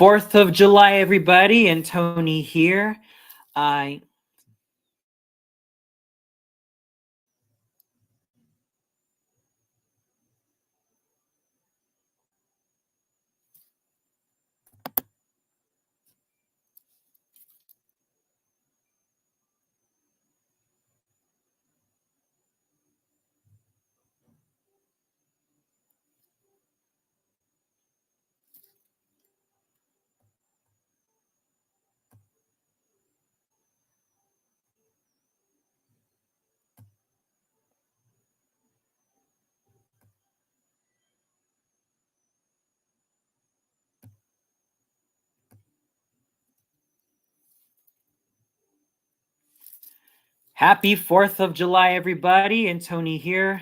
4th of July, everybody, and Tony here. I Happy 4th of July, everybody, and Tony here.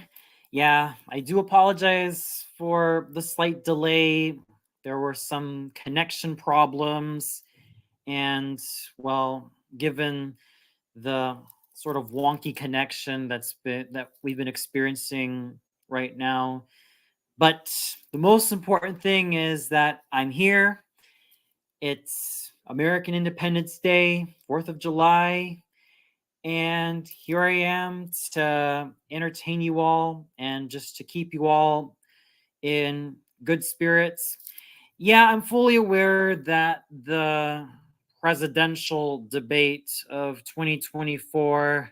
Yeah, I do apologize for the slight delay. There were some connection problems, and well, given the sort of wonky connection that we've been experiencing right now. But the most important thing is that I'm here. It's American Independence Day, 4th of July, and here I am to entertain you all and just to keep you all in good spirits. Yeah, I'm fully aware that the presidential debate of 2024,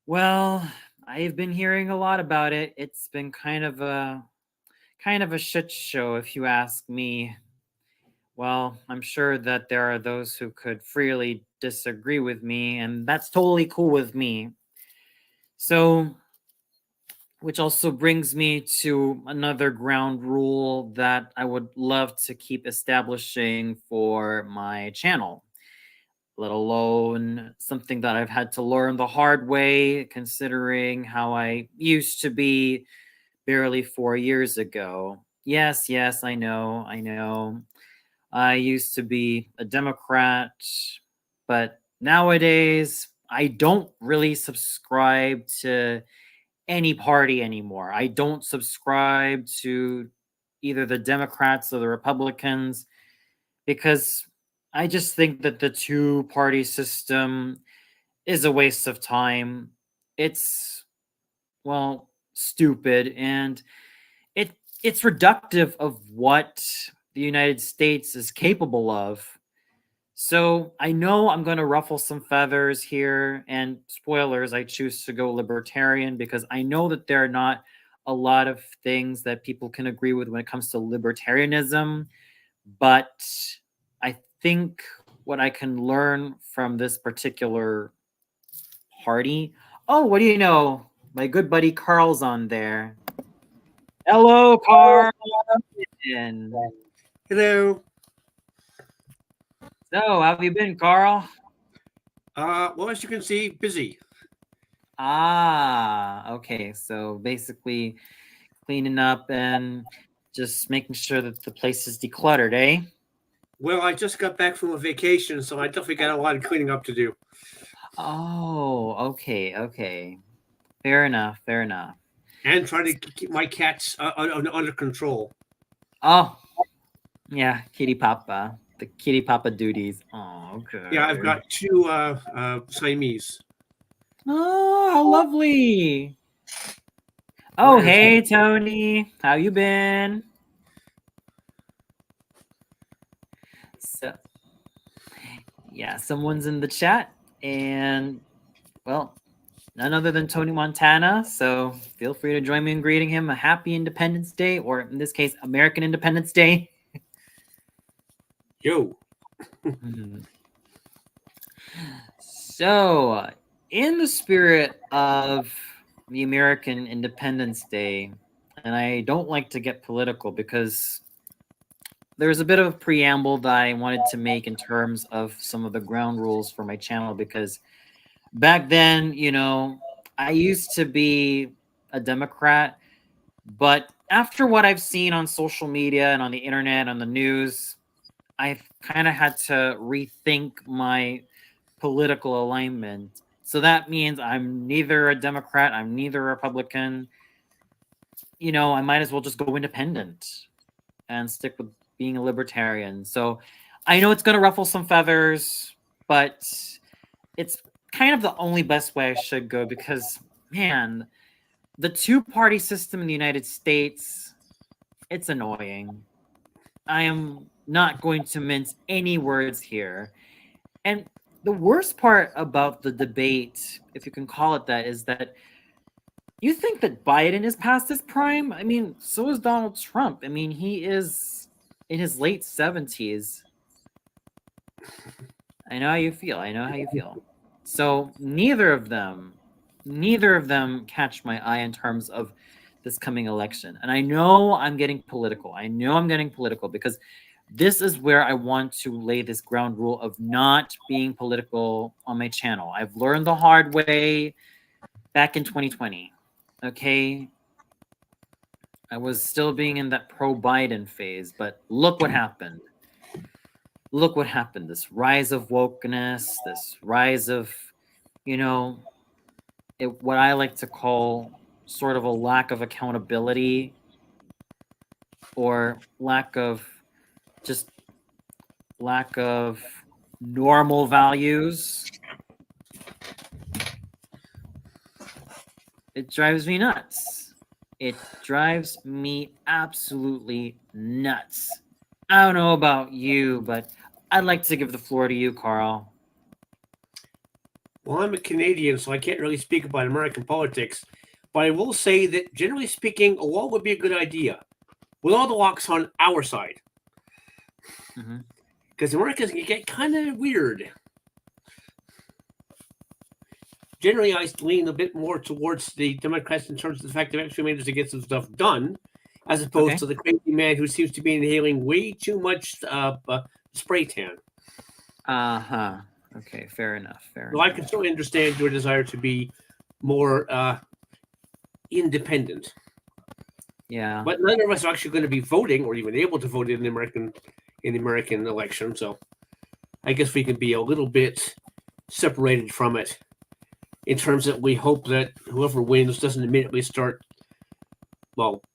well, I've been hearing a lot about it. It's been kind of a shit show, if you ask me. Well, I'm sure that there are those who could freely disagree with me, and that's totally cool with me. So, which also brings me to another ground rule that I would love to keep establishing for my channel, let alone something that I've had to learn the hard way, considering how I used to be barely 4 years ago. Yes, I know. I used to be a Democrat, but nowadays I don't really subscribe to any party anymore. I don't subscribe to either the Democrats or the Republicans because I just think that the two-party system is a waste of time. It's, well, stupid, and it's reductive of what the United States is capable of. So I know I'm going to ruffle some feathers here, and spoilers, I choose to go libertarian because I know that there are not a lot of things that people can agree with when it comes to libertarianism, but I think what I can learn from this particular party. Oh, what do you know? My good buddy Carl's on there. Hello, Carl. Hello. So, how have you been, Carl? Well, as you can see, busy. Okay. So basically cleaning up and just making sure that the place is decluttered, eh? Well, I just got back from a vacation, so I definitely got a lot of cleaning up to do. Oh, okay. Fair enough. And trying to keep my cats under control. Oh, yeah, Kitty Papa. The Kitty Papa duties. Oh, okay. Yeah, I've got two Siamese. Oh, how lovely. Oh, hey, Tony. How you been? So, yeah, someone's in the chat, and, well, none other than Tony Montana. So feel free to join me in greeting him a happy Independence Day, or in this case, American Independence Day. Yo. So, in the spirit of the American Independence Day, and I don't like to get political because there's a bit of a preamble that I wanted to make in terms of some of the ground rules for my channel, because back then, I used to be a Democrat, but after what I've seen on social media and on the internet, on the news, I've kind of had to rethink my political alignment. So that means I'm neither a Democrat, I'm neither a Republican. I might as well just go independent and stick with being a libertarian. So I know it's going to ruffle some feathers, but it's kind of the only best way I should go because, man, the two-party system in the United States, it's annoying. I am not going to mince any words here. And the worst part about the debate, if you can call it that, is that you think that Biden is past his prime? I mean, so is Donald Trump. I mean, he is in his late 70s. I know how you feel. I know how you feel. So neither of them catch my eye in terms of this coming election. And I know I'm getting political. Because this is where I want to lay this ground rule of not being political on my channel. I've learned the hard way back in 2020. Okay. I was still being in that pro-Biden phase, but look what happened. Look what happened. This rise of wokeness, this rise of, what I like to call sort of a lack of accountability or lack of normal values. It drives me nuts. It drives me absolutely nuts. I don't know about you, but I'd like to give the floor to you, Carl. Well, I'm a Canadian, so I can't really speak about American politics. But I will say that, generally speaking, a law would be a good idea, with all the locks on our side. Because Americans can get kind of weird. Generally, I lean a bit more towards the Democrats in terms of the fact they've actually managed to get some stuff done, as opposed to the crazy man who seems to be inhaling way too much spray tan. Okay, fair enough. Well, I can certainly understand your desire to be more independent. Yeah. But none of us are actually going to be voting or even able to vote in the American election. So I guess we can be a little bit separated from it in terms that we hope that whoever wins doesn't immediately start,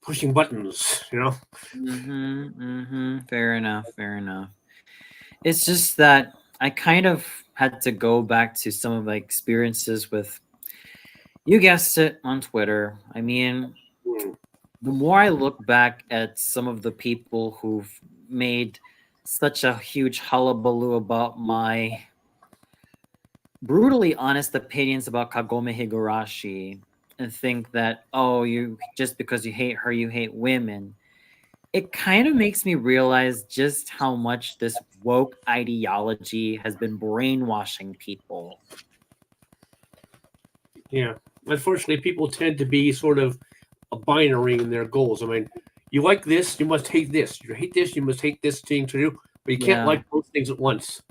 pushing buttons, Fair enough. It's just that I kind of had to go back to some of my experiences with, you guessed it, on Twitter. I mean, the more I look back at some of the people who've made such a huge hullabaloo about my brutally honest opinions about Kagome Higurashi and think that, you just because you hate her, you hate women. It kind of makes me realize just how much this woke ideology has been brainwashing people. Yeah. Unfortunately, people tend to be sort of a binary in their goals. I mean, you like this, you must hate this. You hate this, you must hate this thing to do, but you can't like both things at once.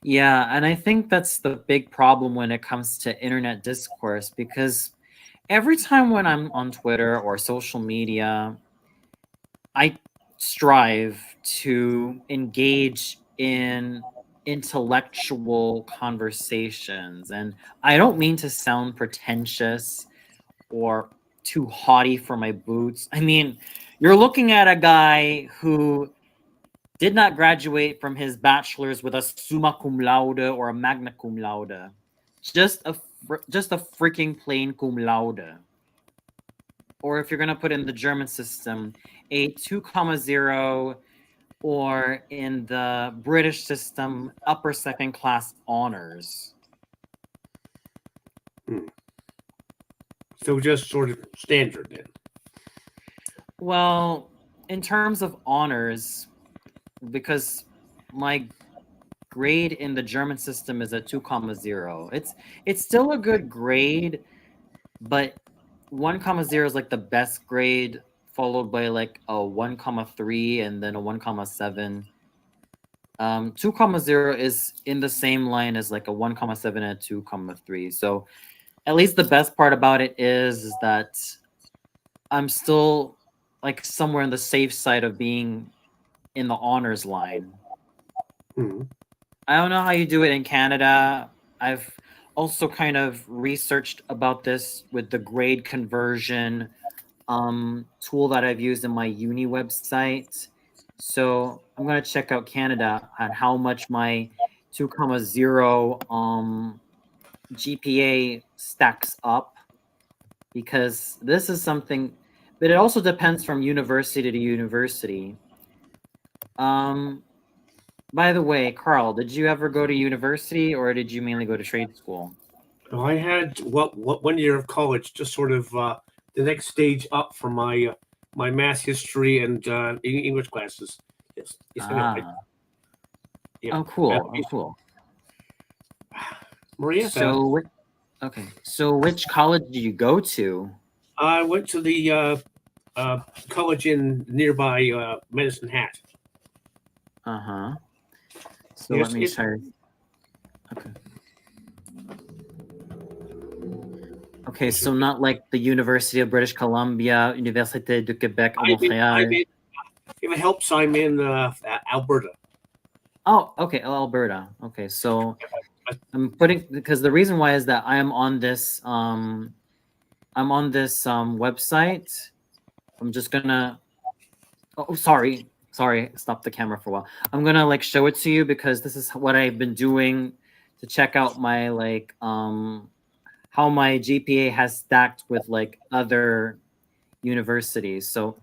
Yeah, and I think that's the big problem when it comes to internet discourse, because every time when I'm on Twitter or social media, I strive to engage in intellectual conversations. And I don't mean to sound pretentious or too haughty for my boots. I mean, you're looking at a guy who did not graduate from his bachelor's with a summa cum laude or a magna cum laude. Just a freaking plain cum laude. Or if you're going to put in the German system, a 2,0, or in the British system, upper second class honors. So just sort of standard then. Well, in terms of honors, because my grade in the German system is a 2,0. It's still a good grade, but 1,0 is like the best grade, followed by like a 1,3 and then a 1,7. 2,0 is in the same line as like a 1,7 and a 2,3. So at least the best part about it is that I'm still like somewhere in the safe side of being in the honors line. I don't know how you do it in Canada. I've also kind of researched about this with the grade conversion tool that I've used in my uni website. So I'm gonna check out Canada on how much my 2,0 GPA stacks up, because this is something, but it also depends from university to university. Um, by the way, Carl, did you ever go to university or did you mainly go to trade school? Well, I had what 1 year of college, just sort of the next stage up from my math, history, and English classes. Yes, yes, I know. Ah, Yeah, oh, cool. Oh, math- cool. Maria. Okay. So which college did you go to? I went to the college in nearby Medicine Hat. Uh-huh. So let Yes, me try. Okay. Okay, so not like the University of British Columbia, Université du Québec à I'm Montréal. in. If it helps, I'm in Alberta. Oh, okay, Alberta. Okay, so I'm putting, because the reason why is that I'm on this website. I'm just gonna, oh, sorry. Sorry, stop the camera for a while. I'm gonna like show it to you because this is what I've been doing to check out my like how my GPA has stacked with like other universities. So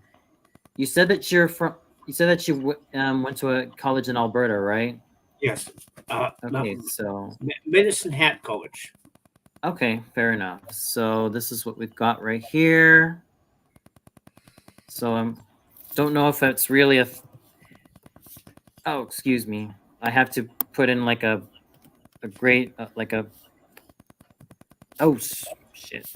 you said that you went to a college in Alberta, right? Yes, Okay, so Medicine Hat College. okay, fair enough. So this is what we've got right here. So I don't know if it's really oh, excuse me. I have to put in like a great like a oh shit.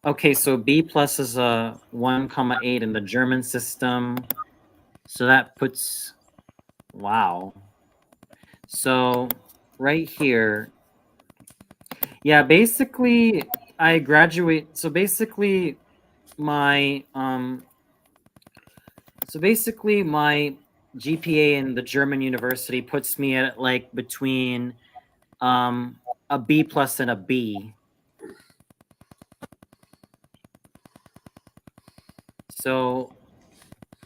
Okay, so B plus is a 1,8 in the German system. So that puts, wow. So right here, yeah, basically I graduate. So basically my my GPA in the German university puts me at like between a B plus and a B. So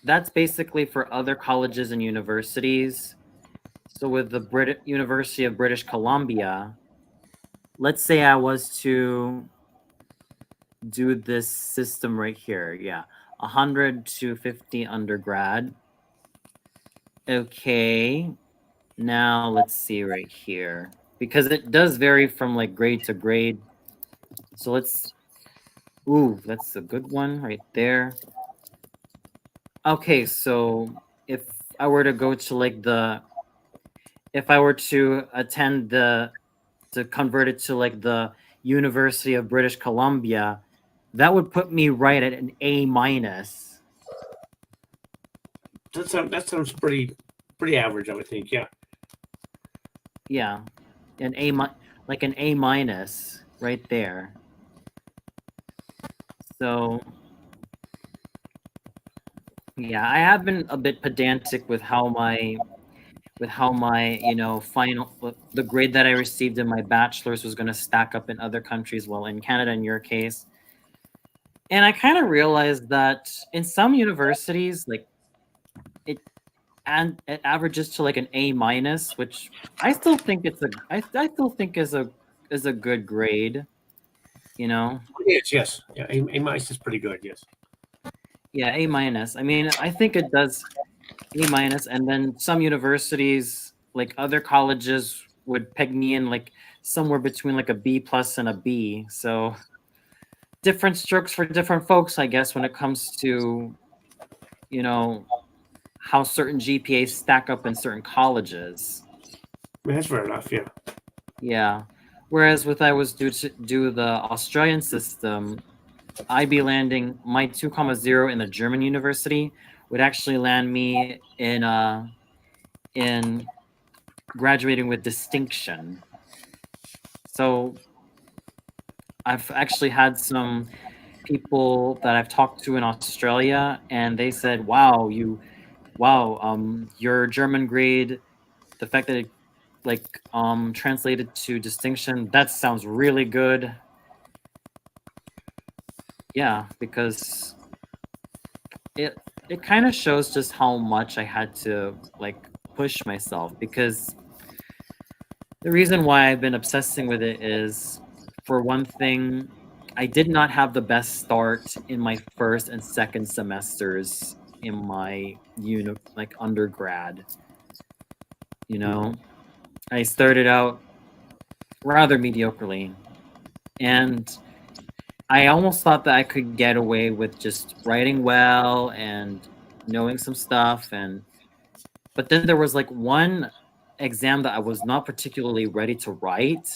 that's basically for other colleges and universities. So with the University of British Columbia, let's say I was to do this system right here. Yeah, 100 to 50 undergrad. Okay, now let's see right here, because it does vary from like grade to grade. So let's, ooh, that's a good one right there. Okay, so if I were to go to like if I were to attend to convert it to like the University of British Columbia, that would put me right at an A minus. That sounds pretty average, I would think. Yeah. Yeah, an like an A minus right there. So yeah, I have been a bit pedantic with how my final the grade that I received in my bachelor's was going to stack up in other countries, well, in Canada in your case. And I kind of realized that in some universities, like it averages to like an A minus, which I still think I still think is a good grade, you know. It is, yes. Yeah, A minus is pretty good. Yes. Yeah, A minus. I mean, I think it does A minus, and then some universities, like other colleges, would peg me in like somewhere between like a B plus and a B. So different strokes for different folks, I guess, when it comes to, you know, how certain GPAs stack up in certain colleges. I mean, that's fair enough. Yeah. Yeah. Whereas with I was due to do the Australian system, I'd be landing my 2,0 in the German university would actually land me in graduating with distinction. So I've actually had some people that I've talked to in Australia, and they said, your German grade, the fact that it like translated to distinction, that sounds really good." Yeah, because it kind of shows just how much I had to like push myself, because the reason why I've been obsessing with it is, for one thing, I did not have the best start in my first and second semesters in my like undergrad. You know, I started out rather mediocrely, and I almost thought that I could get away with just writing well and knowing some stuff, and but then there was like one exam that I was not particularly ready to write,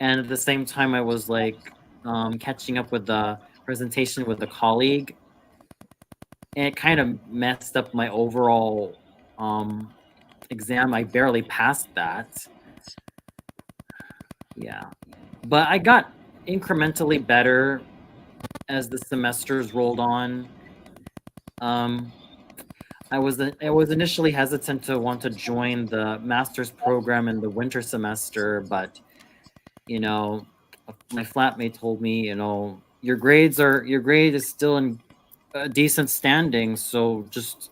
and at the same time I was like catching up with the presentation with a colleague, and it kind of messed up my overall um exam. I barely passed that. Yeah, but I got incrementally better as the semesters rolled on. um I was initially hesitant to want to join the master's program in the winter semester, but you know, my flatmate told me, your grade is still in a decent standing, so just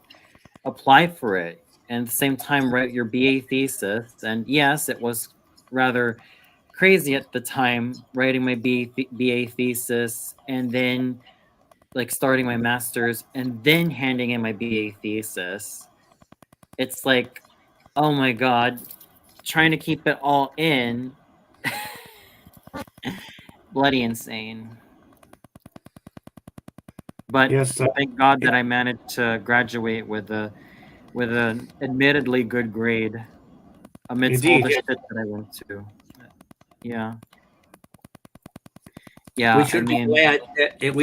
apply for it. And at the same time, write your BA thesis. And yes, it was rather crazy at the time writing my BA thesis and then like starting my master's and then handing in my BA thesis. It's like, oh my God, trying to keep it all in. Bloody insane. But Yes, thank God that I managed to graduate with an admittedly good grade amidst all indeed. the Yeah. shit that I went to. Yeah. We Yeah, I should be mean, glad that at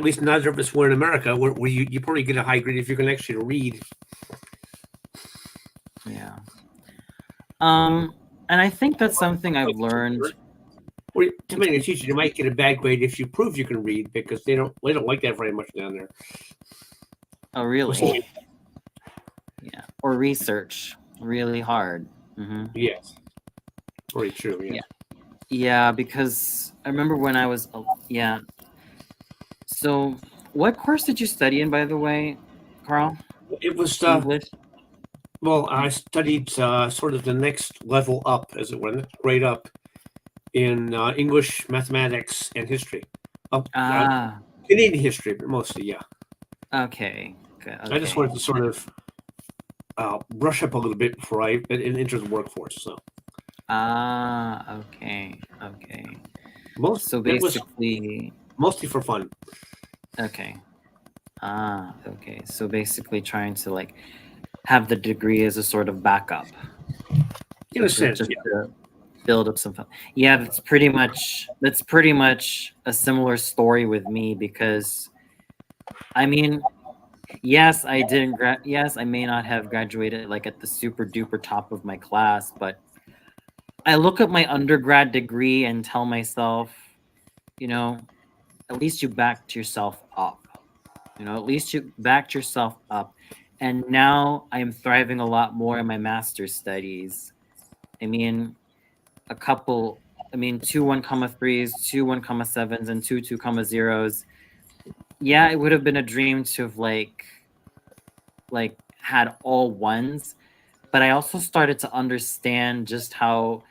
least neither of us were in America, where you probably get a high grade if you can actually read. yeah. And I think that's something I've learned. Or depending on the teacher, you might get a bad grade if you prove you can read, because they don't like that very much down there. Oh, really? Yeah. Or research really hard. Hmm. Yes, very true. Yeah. Yes. Yeah, because I remember when I was, yeah. So, what course did you study in, by the way, Carl? It was English? well, I studied sort of the next level up, as it were, next grade up in English, mathematics, and history. Ah, Canadian history, but mostly, yeah. okay. Good. I just Okay. wanted to sort of brush up a little bit before I enter the workforce. So Ah, okay. Okay. most So it was basically, mostly for fun, okay. Ah, okay. So basically trying to like have the degree as a sort of backup, in a sense. just Yeah. to build up some fun. Yeah, that's pretty much a similar story with me, because I mean, yes, I didn't yes, I may not have graduated like at the super duper top of my class, but I look at my undergrad degree and tell myself, you know, at least you backed yourself up. At least you backed yourself up. And now I am thriving a lot more in my master's studies. I mean, a couple, I mean, two 1,3s, two 1,7s, and two 2,0s. Yeah, it would have been a dream to have like had all ones, but I also started to understand just how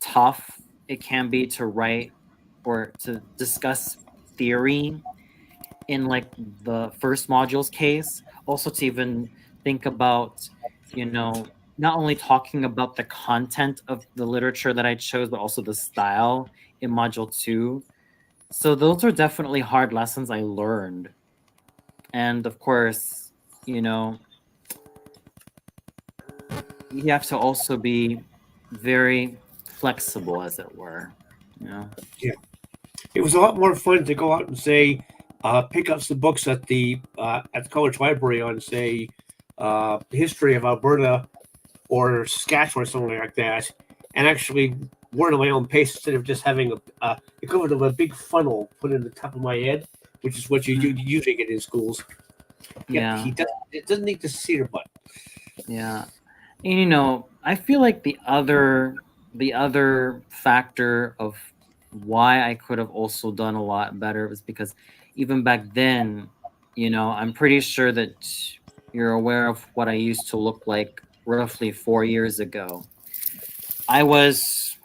tough it can be to write or to discuss theory in like the first module's case. Also to even think about, not only talking about the content of the literature that I chose, but also the style in module 2. So those are definitely hard lessons I learned. And of course, you know you have to also be very flexible, as it were. Yeah. It was a lot more fun to go out and say, pick up some books at the college library on, say, history of Alberta or Saskatchewan or something like that, and actually learn at my own pace instead of just having a equivalent of a big funnel put in the top of my head, which is what you usually get in schools. Yep, Yeah, it doesn't need to see your butt. yeah. And I feel like the other factor of why I could have also done a lot better was because even back then I'm pretty sure that you're aware of what I used to look like roughly 4 years ago. I was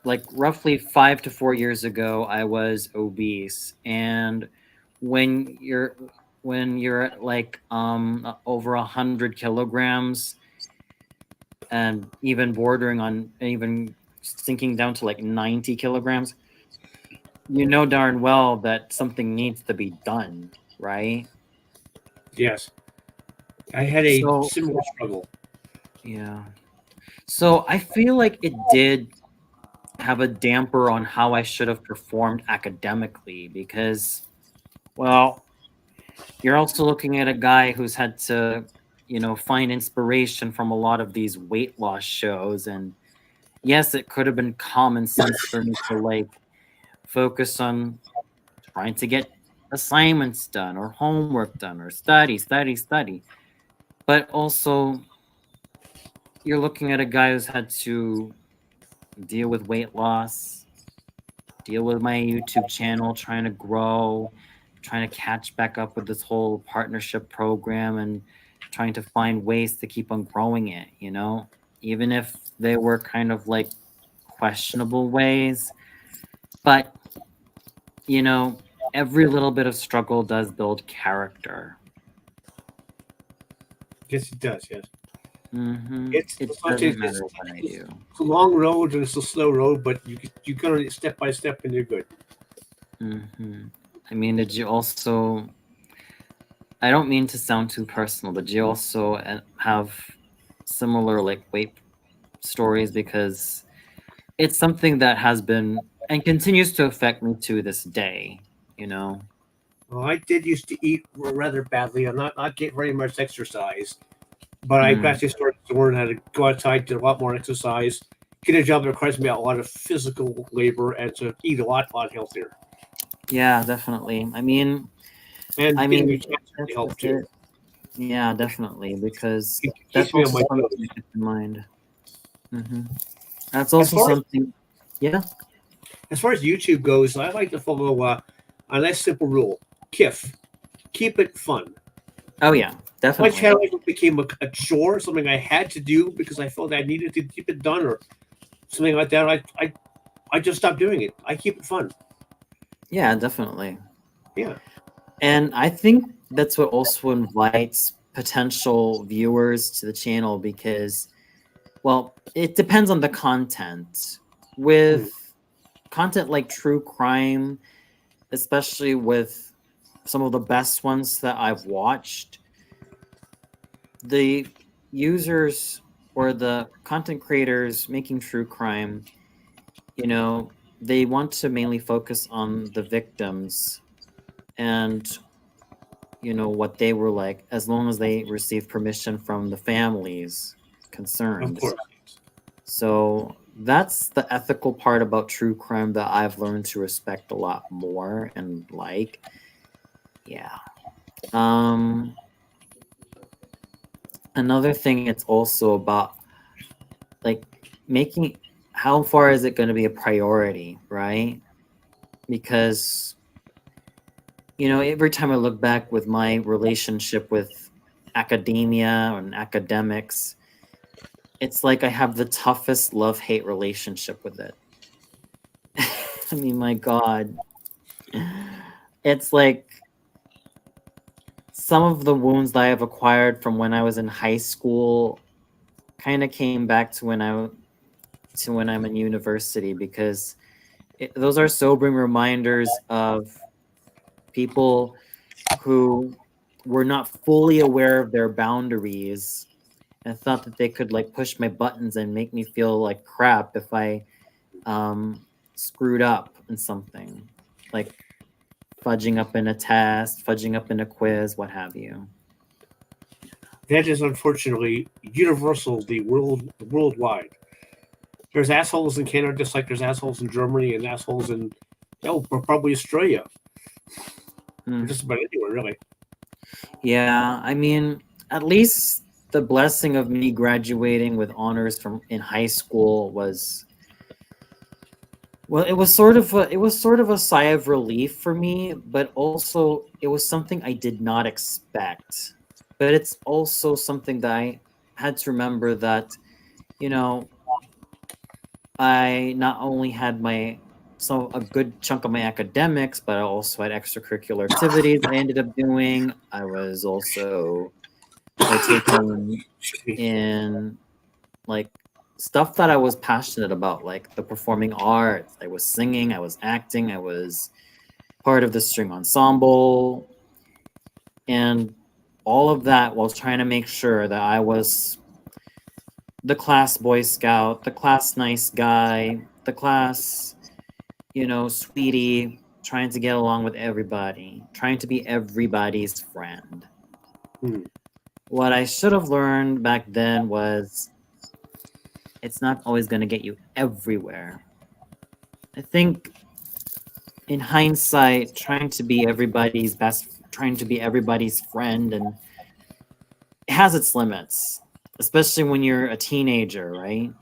like roughly 5 to 4 years ago, I was obese. And when you're when you're at like over 100 kilograms and even bordering on even sinking down to like 90 kilograms, you know darn well that something needs to be done, right? Yes, I had a So similar struggle. yeah. So I feel like it did have a damper on how I should have performed academically because, well, you're also looking at a guy who's had to, find inspiration from a lot of these weight loss shows. And yes, it could have been common sense for me to like focus on trying to get assignments done or homework done or study, study, study. But also, you're looking at a guy who's had to deal with weight loss, deal with my YouTube channel, trying to grow, trying to catch back up with this whole partnership program and trying to find ways to keep on growing it, even if they were kind of like questionable ways. But, you know, every little bit of struggle does build character. Yes, it does. Yes, It it's doesn't sometimes matter what I it's do. a long road and it's a slow road, but you go it step by step and you're good. I mean, did you also? I don't mean to sound too personal, but do you also have similar like weight stories? Because it's something that has been and continues to affect me to this day. You know. Well, I did used to eat rather badly. I'm not get very much exercise, but I Mm. actually started to learn how to go outside, do a lot more exercise, get a job that requires me a lot of physical labor, and to eat a lot healthier. Yeah, definitely. I mean, And getting your cancer that's help just too. it. Yeah, definitely, because It that's keeps me on also my something toes. to keep in mind. hmm That's As also far as something. Yeah. as far as YouTube goes, I like to follow a nice simple rule: KIF, keep it fun. Oh yeah, My definitely. channel became a chore, something I had to do because I felt I needed to keep it done or something like that. I just stopped doing it. I keep it fun. Yeah, definitely. Yeah, And I think that's what also invites potential viewers to the channel because, well, it depends on the content. mm, With content like true crime, especially with some of the best ones that I've watched, the users or the content creators making true crime, you know, they want to mainly focus on the victims and what they were like, as long as they received permission from the families of concerned. course. So that's the ethical part about true crime that I've learned to respect a lot more and like. Yeah. um Another thing, it's also about like making, how far is it going to be a priority, right? Because every time I look back with my relationship with academia and academics, it's like I have the toughest love-hate relationship with it. I mean, my God. It's like some of the wounds that I have acquired from when I was in high school kind of came back to when I'm in university because those are sobering reminders of people who were not fully aware of their boundaries and thought that they could like push my buttons and make me feel like crap if I um, screwed up in something, like fudging up in a test, fudging up in a quiz, what have you. That is unfortunately universal, worldwide. There's assholes in Canada just like there's assholes in Germany and assholes in probably Australia. Hmm. Just about anywhere really. Yeah, I mean, at least the blessing of me graduating with honors from in high school was Well, it was sort of a sigh of relief for me, but also it was something I did not expect. But it's also something that I had to remember that, you know, I not only had a good chunk of my academics, but I also had extracurricular activities I ended up doing. I was also partaking Excuse me. in like stuff that I was passionate about, like the performing arts. I was singing, I was acting, I was part of the string ensemble, and all of that while trying to make sure that I was the class Boy Scout, the class nice guy, the class, sweetie, trying to get along with everybody, trying to be everybody's friend. Hmm. What I should have learned back then was it's not always going to get you everywhere. I think in hindsight, trying to be everybody's best, trying to be everybody's friend, and it has its limits, especially when you're a teenager, right?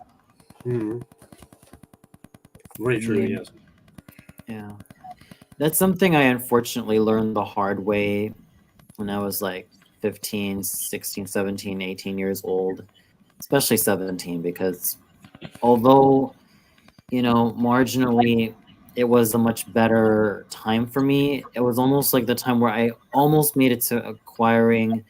Hmm. I Very true. mean, Yes. yeah. That's something I unfortunately learned the hard way when I was like 15, 16, 17, 18 years old, especially 17, because although, marginally it was a much better time for me, it was almost like the time where I almost made it to acquiring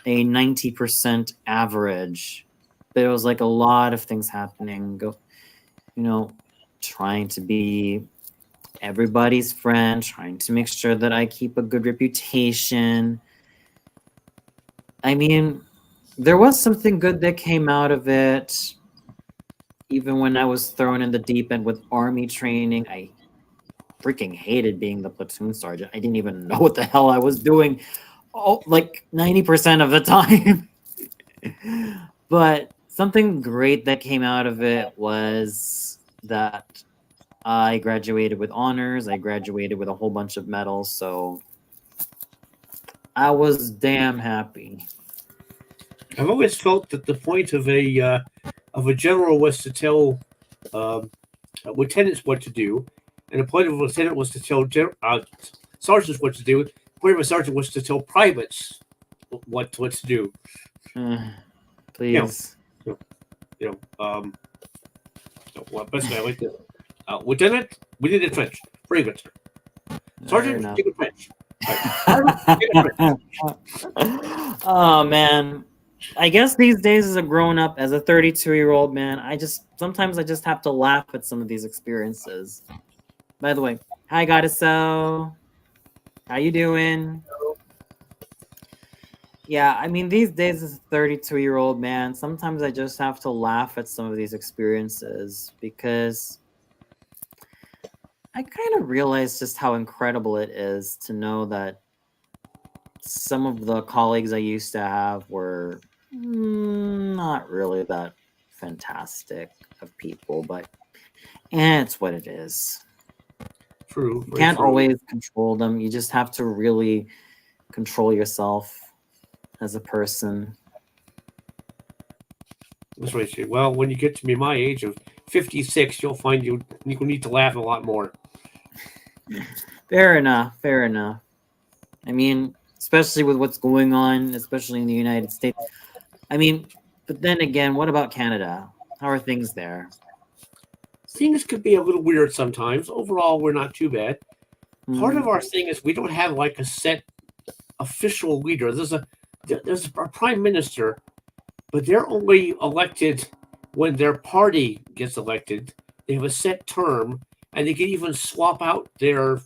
a 90% average. But it was like a lot of things happening, you know, trying to be everybody's friend, trying to make sure that I keep a good reputation. I mean, there was something good that came out of it. Even when I was thrown in the deep end with army training, I freaking hated being the platoon sergeant. I didn't even know what the hell I was doing, like 90% of the time. But something great that came out of it was that I graduated with honors. I graduated with a whole bunch of medals. So I was damn happy. I've always felt that the point of a general was to tell lieutenants what to do, and the point of a lieutenant was to tell sergeants what to do. The point of a sergeant was to tell privates what to do. You know, Please. you you know. Well, basically, I like this. Lieutenant, we need a trench. Very good, sir. Fair Sergeant, enough. take a trench. Right. Private, take a trench. Oh man. I guess these days as a grown up, as a 32-year-old man, sometimes I just have to laugh at some of these experiences. By the way, hi Goddesso. How you doing? Yeah, I mean these days as a 32-year-old man, sometimes I just have to laugh at some of these experiences because I kind of realize just how incredible it is to know that some of the colleagues I used to have were not really that fantastic of people, but it's what it is. True, You very can't true. always control them. You just have to really control yourself as a person. That's very true. Well, when you get to be my age of 56, you'll find you need to laugh a lot more. Fair enough. Fair enough. I mean, especially with what's going on, especially in the United States. I mean, but then again, what about Canada? How are things there? Things could be a little weird sometimes. Overall, we're not too bad. Part of Hmm. our thing is we don't have like a set official leader. There's a prime minister, but they're only elected when their party gets elected. They have a set term, and they can even swap out their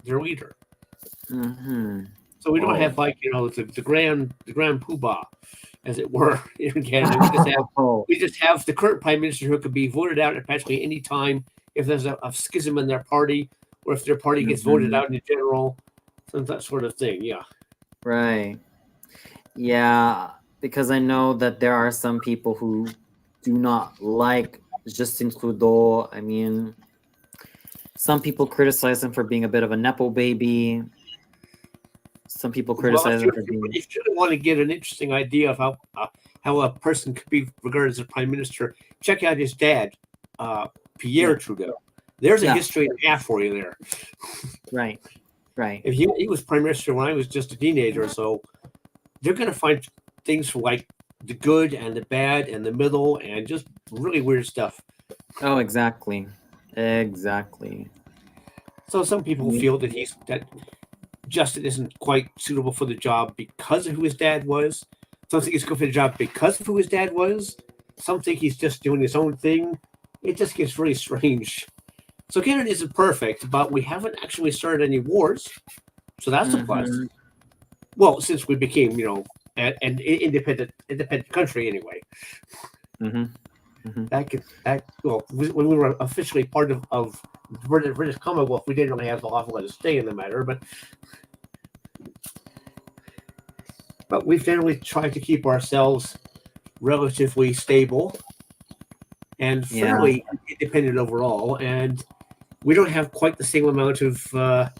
leader. Hmm. So we don't have Whoa. like the grand poobah, as it were, in Canada. We just have the current prime minister who could be voted out at practically any time if there's a schism in their party, or if their party gets voted Hmm. out in general, so that sort of thing. Yeah. Right. Yeah, because I know that there are some people who do not like Justin Trudeau. I mean, some people criticize him for being a bit of a nepo baby. Some people Well, criticize him for being. if you really want to get an interesting idea of how a person could be regarded as a prime minister, check out his dad, Yeah. Pierre Trudeau. There's a Yeah. history and a half for you there. Right. If he was prime minister when I was just a teenager, so they're going to find things like the good and the bad and the middle and just really weird stuff. Oh, exactly. Exactly. So some people Mm. feel that Justin isn't quite suitable for the job because of who his dad was. Some think he's good for the job because of who his dad was. Some think he's just doing his own thing. It just gets really strange. So Canada isn't perfect, but we haven't actually started any wars, so that's a plus. Mhm. Well, since we became, an independent country anyway. Mhm. Mhm. When we were officially part of the British Commonwealth, we didn't really have a lot of say in the matter, but we've generally tried to keep ourselves relatively stable and Yeah. fairly independent overall, and we don't have quite the same amount of how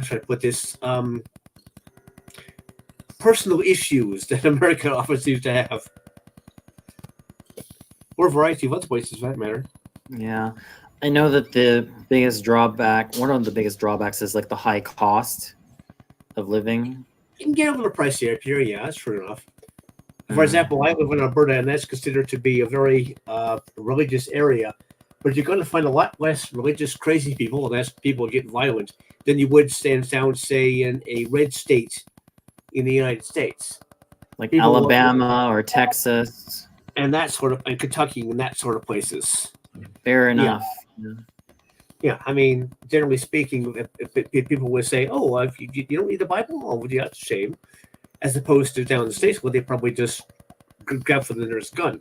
should I put this personal issues that America often seems to have, or a variety of other places for that matter. Yeah. I know that the biggest drawback, one of the biggest drawbacks is like the high cost of living. You can get a little pricey up here, yeah, that's true enough. For Mm. example, I live in Alberta, and that's considered to be a very religious area. But you're going to find a lot less religious crazy people, unless people get violent, than you would stand down, say, in a red state in the United States. Like People Alabama or Texas. and that sort of, and Kentucky and that sort of places. Fair enough. Yeah, I mean, generally speaking, if people would say, "Oh, if you don't read the Bible, oh, well, yeah, that's a shame," as opposed to down in the States where they probably just grab for the nearest gun.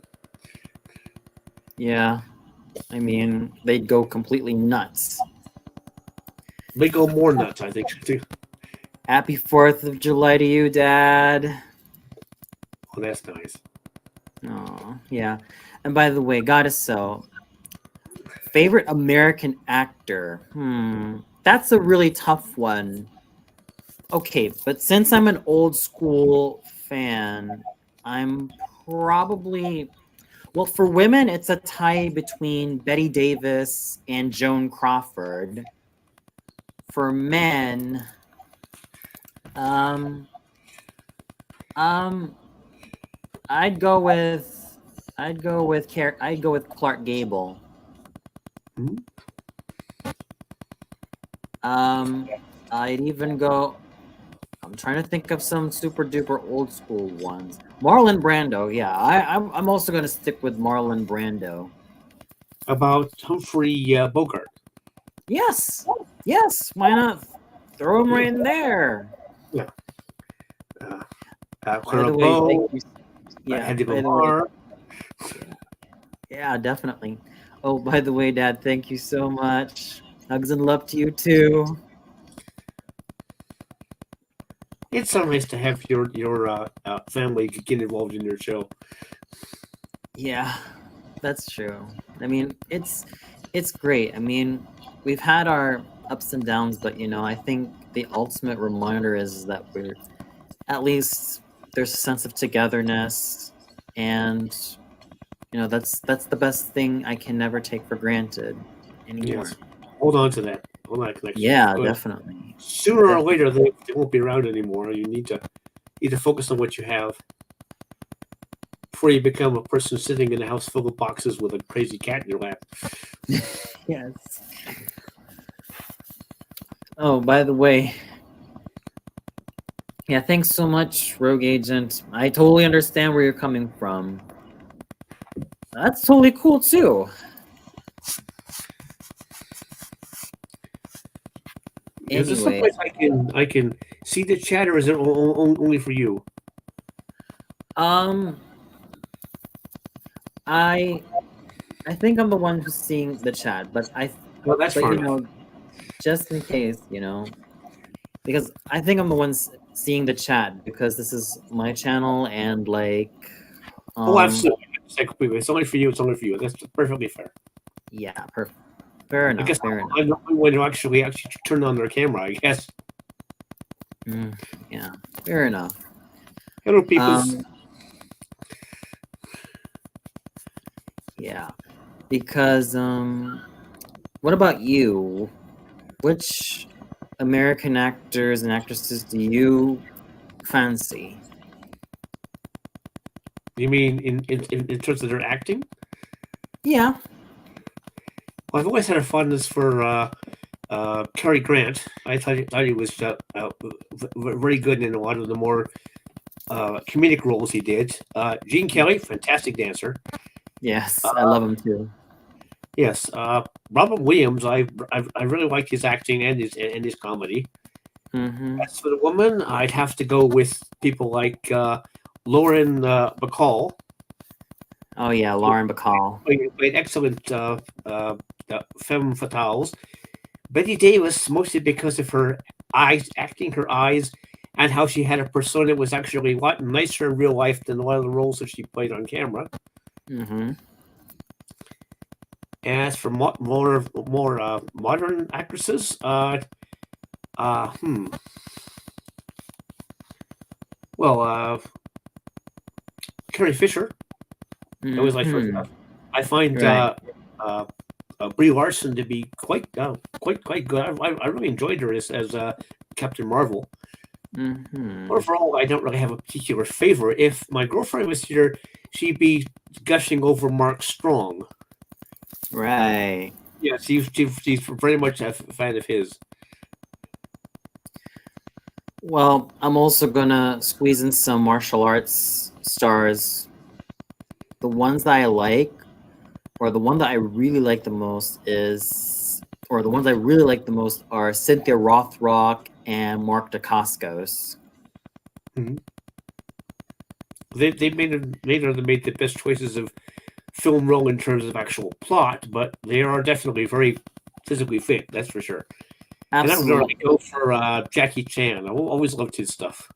Yeah. I mean, they'd go completely nuts. They go more nuts, I think, too. Happy 4th of July to you, Dad. Oh, that's nice. Oh, yeah. And by the way, gotta so favorite American actor. That's a really tough one. Okay, but since I'm an old school fan, I'm probably well, for women, it's a tie between Betty Davis and Joan Crawford. For men, um, I'd go with Clark Gable. Hmm? I'd even go. I'm trying to think of some super duper old school ones. Marlon Brando, yeah. I'm also gonna stick with Marlon Brando. About Humphrey Bogart. Yes, yes. Why not throw him right in there? Yeah. By Colonel the way, Bow, thank you. Yeah. Andy By the way, Lamar. yeah, definitely. Oh, by the way, Dad, thank you so much. Hugs and love to you too. It's so nice to have your family get involved in your show. Yeah, that's true. I mean, it's great. I mean, we've had our ups and downs, but I think the ultimate reminder is that we're at least there's a sense of togetherness, and that's the best thing I can never take for granted anymore. Yes. Hold on to that. Hold on to that connection. Yeah, definitely. Sooner or later, they won't be around anymore. You need to focus on what you have before you become a person sitting in a house full of boxes with a crazy cat in your lap. Yes. Oh, by the way, yeah, thanks so much, Rogue Agent. I totally understand where you're coming from. That's totally cool too. Is this Anyway, someplace I can see the chat, or is it only for you? I think I'm the one who's seeing the chat, but Well, that's but fine. just in case, because I think I'm the one seeing the chat because this is my channel and like. Oh, absolutely. It's only for you. It's only for you. That's perfectly fair. Yeah, perfect. Fair enough. I guess fair enough. I'm the only one who actually turn on their camera. I guess. Yeah, fair enough. Hello, people. Yeah, because What about you? Which American actors and actresses do you fancy? You mean in terms of their acting? Yeah. Well, I've always had a fondness for Cary Grant. Thought he was very good in a lot of the more comedic roles he did. Gene Kelly, fantastic dancer. Yes, I love him too. Yes, Robin Williams. I really liked his acting and his comedy. Mm-hmm. As for the woman, I'd have to go with people like Lauren Bacall. Oh yeah, Lauren Bacall. Played excellent femme fatales. Betty Davis, mostly because of her eyes, acting her eyes, and how she had a persona that was actually a lot nicer in real life than a lot of the roles that she played on camera. Mm-hmm. As for more modern actresses, well, Carrie Fisher. That was my first. Mm-hmm. I find Right. Brie Larson to be quite good. I really enjoyed her as Captain Marvel. Mm-hmm. Overall, I don't really have a particular favorite. If my girlfriend was here, she'd be gushing over Mark Strong. Right. Yeah, she's very much a fan of his. Well, I'm also gonna squeeze in some martial arts stars. The ones that I like, or the one that I really like the most is, or the ones I really like the most are Cynthia Rothrock and Mark Dacascos. Mm-hmm. They made the best choices of film role in terms of actual plot, but they are definitely very physically fit. That's for sure. And I'm going to Absolutely. go for Jackie Chan. I always loved his stuff.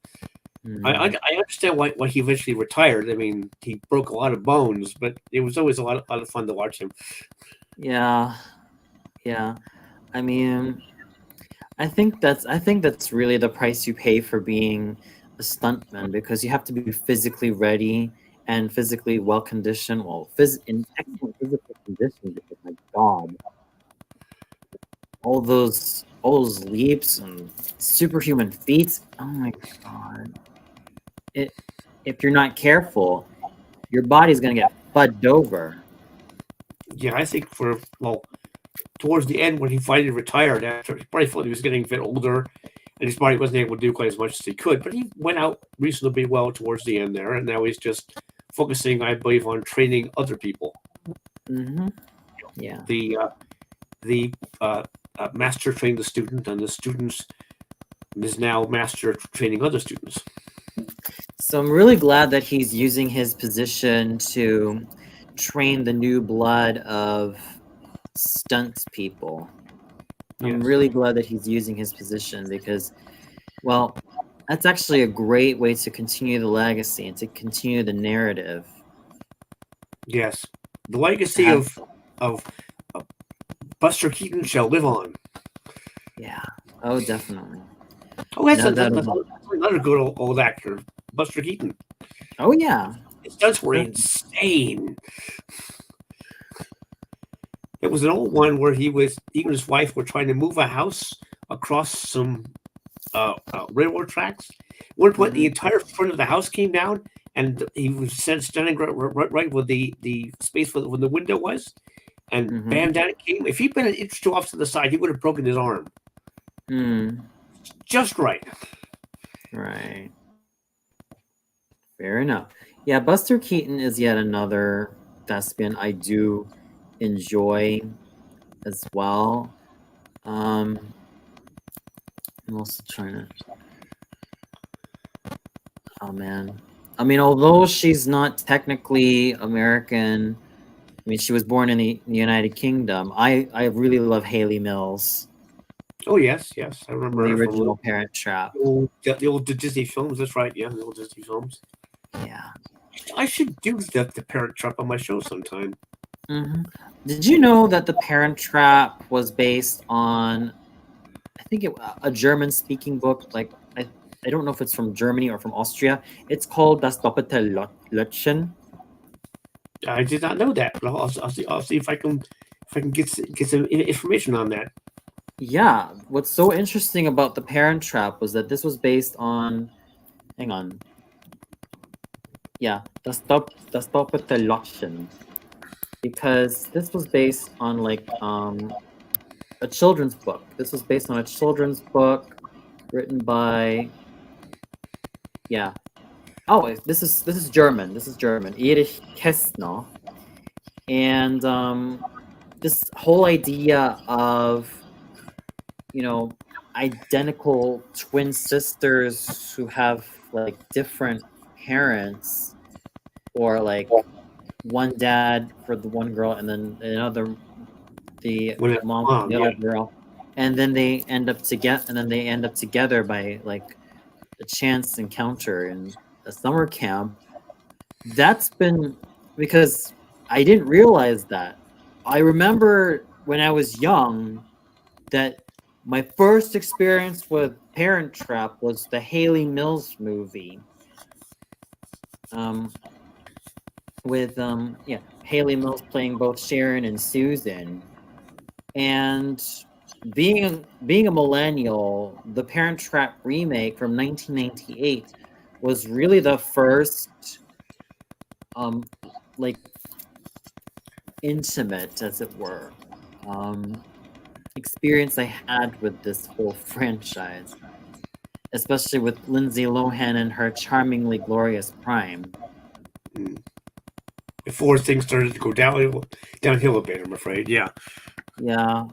I understand why he eventually retired. I mean, he broke a lot of bones, but it was always a lot of fun to watch him. Yeah. Yeah. I mean, I think that's really the price you pay for being a stuntman, because you have to be physically ready and physically well conditioned. Well, in excellent physical condition, because my God, all those leaps and superhuman feats. Oh my God! It If you're not careful, your body's gonna get fudged over. Yeah, I think towards the end when he finally retired, after he probably felt he was getting a bit older, and his body wasn't able to do quite as much as he could, but he went out reasonably well towards the end there, and now he's just focusing, I believe, on training other people. Mm-hmm. Yeah. The master trained the student, and the students is now master training other students. So I'm really glad that he's using his position to train the new blood of stunt people. I'm Yes. really glad that he's using his position, because, well, that's actually a great way to continue the legacy and to continue the narrative. Yes. The legacy Have- of Buster Keaton shall live on. Yeah. Oh, definitely. Oh, that's, No doubt that's about another good old actor, Buster Keaton. Oh, yeah. His stunts were insane. It was an old one where he and his wife were trying to move a house across some railroad tracks. At one point, the entire front of the house came down, and he was standing right where the space where the window was, and bam, down it came. If he'd been an inch too off to the side, he would have broken his arm. Just right. Right. Fair enough. Yeah, Buster Keaton is yet another thespian I do enjoy as well. I'm also trying to. Oh man. I mean, although she's not technically American, I mean, she was born in the United Kingdom. I really love Haley Mills. Oh yes, I remember The her from original Parent Trap. the old Disney films. That's right. Yeah, the old Disney films. Yeah. I should do the Parent Trap on my show sometime. Mm-hmm. Did you know that the Parent Trap was based on, I think a German-speaking book? Like I don't know if it's from Germany or from Austria. It's called Das doppelte Löckchen. I did not know that, but I'll see if I can if I can get some information on that. Yeah, what's so interesting about The Parent Trap was that this was based on, hang on, yeah, das doppelte Lottchen, because this was based on like a children's book. This was based on a children's book written by, yeah. Oh, this is German. This is German. Erich Kästner. And this whole idea of, you know, identical twin sisters who have like different parents, or like one dad for the one girl and then another, the When it's mom for long, the yeah. other girl, and then they end up together by like a chance encounter in a summer camp. That's been, because I didn't realize that. I remember when I was young that my first experience with Parent Trap was the Haley Mills movie. Um, with yeah, Haley Mills playing both Sharon and Susan. And being a millennial, the Parent Trap remake from 1998 was really the first um like intimate, as it were, um experience I had with this whole franchise, especially with Lindsay Lohan in her charmingly glorious prime. Before things started to go downhill a bit, I'm afraid. Yeah. Yeah.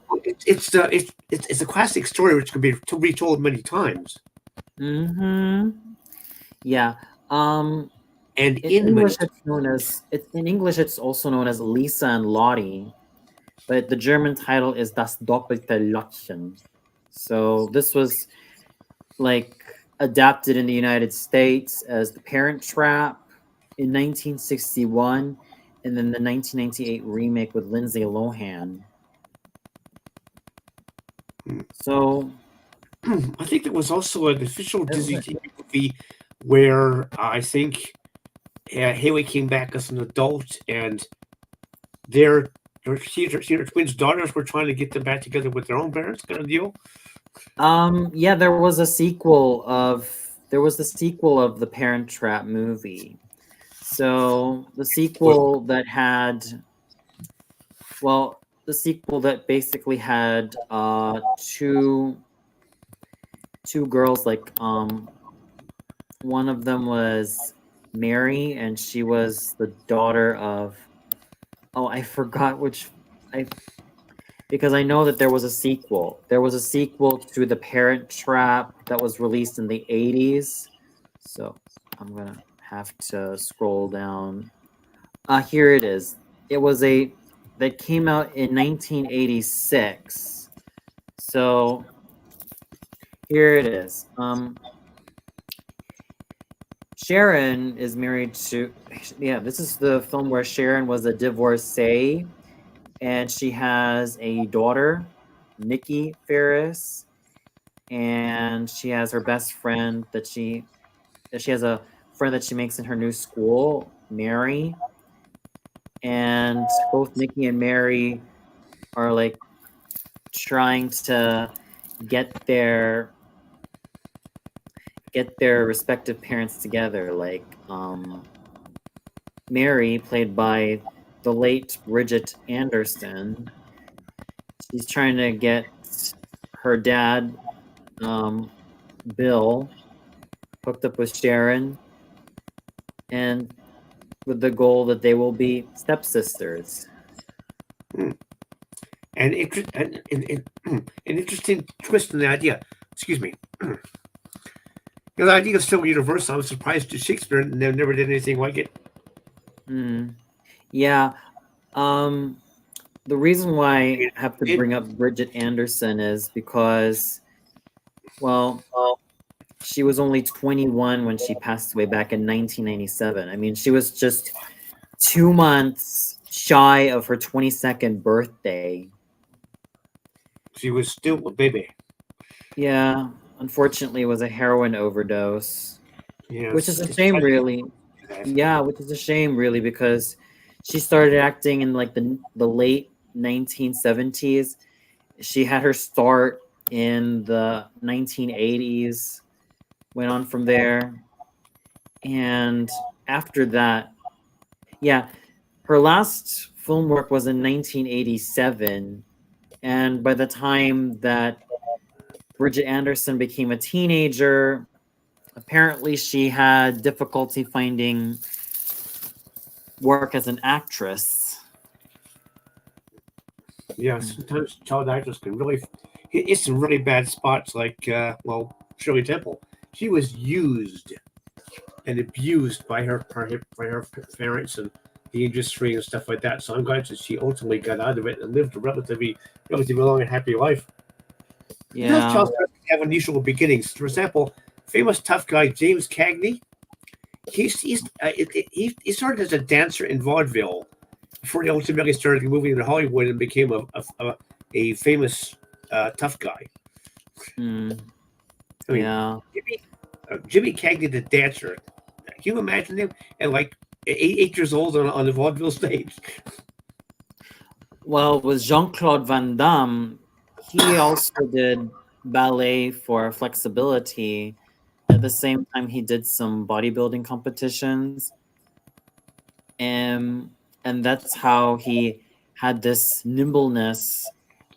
It's a classic story which can be retold many times, Mm-hmm. Yeah. Um and in in English many. it's also known as Lisa and Lottie, but the German title is Das doppelte Lottchen. So this was like adapted in the United States as The Parent Trap in 1961, and then the 1998 remake with Lindsay Lohan. So I think there was also an official that was Disney it. TV movie where I think Haley came back as an adult, and their twins' daughters were trying to get them back together with their own parents, kind of deal. Yeah, there was the Parent Trap movie. So the sequel that had, well, the sequel that basically had two girls, like one of them was Mary, and she was the daughter of, oh, I forgot which, I because I know that there was a sequel. There was a sequel to The Parent Trap that was released in the 80s. So I'm gonna have to scroll down. Here it is. It was a that came out in 1986. So here it is. Sharon is married to, yeah, this is the film where Sharon was a divorcee, and she has a daughter, Nikki Ferris, and she has her best friend that she has a friend that she makes in her new school, Mary. And both Nikki and Mary are like trying to get their respective parents together. Like Mary, played by the late Bridget Anderson, she's trying to get her dad, Bill, hooked up with Sharon, and with the goal that they will be stepsisters. And an interesting twist in the idea. Excuse me. The idea is so universal. I was surprised that Shakespeare never did anything like it. Yeah. The reason why I have to bring up Bridget Anderson is because, well, she was only 21 when she passed away back in 1997. I mean, she was just 2 months shy of her 22nd birthday. She was still a baby. Yeah, unfortunately, it was a heroin overdose, Yeah, which is a shame, really. Yeah, which is a shame, really, because she started acting in like the late 1970s. She had her start in the 1980s, went on from there. And after that, yeah, her last film work was in 1987. And by the time that Bridget Anderson became a teenager, apparently she had difficulty finding work as an actress. Yeah, sometimes child actors can really hit some really bad spots, like Shirley Temple. She was used and abused by her parents and the industry and stuff like that. So I'm glad that she ultimately got out of it and lived a relatively long and happy life. And those Yeah. child stars have unusual beginnings. For example, famous tough guy James Cagney. He started as a dancer in vaudeville before he ultimately started moving to Hollywood and became a famous tough guy. Mm, I mean, yeah. Jimmy Cagney, the dancer. Can you imagine him at like 8 years old on the vaudeville stage? Well, with Jean-Claude Van Damme, he also did ballet for flexibility. At the same time, he did some bodybuilding competitions. Um, and that's how he had this nimbleness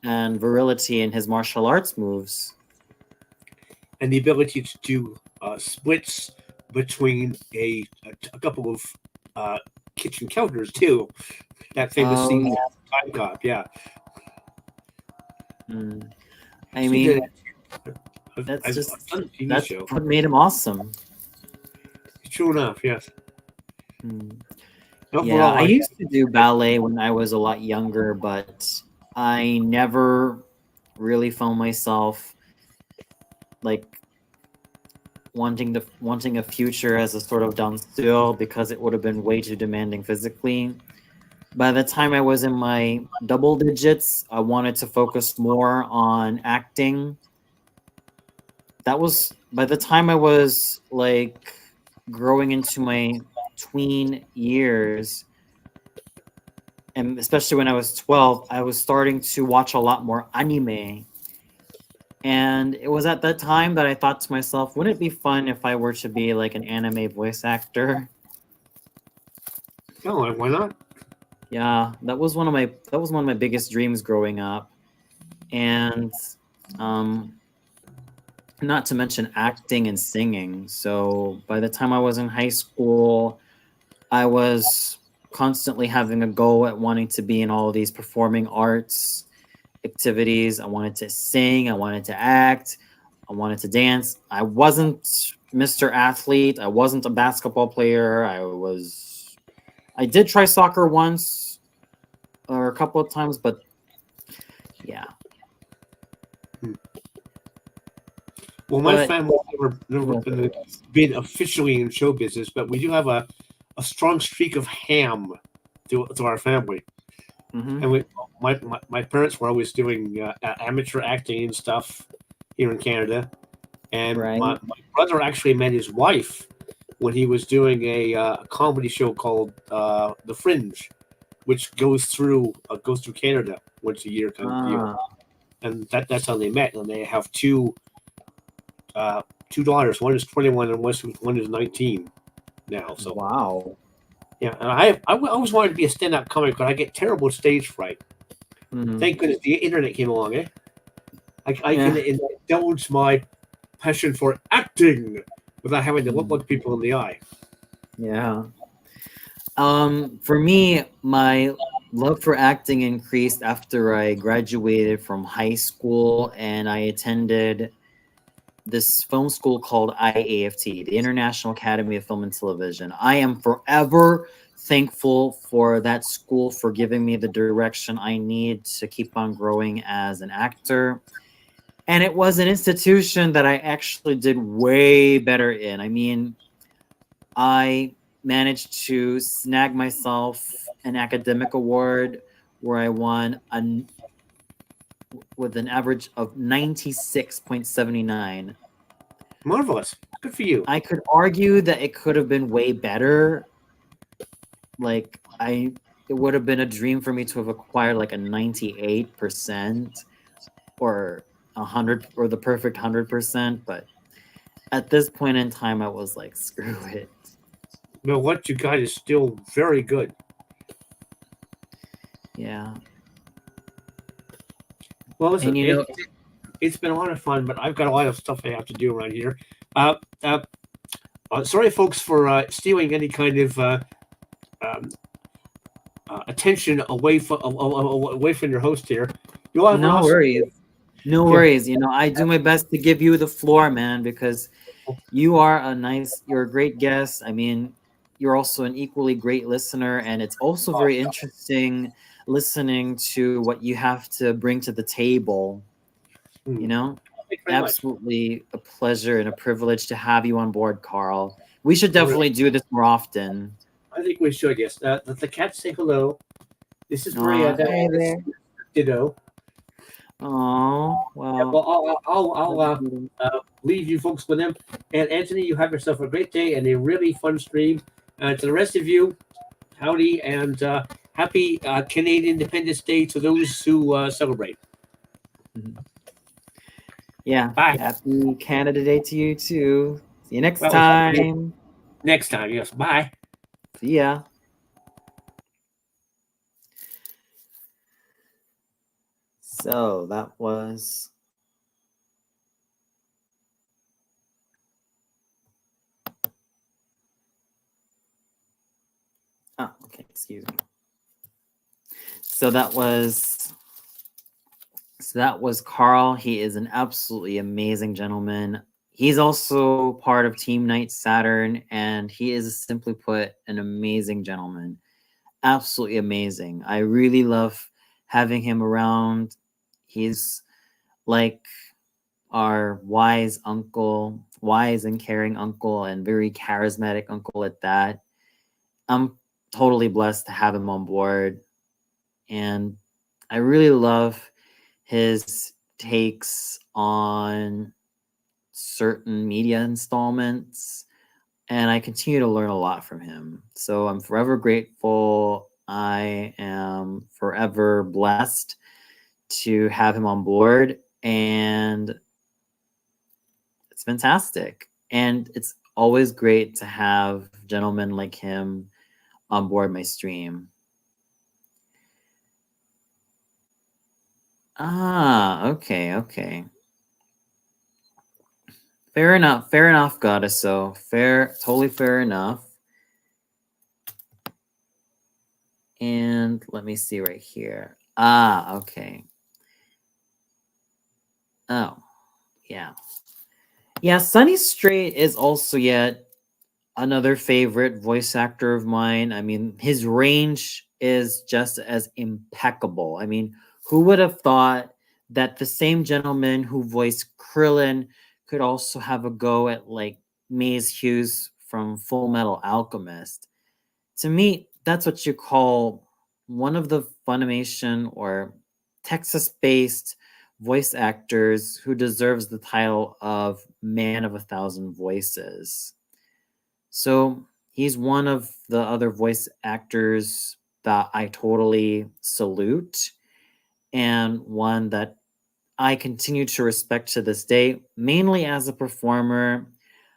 and virility in his martial arts moves. And the ability to do splits between a couple of kitchen counters too. That famous Oh, scene, yeah. Time Cop. Yeah, Mm. I she did mean, it. that's I've just done a TV that's show. what made him awesome. True enough, yes. Mm. Yeah, Overall, I used to do ballet when I was a lot younger, but I never really found myself like wanting a future as a sort of done still because it would have been way too demanding physically. By the time I was in my double digits, I wanted to focus more on acting. That was by the time I was like growing into my tween years, and especially when I was 12, I was starting to watch a lot more anime. And it was at that time that I thought to myself, wouldn't it be fun if I were to be like an anime voice actor? no, why not? Yeah, that was one of my biggest dreams growing up. And um not to mention acting and singing. So by the time I was in high school, I was constantly having a go at wanting to be in all of these performing arts activities. I wanted to sing, I wanted to act, I wanted to dance. I wasn't Mr. Athlete, I wasn't a basketball player. I did try soccer once or a couple of times, but yeah. Hmm. Well, my But family never been officially in show business, but we do have a strong streak of ham to our family. mhm. And my parents were always doing amateur acting and stuff here in Canada. And Right. my brother actually met his wife when he was doing a comedy show called The Fringe, which goes through Canada once a year kind of deal. Ah, And that's how they met. And they have two daughters. One is 21 and one is 19 now. So wow. yeah, and I always wanted to be a stand-up comic, but I get terrible stage fright. Mhm. Thank goodness the internet came along. I can Yeah. indulge my passion for acting without having to look Mm. people in the eye. Yeah. For me, my love for acting increased after I graduated from high school and I attended this film school called IAFT, the International Academy of Film and Television. I am forever thankful for that school for giving me the direction I need to keep on growing as an actor. And it was an institution that I actually did way better in. I mean, I managed to snag myself an academic award where I won with an average of 96.79. Marvelous. Good for you. I could argue that it could have been way better. Like I it would have been a dream for me to have acquired like a 98% or 100 or the perfect 100%, but at this point in time, I was like, screw it. But what you got is still very good. Yeah. Well, listen, And you know, it's been a lot of fun, but I've got a lot of stuff I have to do around here. Uh, uh, sorry, folks, for stealing any kind of um, attention away from your host here. You all have an no awesome. worries. No Yeah. worries. You know, I do my best to give you the floor, man, because you're a great guest. I mean, you're also an equally great listener, and it's also very interesting listening to what you have to bring to the table. You know, Thank you very much. absolutely a pleasure and a privilege to have you on board, Carl. We should definitely do this more often. I think we should. Yes. Let the cats say hello. This is Maria. Aw, That hey is there. Ditto. Oh, Yeah, well, well. I'll leave you folks with them. And Anthony, you have yourself a great day and a really fun stream. To the rest of you, howdy and happy Canadian Independence Day to those who celebrate. Yeah, Bye. happy Canada Day to you too. See you next Well, time. next time. Yes. Bye. See ya. So that was okay, excuse me. So that was Carl. He is an absolutely amazing gentleman. He's also part of Team Night Saturn, and he is, simply put, an amazing gentleman. Absolutely amazing. I really love having him around. He's like our wise uncle, wise and caring uncle, and very charismatic uncle at that. I'm totally blessed to have him on board. And I really love his takes on certain media installments. And I continue to learn a lot from him. So I'm forever grateful. I am forever blessed to have him on board. And it's fantastic. And it's always great to have gentlemen like him on board my stream. Okay. Fair enough, goddess. So totally fair enough. And let me see right here. Okay. Oh, yeah. Yeah, Sunny Strait is also yet another favorite voice actor of mine. I mean, his range is just as impeccable. I mean, who would have thought that the same gentleman who voiced Krillin could also have a go at like Maze Hughes from Full Metal Alchemist? To me, that's what you call one of the Funimation or Texas-based voice actors who deserves the title of Man of a Thousand Voices. So he's one of the other voice actors that I totally salute, and one that I continue to respect to this day, mainly as a performer.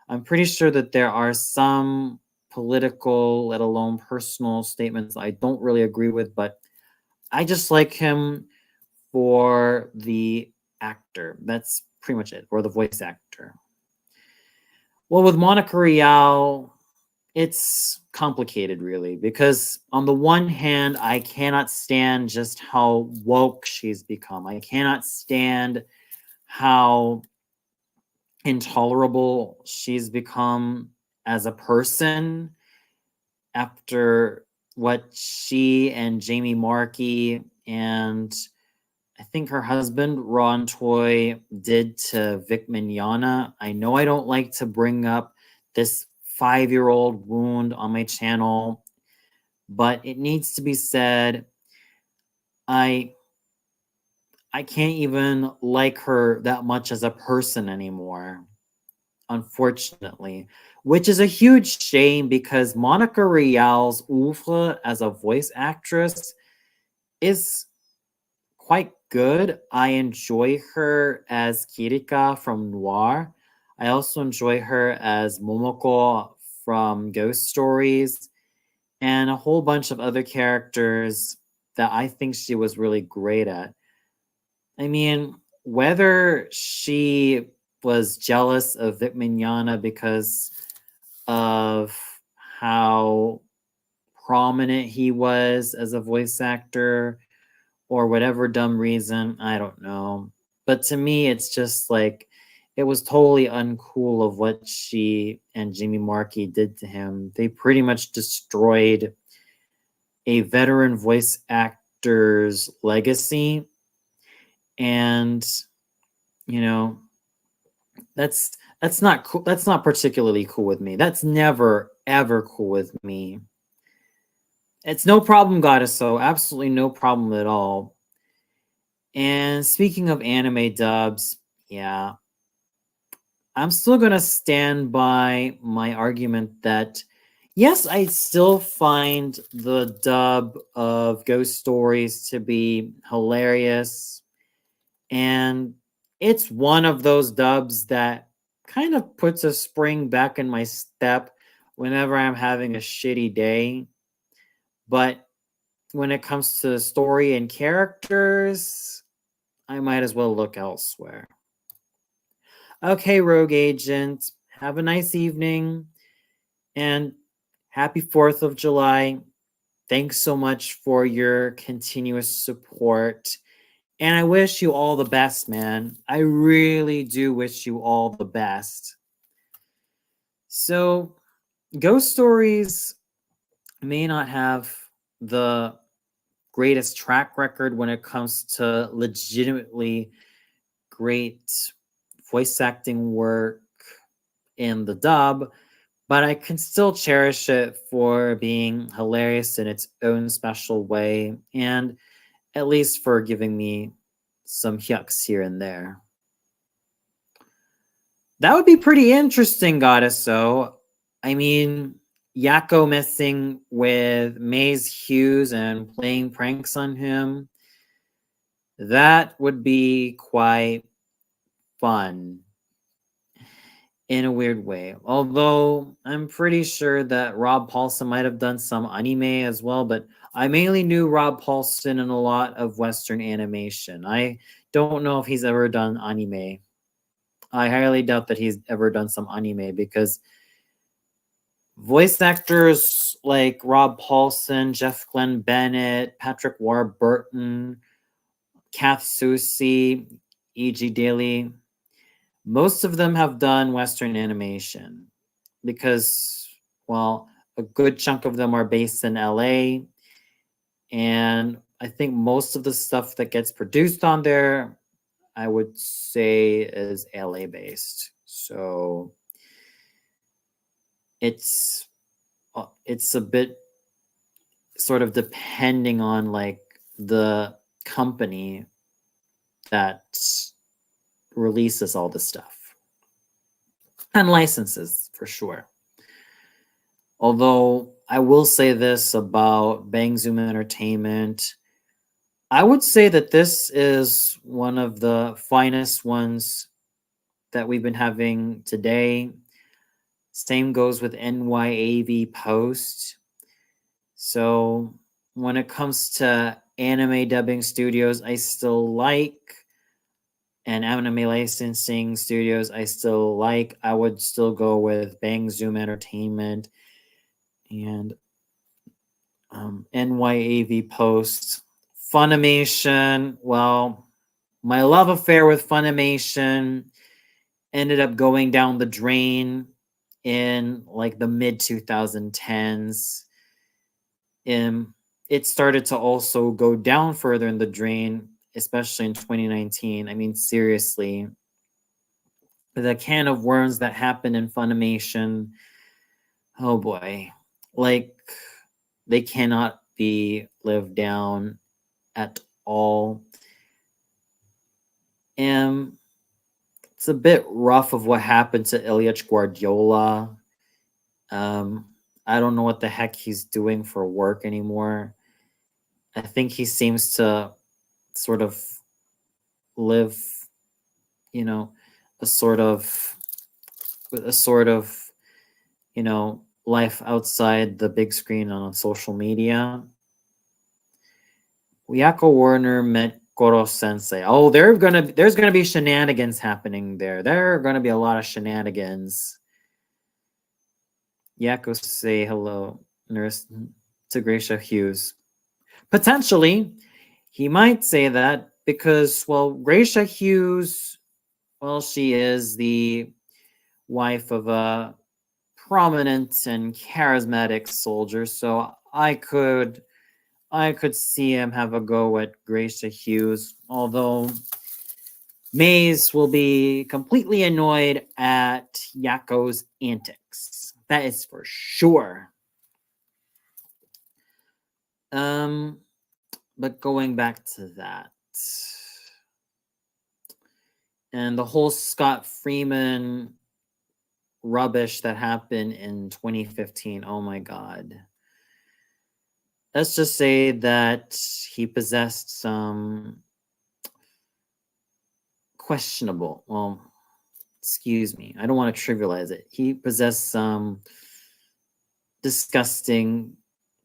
I'm pretty sure that there are some political, let alone personal statements I don't really agree with, but I just like him for the actor. That's pretty much it, or the voice actor. Well, with Monica Rial, it's complicated, really, because on the one hand, I cannot stand just how woke she's become. I cannot stand how intolerable she's become as a person after what she and Jamie Markey and I think her husband Ron Toy did to Vic Mignogna. I know I don't like to bring up this 5-year-old wound on my channel, but it needs to be said. I can't even like her that much as a person anymore. unfortunately, which is a huge shame because Monica Rial's oeuvre as a voice actress is quite good. I enjoy her as Kirika from Noir. I also enjoy her as Momoko from Ghost Stories, and a whole bunch of other characters that I think she was really great at. I mean, whether she was jealous of Vic Mignogna because of how prominent he was as a voice actor or whatever dumb reason, I don't know. But to me, it's just like it was totally uncool of what she and Jimmy Markey did to him. They pretty much destroyed a veteran voice actor's legacy, and you know, that's not cool. That's not particularly cool with me. That's never ever cool with me. It's no problem, Goddess. So absolutely no problem at all. And speaking of anime dubs, yeah, I'm still gonna stand by my argument that yes, I still find the dub of Ghost Stories to be hilarious, and it's one of those dubs that kind of puts a spring back in my step whenever I'm having a shitty day. But when it comes to story and characters, I might as well look elsewhere. Okay, Rogue Agent, have a nice evening and happy 4th of July. Thanks so much for your continuous support. And I wish you all the best, man. I really do wish you all the best. So, Ghost Stories may not have the greatest track record when it comes to legitimately great voice acting work in the dub, but I can still cherish it for being hilarious in its own special way, and at least for giving me some yucks here and there. That would be pretty interesting, Goddess. So, I mean, Yakko messing with Maze Hughes and playing pranks on him, that would be quite fun in a weird way. Although I'm pretty sure that Rob Paulson might have done some anime as well, but I mainly knew Rob Paulson in a lot of Western animation. I don't know if he's ever done anime. I highly doubt that he's ever done some anime because voice actors like Rob Paulson, Jeff Glenn Bennett, Patrick Warburton, Kath Soucie, E.G. Daly, most of them have done Western animation because, well, a good chunk of them are based in LA. And I think most of the stuff that gets produced on there, I would say, is LA based. So it's a bit sort of depending on like the company that releases all the stuff and licenses for sure. Although I will say this about Bang Zoom Entertainment, I would say that this is one of the finest ones that we've been having today. Same goes with NYAV Post. So when it comes to anime dubbing studios, I still like, and anime licensing studios, I still like. I would still go with Bang Zoom Entertainment and NYAV Post. Funimation, well, my love affair with Funimation ended up going down the drain in like the mid 2010s. It started to also go down further in the drain, especially in 2019. I mean, seriously, the can of worms that happened in Funimation, oh boy, like they cannot be lived down at all. it's a bit rough of what happened to Ilyich Guardiola. I don't know what the heck he's doing for work anymore. I think he seems to sort of live, you know, a sort of life outside the big screen on social media. Yako Warner met Goro Sensei. Oh, there's gonna be shenanigans happening there. There are gonna be a lot of shenanigans. Yako say hello, nurse to Gracia Hughes. Potentially, he might say that because, well, Gracia Hughes, well, she is the wife of a prominent and charismatic soldier, so I could see him have a go at Gracia Hughes, although Maze will be completely annoyed at Yako's antics. That is for sure. But going back to that, and the whole Scott Freeman rubbish that happened in 2015, oh my god. Let's just say that he possessed some questionable, well, excuse me, I don't want to trivialize it. He possessed some disgusting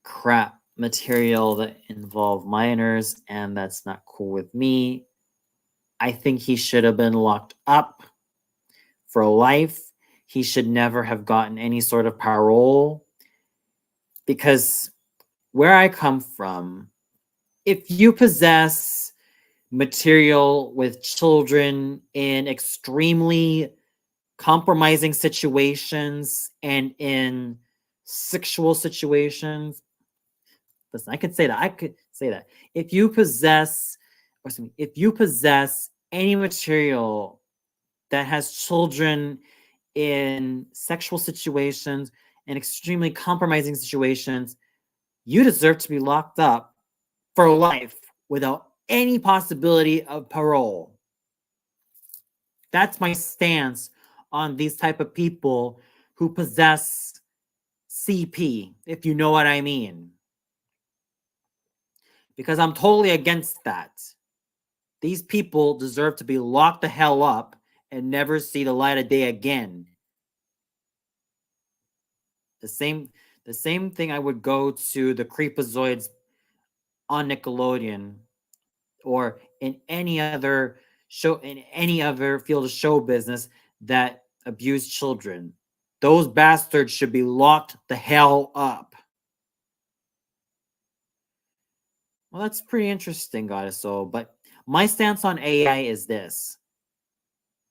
crap material that involved minors, and that's not cool with me. I think he should have been locked up for life. He should never have gotten any sort of parole, because where I come from, if you possess material with children in extremely compromising situations and in sexual situations, listen, I could say that. If you possess, any material that has children in sexual situations and extremely compromising situations, you deserve to be locked up for life without any possibility of parole. That's my stance on these type of people who possess CP, if you know what I mean. Because I'm totally against that. These people deserve to be locked the hell up and never see the light of day again. The same thing I would go to the creepazoids on Nickelodeon or in any other show, in any other field of show business that abuse children. Those bastards should be locked the hell up. Well, that's pretty interesting, Goddess Soul, but my stance on AI is this.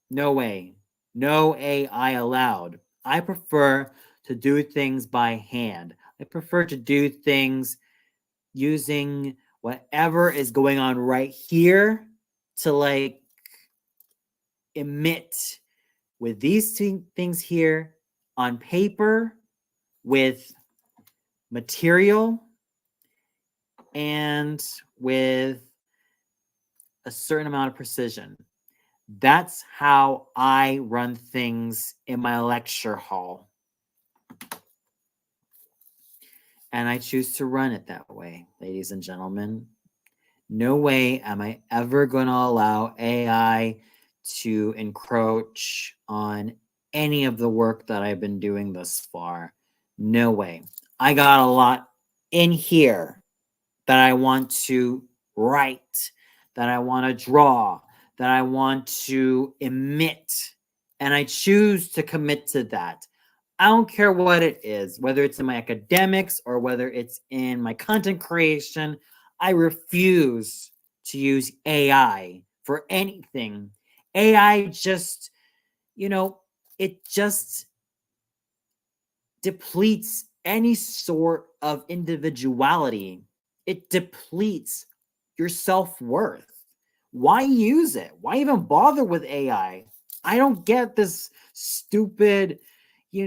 No way. No AI allowed. I prefer to do things by hand. I prefer to do things using whatever is going on right here to like emit with these things here on paper with material and with a certain amount of precision. That's how I run things in my lecture hall. And I choose to run it that way, ladies and gentlemen. No way am I ever going to allow AI to encroach on any of the work that I've been doing thus far. No way. I got a lot in here that I want to write, that I want to draw, that I want to emit, and I choose to commit to that. I don't care what it is, whether it's in my academics or whether it's in my content creation. I refuse to use AI for anything. AI just, it just depletes any sort of individuality. It depletes your self-worth. Why use it? Why even bother with AI? I don't get this stupid, I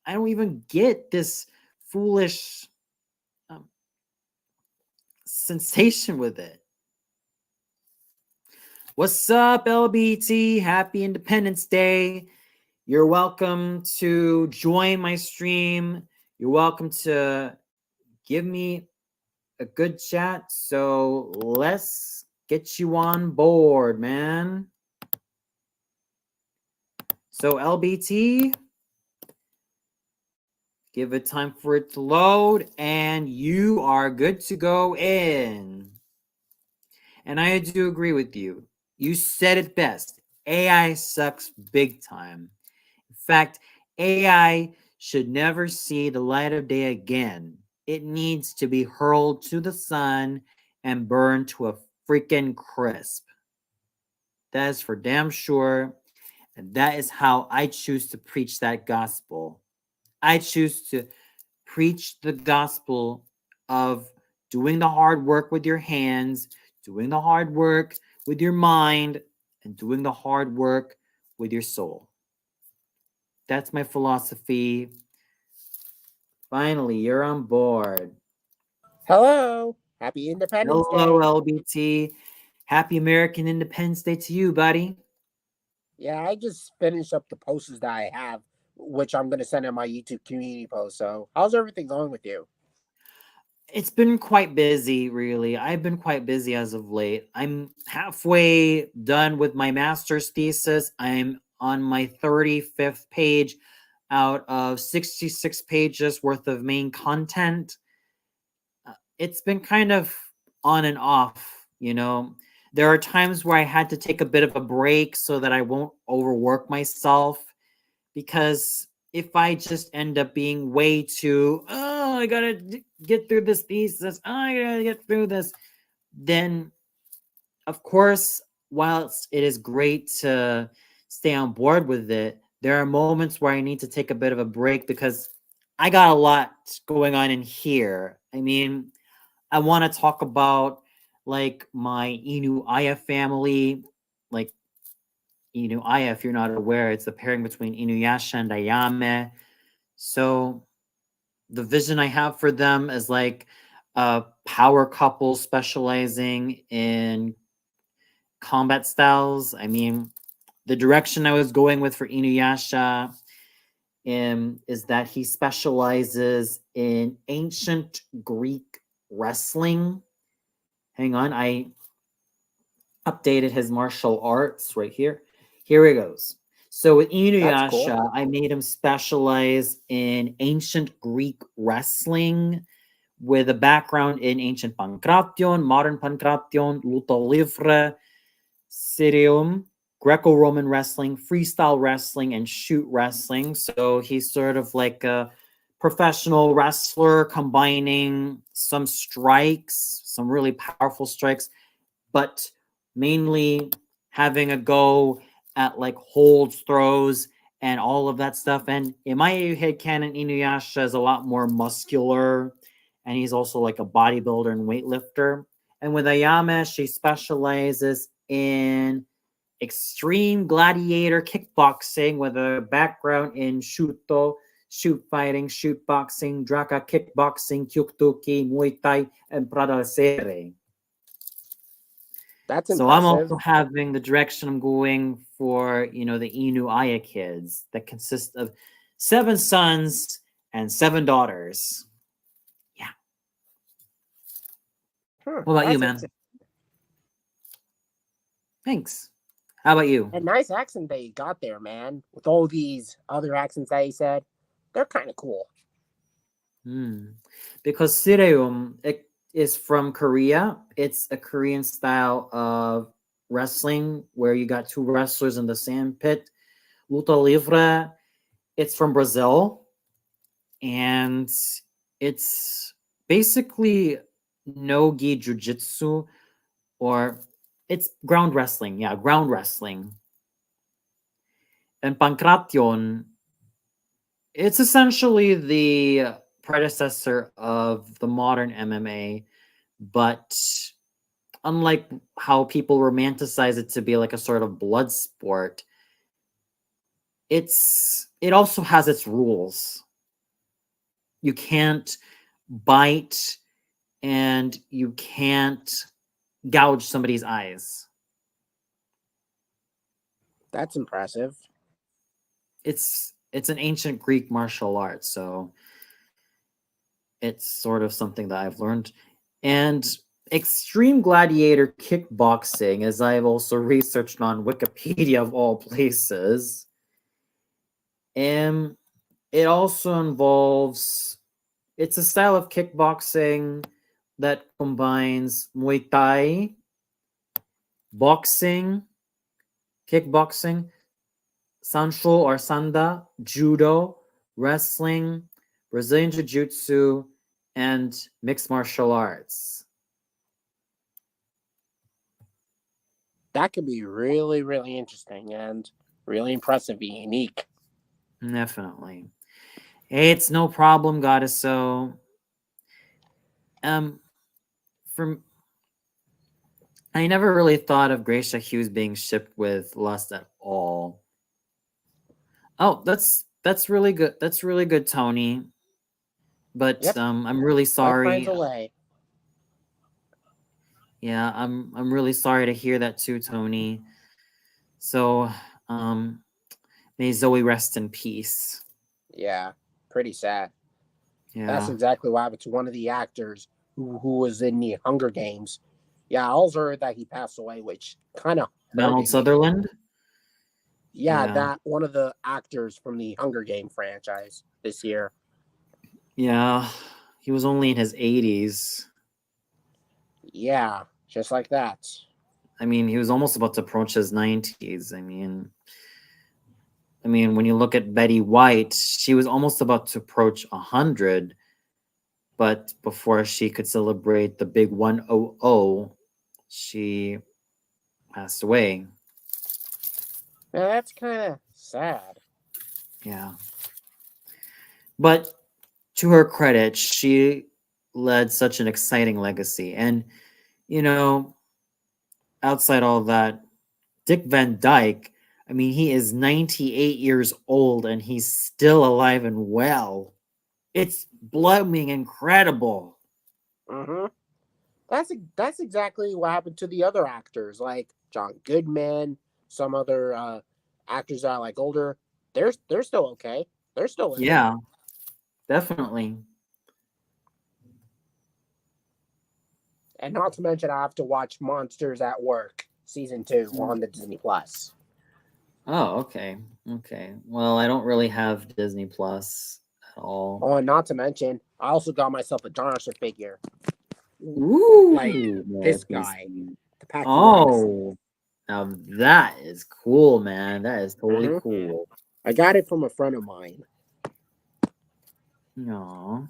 don't even get this foolish sensation with it. What's up, LBT? Happy Independence Day. You're welcome to join my stream. You're welcome to give me a good chat. So let's get you on board, man. So LBT, give it time for it to load, and you are good to go in. And I do agree with you. You said it best. AI sucks big time. In fact, AI should never see the light of day again. It needs to be hurled to the sun and burned to a freaking crisp. That is for damn sure. And that is how I choose to preach that gospel. I choose to preach the gospel of doing the hard work with your hands, doing the hard work with your mind, and doing the hard work with your soul. That's my philosophy. Finally, you're on board. Hello. Happy Independence Hello, Day. LBT. Happy American Independence Day to you, buddy. Yeah, I just finished up the posters that I have, which I'm going to send in my YouTube community post. So, how's everything going with you? It's been quite busy, really. I've been quite busy as of late. I'm halfway done with my master's thesis. I'm on my 35th page out of 66 pages worth of main content. It's been kind of on and off, you know. There are times where I had to take a bit of a break so that I won't overwork myself, because if I just end up being way too, oh, I gotta get through this thesis, oh, I gotta get through this, then of course, whilst it is great to stay on board with it, there are moments where I need to take a bit of a break because I got a lot going on in here. I mean, I want to talk about like my Inu Aya family, like Inu Aya, if you're not aware, it's the pairing between Inuyasha and Ayame. So the vision I have for them is like a power couple specializing in combat styles. I mean, the direction I was going with for Inuyasha is that he specializes in ancient Greek wrestling. Hang on, I updated his martial arts right here. Here it goes. So with That's cool. Inuyasha, I made him specialize in ancient Greek wrestling with a background in ancient Pancration, modern Pancration, Luta Livre, Cirium, Greco-Roman wrestling, freestyle wrestling, and shoot wrestling. So he's sort of like a professional wrestler combining some strikes, some really powerful strikes, but mainly having a go at like holds, throws, and all of that stuff. And in my headcanon, Inuyasha is a lot more muscular, and he's also like a bodybuilder and weightlifter. And with Ayame, she specializes in extreme gladiator kickboxing with a background in shuto, shoot fighting, shoot boxing, draka kickboxing, kyuktuki, muay thai, and pradalsere. That's So I'm impressive. also having the direction I'm going for, you know, the Inu Aya kids that consist of 7 sons and 7 daughters. Yeah. What about you, That's man? Thanks. How about you? a nice accent that you got there, man. With all these other accents that you said, they're kind of cool. Because Sireum it is from Korea. It's a Korean style of wrestling where you got 2 wrestlers in the sand pit. Luta Livre, it's from Brazil. And it's basically no-gi jujitsu, or it's ground wrestling. Yeah, ground wrestling. And Pancration, it's essentially the predecessor of the modern MMA, but unlike how people romanticize it to be like a sort of blood sport, it also has its rules. You can't bite and you can't gouge somebody's eyes. That's impressive. It's an ancient Greek martial art, so it's sort of something that I've learned. And extreme gladiator kickboxing, as I've also researched on Wikipedia of all places. And it also involves, it's a style of kickboxing that combines Muay Thai, boxing, kickboxing, Sancho or Sanda, judo, wrestling, Brazilian Jiu-Jitsu, and mixed martial arts. That could be really, really interesting and really impressive and unique. Definitely. It's no problem, Goddess. So, from I never really thought of Gracia Hughes being shipped with Lust at all. Oh, that's really good. That's really good, Tony. But Yep. I'm really Life sorry. finds a way. Yeah, I'm really sorry to hear that too, Tony. So, may Zoe rest in peace. Yeah, pretty sad. That's Yeah, exactly what happened to one of the actors who was in the Hunger Games. Yeah, I also heard that he passed away, which kind of Donald hurted me. Sutherland. Yeah, Yeah, that one of the actors from the Hunger Game franchise this year. yeah. He was only in his 80s. Yeah, just like that. I mean, he was almost about to approach his 90s. I mean, when you look at Betty White, she was almost about to approach 100, but before she could celebrate the big 100, she passed away. Now that's kind of sad. Yeah. But to her credit, she led such an exciting legacy. And, you know, outside all that, Dick Van Dyke, I mean, he is 98 years old and he's still alive and well. It's blooming incredible. Mm-hmm. That's exactly what happened to the other actors, like John Goodman, some other actors that are like older. They're still okay. They're still living. Yeah, definitely. And not to mention, I have to watch Monsters at Work season 2 on the Disney Plus. Oh, okay. Okay. Well, I don't really have Disney Plus at all. Oh, and not to mention, I also got myself a dinosaur figure. Ooh, Like this guy, the Packy Oh, now that is cool, man. That is totally Mhm. cool. I got it from a friend of mine. No.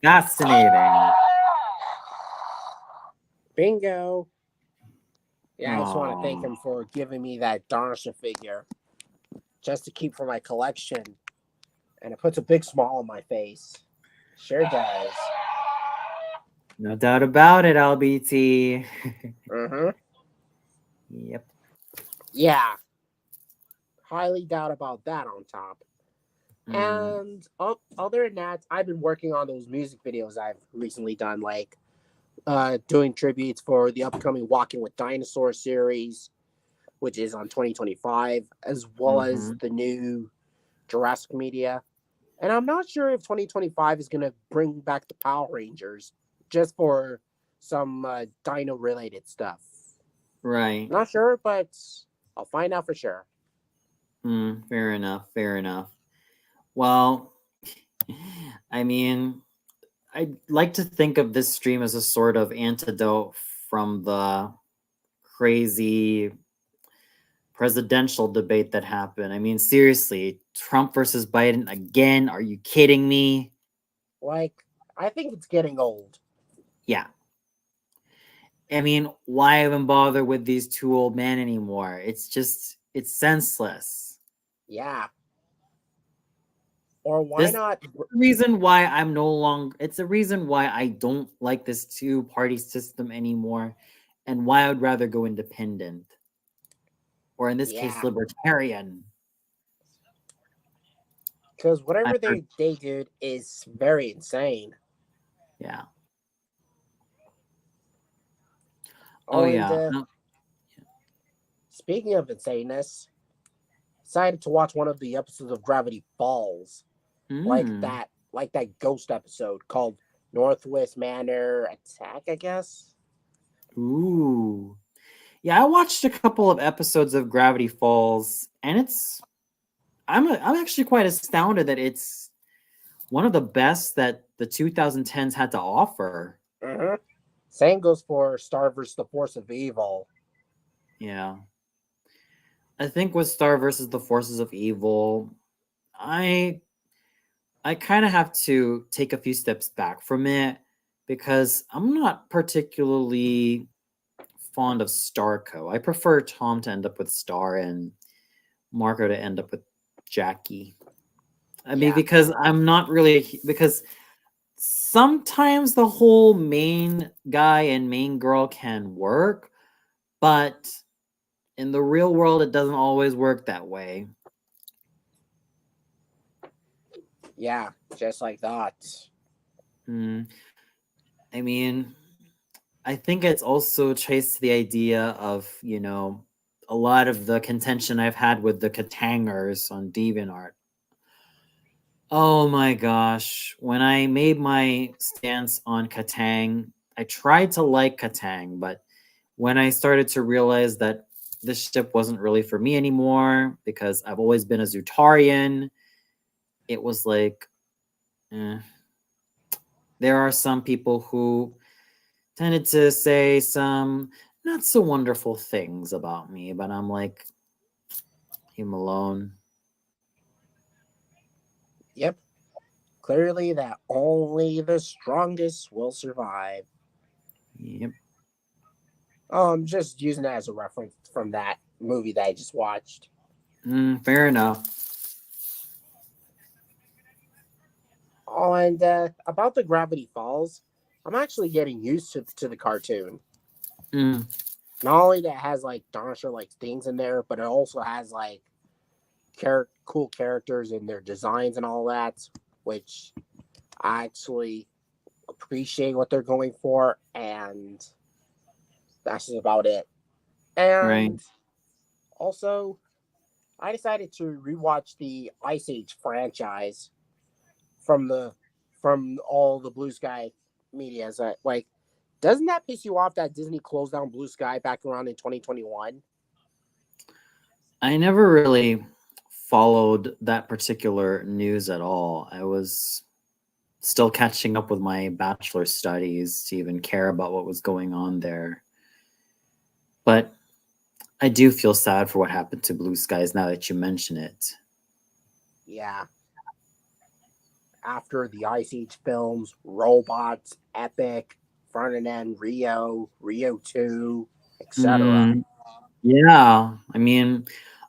Fascinating. Bingo. Yeah, I just want to thank Aw. him for giving me that dinosaur figure just to keep for my collection. And it puts a big smile on my face. Sure does. No doubt about it, LBT. Mm-hmm. Yep. Yeah. Highly doubt about that on top. Mm. And other than that, I've been working on those music videos I've recently done, like doing tributes for the upcoming Walking with Dinosaur series, which is on 2025, as well as Mhm. the new Jurassic Media. And I'm not sure if 2025 is going to bring back the Power Rangers just for some dino related stuff. Right. Not sure, but I'll find out for sure. Fair enough. Fair enough. Well, I mean, I'd like to think of this stream as a sort of antidote from the crazy presidential debate that happened. I mean, seriously, Trump versus Biden again? Are you kidding me? Like, I think it's getting old. Yeah. I mean, why even bother with these two old men anymore? It's senseless. Yeah. Or why This not? reason why I'm no longer, it's a reason why I don't like this two party system anymore and why I would rather go independent. Or in this case, Yeah. libertarian. Because I whatever heard, they did is very insane. yeah. Oh And yeah. No. speaking of insaneness, decided to watch one of the episodes of Gravity Falls, Mm. like that ghost episode called Northwest Manor Attack, I guess. Ooh. Yeah, I watched a couple of episodes of Gravity Falls, and I'm actually quite astounded that it's one of the best that the 2010s had to offer. Mm-hmm. Same goes for Star vs. the Force of Evil. Yeah. I think with Star versus the Forces of Evil, I I kind of have to take a few steps back from it because I'm not particularly fond of Starco. I prefer Tom to end up with Star and Marco to end up with Jackie. I mean, Yeah. because I'm not really because sometimes the whole main guy and main girl can work, but in the real world, it doesn't always work that way. Yeah, just like that. Hmm. I mean, I think it's also traced to the idea of, a lot of the contention I've had with the Katangers on DeviantArt. Oh my gosh. When I made my stance on Katang, I tried to like Katang, but when I started to realize that this ship wasn't really for me anymore because I've always been a Zutarian, it was like, eh. There are some people who tended to say some not so wonderful things about me, but I'm like, leave him alone. Yep. Clearly, that only the strongest will survive. Yep. Oh, I'm just using that as a reference from that movie that I just watched. Fair enough. Oh, and about the Gravity Falls, I'm actually getting used to the cartoon. Mm, Not only that it has like dinosaur like things in there, but it also has like cool characters and their designs and all that, which I actually appreciate what they're going for, and that's just about it. right. And also, I decided to rewatch the Ice Age franchise from the from all the Blue Sky medias. Like, doesn't that piss you off that Disney closed down Blue Sky back around in 2021? I never really followed that particular news at all. I was still catching up with my bachelor studies to even care about what was going on there. But I do feel sad for what happened to Blue Skies now that you mention it. Yeah. After the Ice Age films, Robots, Epic, Ferdinand, Rio 2, etc. Mm, yeah. I mean,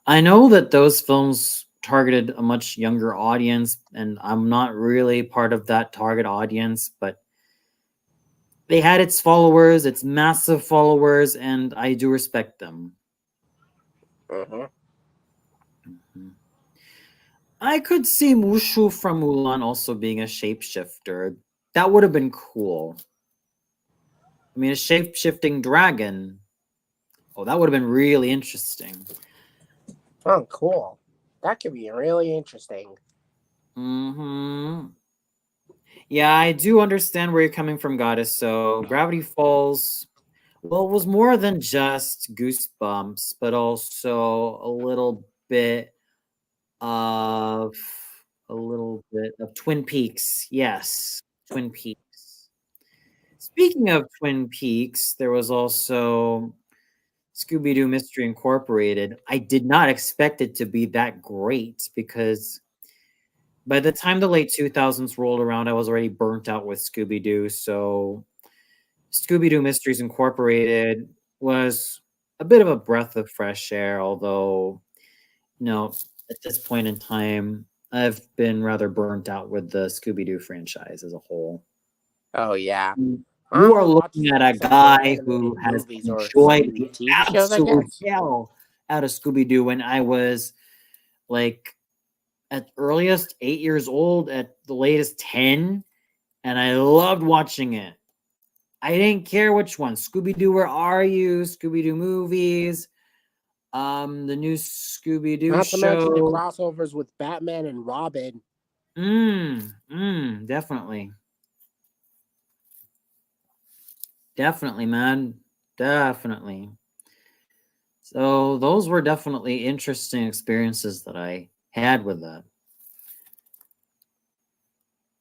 I know that those films targeted a much younger audience, and I'm not really part of that target audience, but they had its followers, its massive followers, and I do respect them. Mm-hmm. Mhm. I could see Mushu from Mulan also being a shapeshifter. That would have been cool. I mean, a shape-shifting dragon. Oh, that would have been really interesting. Oh, cool. That could be really interesting. Hmm. Yeah, I do understand where you're coming from, Goddess. So, Gravity Falls, well, it was more than just Goosebumps, but also of a little bit of Twin Peaks. Yes, Twin Peaks. Speaking of Twin Peaks, there was also Scooby Doo Mystery Incorporated. I did not expect it to be that great because by the time the late 2000s rolled around, I was already burnt out with Scooby Doo. So, Scooby Doo Mysteries Incorporated was a bit of a breath of fresh air, although, no, at this point in time, I've been rather burnt out with the Scooby Doo franchise as a whole. Oh, yeah. I You are only watch looking at a some of their guy who animated has movies or enjoyed some the TV shows, I absolute guess. hell out of Scooby Doo when I was like at earliest 8 years old, at the latest 10, and I loved watching it. I didn't care which one. Scooby-Doo, Where Are You? Scooby-Doo movies. The new Scooby-Doo Not to mention the show. crossovers with Batman and Robin. Definitely. Definitely, man. Definitely. So those were definitely interesting experiences that I had with that.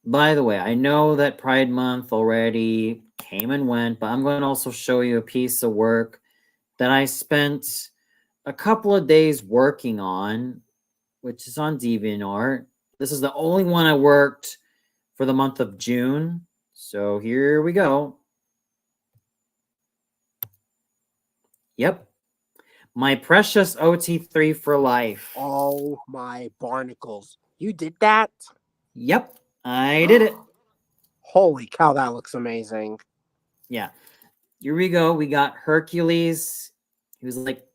By the way, I know that Pride Month already came and went, but I'm going to also show you a piece of work that I spent a couple of days working on, which is on DeviantArt. This is the only one I worked for the month of June. So here we go. Yep. My precious OT3 for life. Oh my barnacles. You did that? Yep, I did it. Holy cow, that looks amazing. Yeah. Here we go. We got Hercules. He's like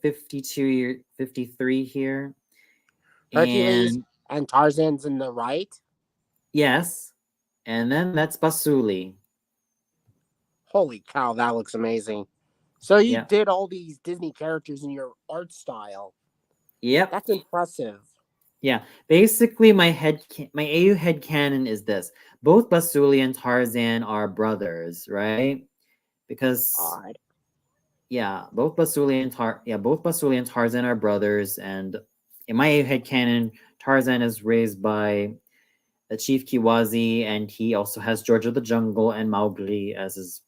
53 here. Hercules And and Tarzan's in the right. yes. And then that's Basuli. Holy cow, that looks amazing. So you Yeah. did all these Disney characters in your art style. Yep. That's impressive. Yeah. Basically, my AU headcanon is this. Both Basuli and Tarzan are brothers, right? Because Odd. yeah, both Basuli and Tarzan are brothers, and in my AU headcanon, Tarzan is raised by Chief Kiwazi, and he also has George of the Jungle and Mowgli as his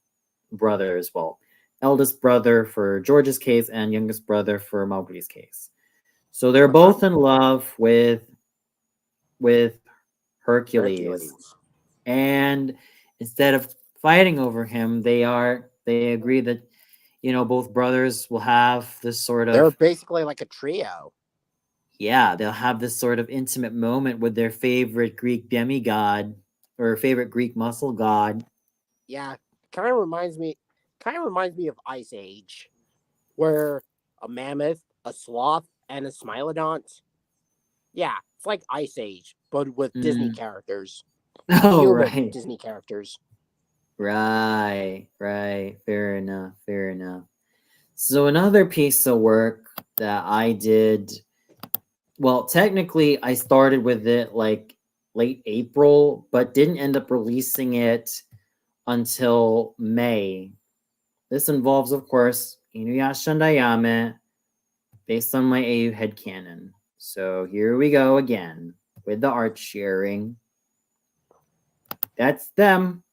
brother as well. Eldest brother for George's case and youngest brother for Mowgli's case. So they're both in love with Hercules. And instead of fighting over him, they agree that both brothers will have this sort They're of basically like a trio. they'll have this sort of intimate moment with their favorite Greek demigod or favorite Greek muscle god. Yeah, kind of reminds me of Ice Age, where a mammoth, a sloth, and a smilodont. Yeah, it's like Ice Age, but with Disney Mm. characters, Oh, human right. Disney characters. Right. Fair enough. So another piece of work that I did, well, technically I started with it like late April, but didn't end up releasing it until May. This involves, of course, Inuyasha and Ayame, based on my AU headcanon. So here we go again with the art sharing. That's them.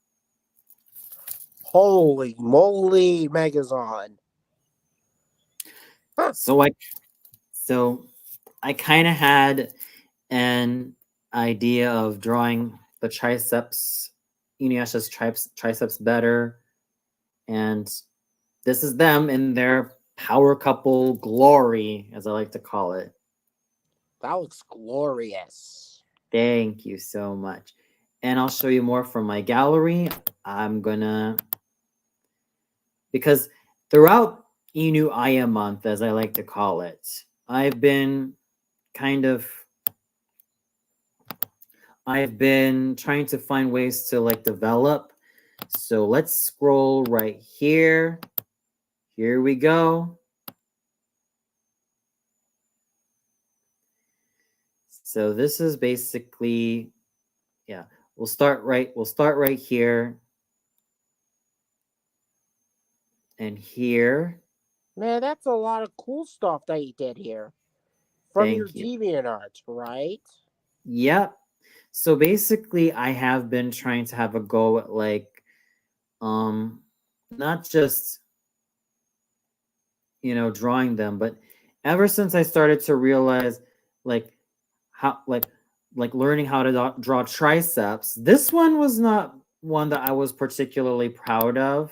Holy moly, Megazon! Huh. So I kind of had an idea of drawing the triceps, Inuyasha's triceps better, and this is them in their power couple glory, as I like to call it. That looks glorious. Thank you so much. And I'll show you more from my gallery. Because throughout Inu month, as I like to call it, I've been trying to find ways to like develop. So let's scroll right here. Here we go. So this is basically, yeah, we'll start right here. And here. Man, that's a lot of cool stuff that you did here. From your Thank you. DeviantArt, right? Yep. So basically I have been trying to have a go at like not just drawing them, but ever since I started to realize like how like learning how to draw triceps, this one was not one that I was particularly proud of.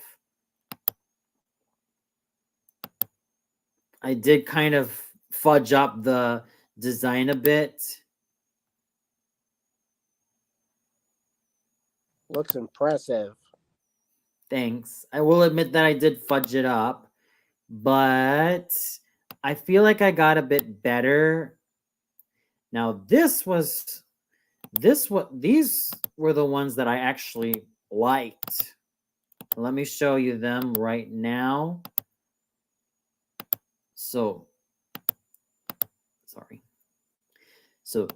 I did kind of fudge up the design a bit. Looks impressive. Thanks. I will admit that I did fudge it up, but I feel like I got a bit better. Now these were the ones that I actually liked. Let me show you them right now. So, sorry. So,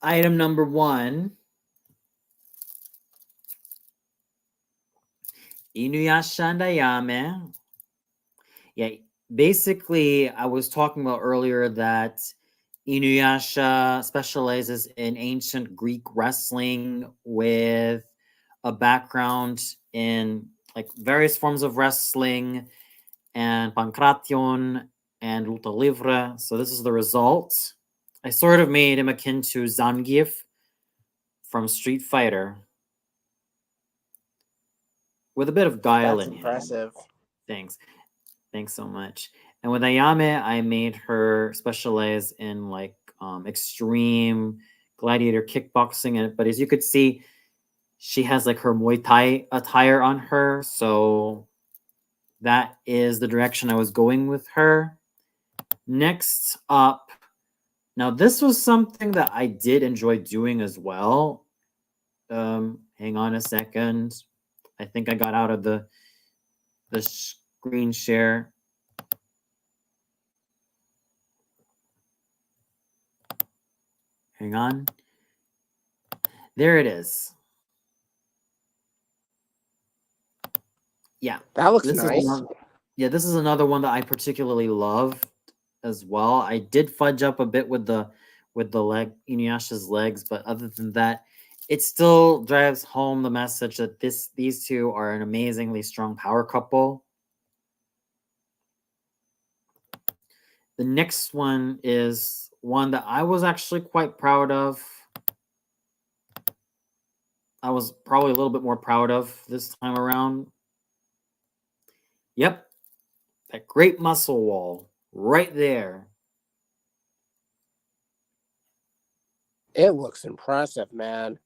item number 1, Inuyasha Ndayame. Yeah, basically, I was talking about earlier that Inuyasha specializes in ancient Greek wrestling with a background in like various forms of wrestling and pancration and luta livre. So this is the result. I sort of made him akin to Zangief from Street Fighter with a bit of guile That's in him. impressive. Thanks. Thanks so much. And with Ayame, I made her specialize in like extreme gladiator kickboxing. And but as you could see, she has like her Muay Thai attire on her. So that is the direction I was going with her. Next up, now this was something that I did enjoy doing as well. Hang on a second. I think I got out of the screen share. Hang on. There it is. Yeah. That looks This nice. this is another one that I particularly love as well. I did fudge up a bit with the leg, Inuyasha's legs, but other than that, it still drives home the message that these two are an amazingly strong power couple. The next one is one that I was actually quite proud of. I was probably a little bit more proud of this time around. Yep. That great muscle wall right there. It looks impressive, man.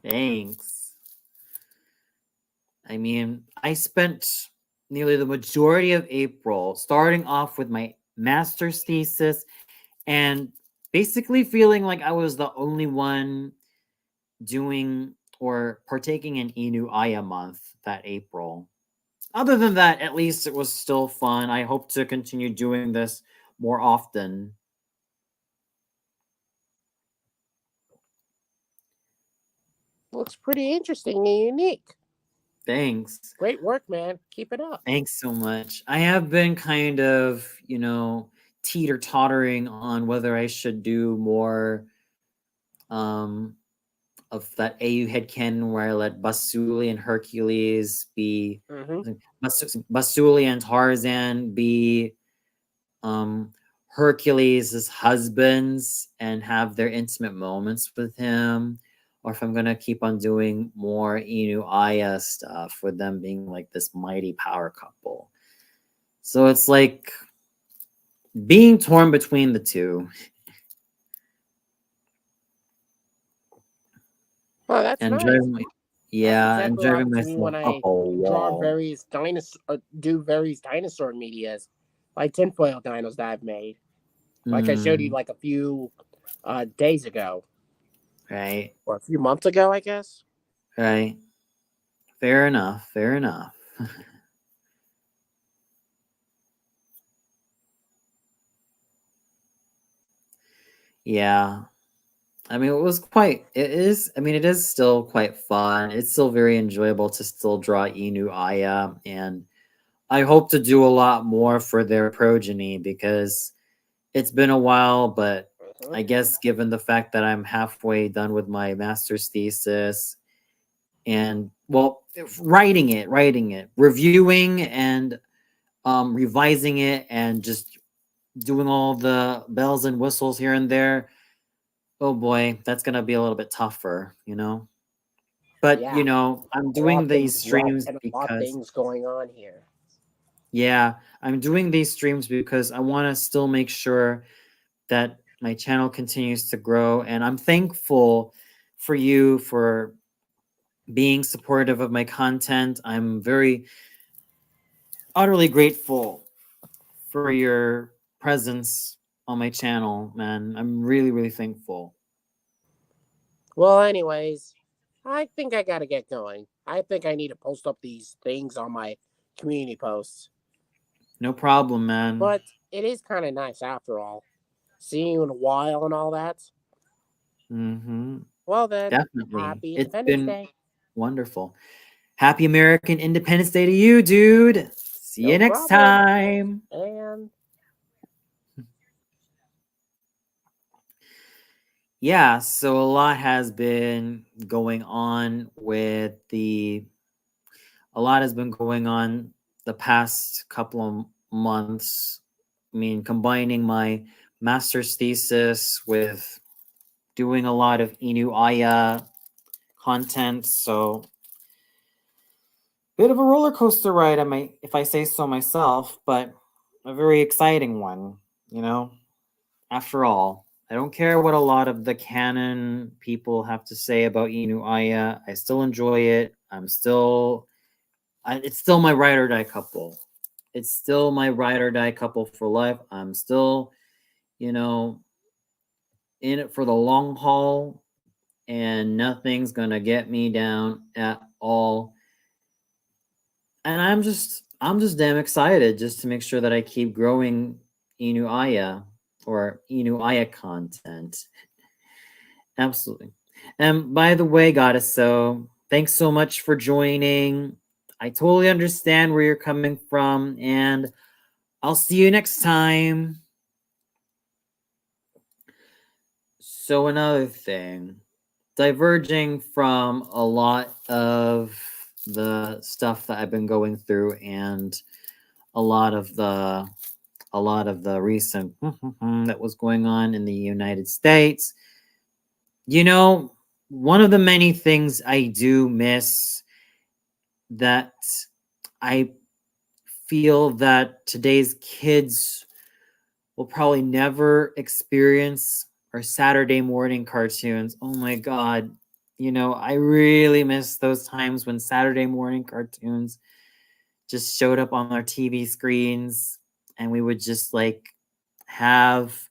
Thanks. I mean, I spent nearly the majority of April starting off with my master's thesis and basically feeling like I was the only one doing or partaking in Inu Aya month that April. Other than that, at least it was still fun. I hope to continue doing this more often. Looks pretty interesting and unique. Thanks. Great work, man. Keep it up. Thanks so much. I have been kind of, teeter-tottering on whether I should do more of that AU headcanon where I let Basuli and Hercules be Basuli and Tarzan be Hercules' husbands and have their intimate moments with him, or if I'm gonna keep on doing more Inu stuff with them being like this mighty power couple. So it's like being torn between the two. Oh, that's And nice. driving my, yeah, That's and exactly what driving happens to me myself when up I a wall. do various dinosaur medias, like tinfoil dinos that I've made. Like I showed you like a few days ago, Right, or a few months ago, I guess. right. Fair enough, fair enough. Yeah. I mean, it is still quite fun. It's still very enjoyable to still draw Inu Aya, and I hope to do a lot more for their progeny because it's been a while, but I guess given the fact that I'm halfway done with my master's thesis and writing it, reviewing and revising it and just doing all the bells and whistles here and there. Oh boy, that's gonna be a little bit tougher, But Yeah. I'm doing these streams A lot of because things going on here. I'm doing these streams because I want to still make sure that my channel continues to grow, and I'm thankful for you for being supportive of my content. I'm very utterly grateful for your presence on my channel, man. I'm really, really thankful. Well, anyways, I think I gotta get going. I think I need to post up these things on my community posts. No problem, man. But it is kind of nice after all. Seeing you in a while and all that. Mm-hmm. Well then, Definitely. happy It's Independence been Day. wonderful. Happy American Independence Day to you, dude. See you No next problem. time. And Yeah, so a lot has been going on the past couple of months. I mean, combining my master's thesis with doing a lot of Inu Aya content. So bit of a roller coaster ride, if I say so myself, but a very exciting one, you know. After all, I don't care what a lot of the canon people have to say about Inu Aya. I still enjoy it. It's still my ride or die couple. It's still my ride or die couple for life. I'm still, you know, in it for the long haul, and nothing's gonna get me down at all. And I'm just damn excited just to make sure that I keep growing Inu Aya or Inu Aya content. Absolutely. And by the way, Goddess, so thanks so much for joining. I totally understand where you're coming from, and I'll see you next time. So, another thing, diverging from a lot of the stuff that I've been going through and a lot of the recent that was going on in the United States. You know, one of the many things I do miss that I feel that today's kids will probably never experience are Saturday morning cartoons. Oh my God. You know, I really miss those times when Saturday morning cartoons just showed up on our TV screens and we would just like have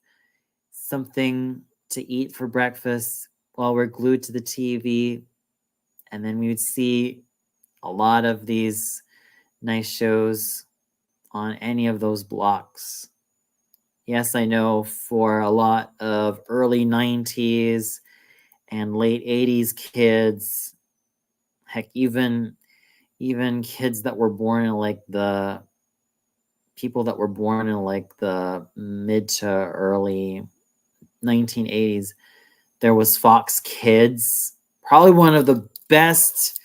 something to eat for breakfast while we're glued to the TV. And then we would see a lot of these nice shows on any of those blocks. Yes, I know for a lot of early 90s and late 80s kids, heck, even kids that were born in like the people that were born in like the mid to early 1980s, there was Fox Kids, probably one of the best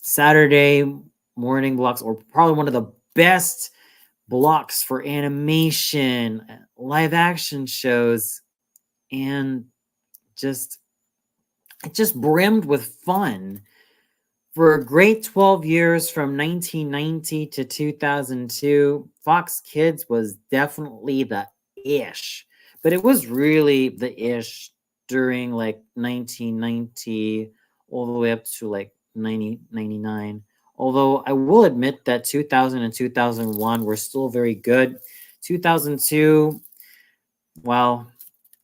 Saturday morning blocks, or probably one of the best blocks for animation, live action shows, and just it just brimmed with fun. For a great 12 years from 1990 to 2002, Fox Kids was definitely the ish. But it was really the ish during like 1990 all the way up to like 1999. Although I will admit that 2000 and 2001 were still very good. 2002, well,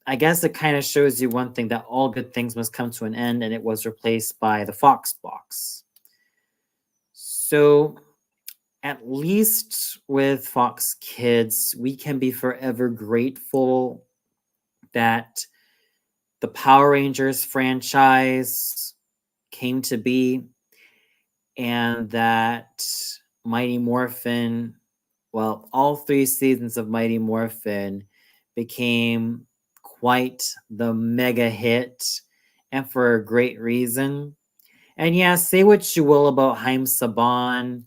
I guess it kind of shows you one thing, that all good things must come to an end, and it was replaced by the Fox box. So at least with Fox Kids, we can be forever grateful that the Power Rangers franchise came to be, and that Mighty Morphin, well, all 3 seasons of Mighty Morphin became quite the mega hit, and for a great reason. And yeah, say what you will about Haim Saban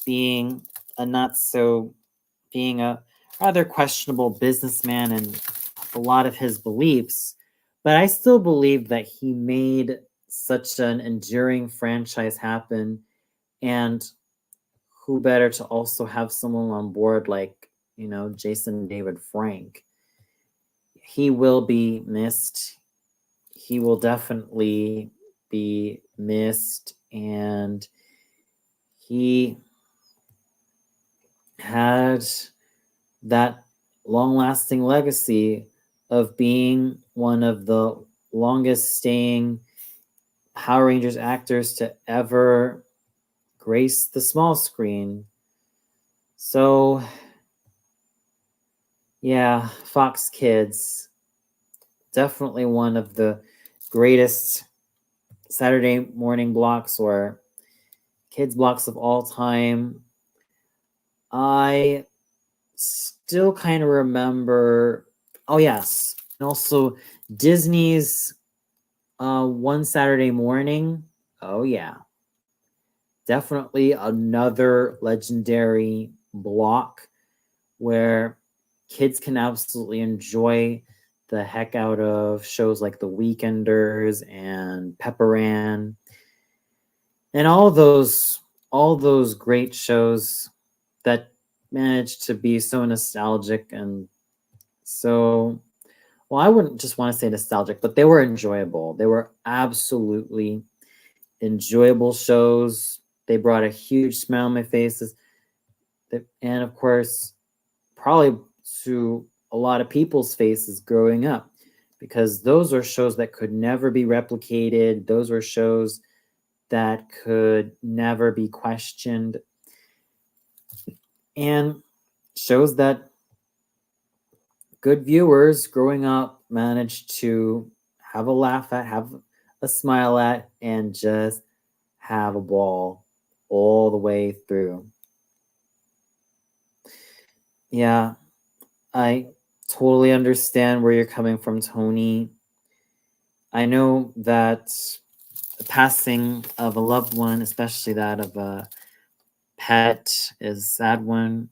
being being a rather questionable businessman and a lot of his beliefs, but I still believe that he made such an enduring franchise happen, and who better to also have someone on board like, you know, Jason David Frank. He will be missed. He will definitely be missed, and he had that long-lasting legacy of being one of the longest staying Power Rangers actors to ever grace the small screen. So, yeah, Fox Kids, definitely one of the greatest Saturday morning blocks or kids blocks of all time. I still kind of remember, oh yes, and also Disney's One Saturday Morning. Oh yeah, definitely another legendary block where kids can absolutely enjoy the heck out of shows like The Weekenders and Pepper Ann and all those great shows that managed to be so nostalgic and so, well, I wouldn't just want to say nostalgic, but they were enjoyable. They were absolutely enjoyable shows. They brought a huge smile on my faces. And of course, probably to a lot of people's faces growing up, because those are shows that could never be replicated. Those were shows that could never be questioned. And shows that good viewers growing up managed to have a laugh at, have a smile at, and just have a ball all the way through. Yeah, I totally understand where you're coming from, Tony. I know that the passing of a loved one, especially that of a pet, is a sad one.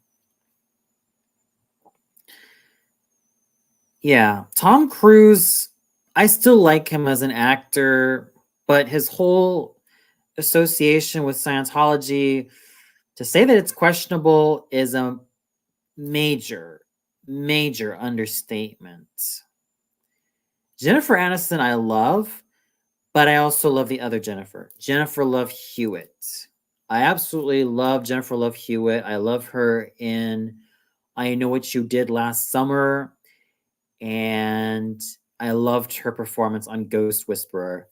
Yeah, Tom Cruise, I still like him as an actor, but his whole association with Scientology, to say that it's questionable is a major, major understatement. Jennifer Aniston, I love, but I also love the other Jennifer, Jennifer Love Hewitt. I absolutely love Jennifer Love Hewitt. I love her in I Know What You Did Last Summer, and I loved her performance on Ghost Whisperer.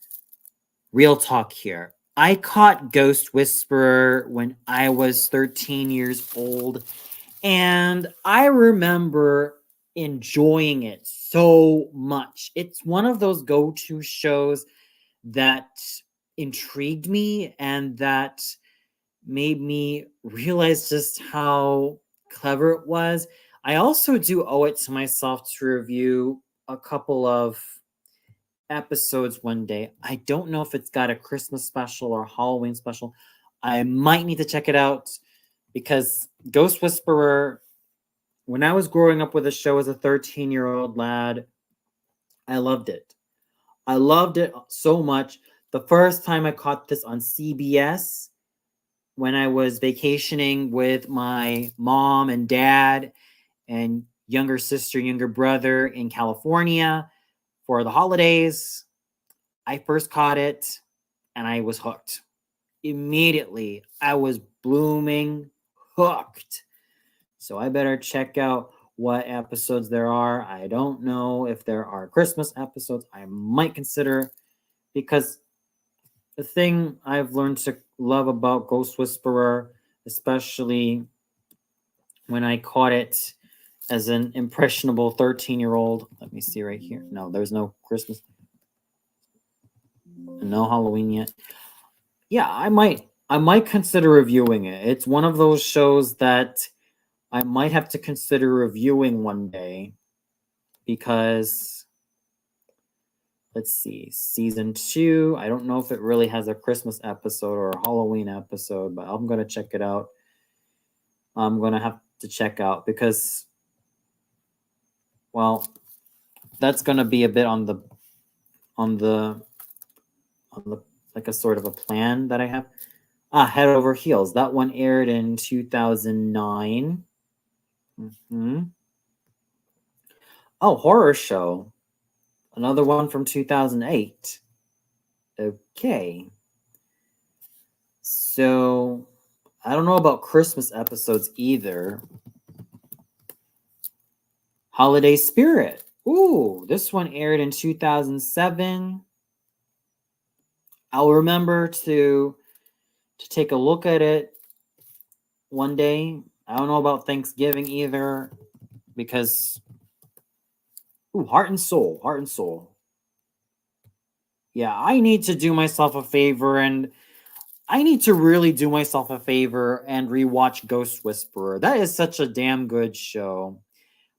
Real talk here. I caught Ghost Whisperer when I was 13 years old, and I remember enjoying it so much. It's one of those go-to shows that intrigued me and that made me realize just how clever it was. I also do owe it to myself to review a couple of episodes one day. I don't know if it's got a Christmas special or Halloween special. I might need to check it out because Ghost Whisperer, when I was growing up with the show as a 13-year-old lad, I loved it. I loved it so much. The first time I caught this on CBS, when I was vacationing with my mom and dad and younger sister, younger brother in California for the holidays, I first caught it and I was hooked. Immediately, I was blooming hooked. So I better check out what episodes there are. I don't know if there are Christmas episodes. I might consider, because the thing I've learned to love about Ghost Whisperer, especially when I caught it as an impressionable 13-year-old. Let me see right here. No, there's no Christmas. No Halloween yet. Yeah, I might consider reviewing it. It's one of those shows that I might have to consider reviewing one day because let's see, season 2. I don't know if it really has a Christmas episode or a Halloween episode, but I'm gonna check it out. I'm gonna have to check out because, well, that's gonna be a bit on the like a sort of a plan that I have. Head Over Heels. That one aired in 2009. Oh, Horror Show. Another one from 2008. Okay. So, I don't know about Christmas episodes either. Holiday Spirit. Ooh, this one aired in 2007. I'll remember to take a look at it one day. I don't know about Thanksgiving either, because Heart and Soul, Heart and Soul. Yeah, I need to do myself a favor, and I need to really do myself a favor and rewatch Ghost Whisperer. That is such a damn good show.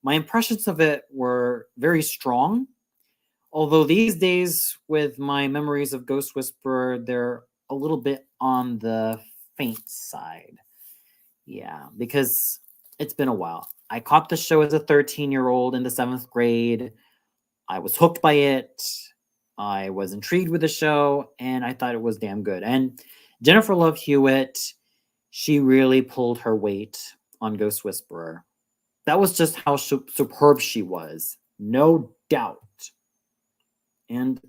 My impressions of it were very strong, although these days, with my memories of Ghost Whisperer, they're a little bit on the faint side. Yeah, because it's been a while. I caught the show as a 13-year-old in the 7th grade. I was hooked by it. I was intrigued with the show, and I thought it was damn good. And Jennifer Love Hewitt, she really pulled her weight on Ghost Whisperer. That was just how superb she was, no doubt. And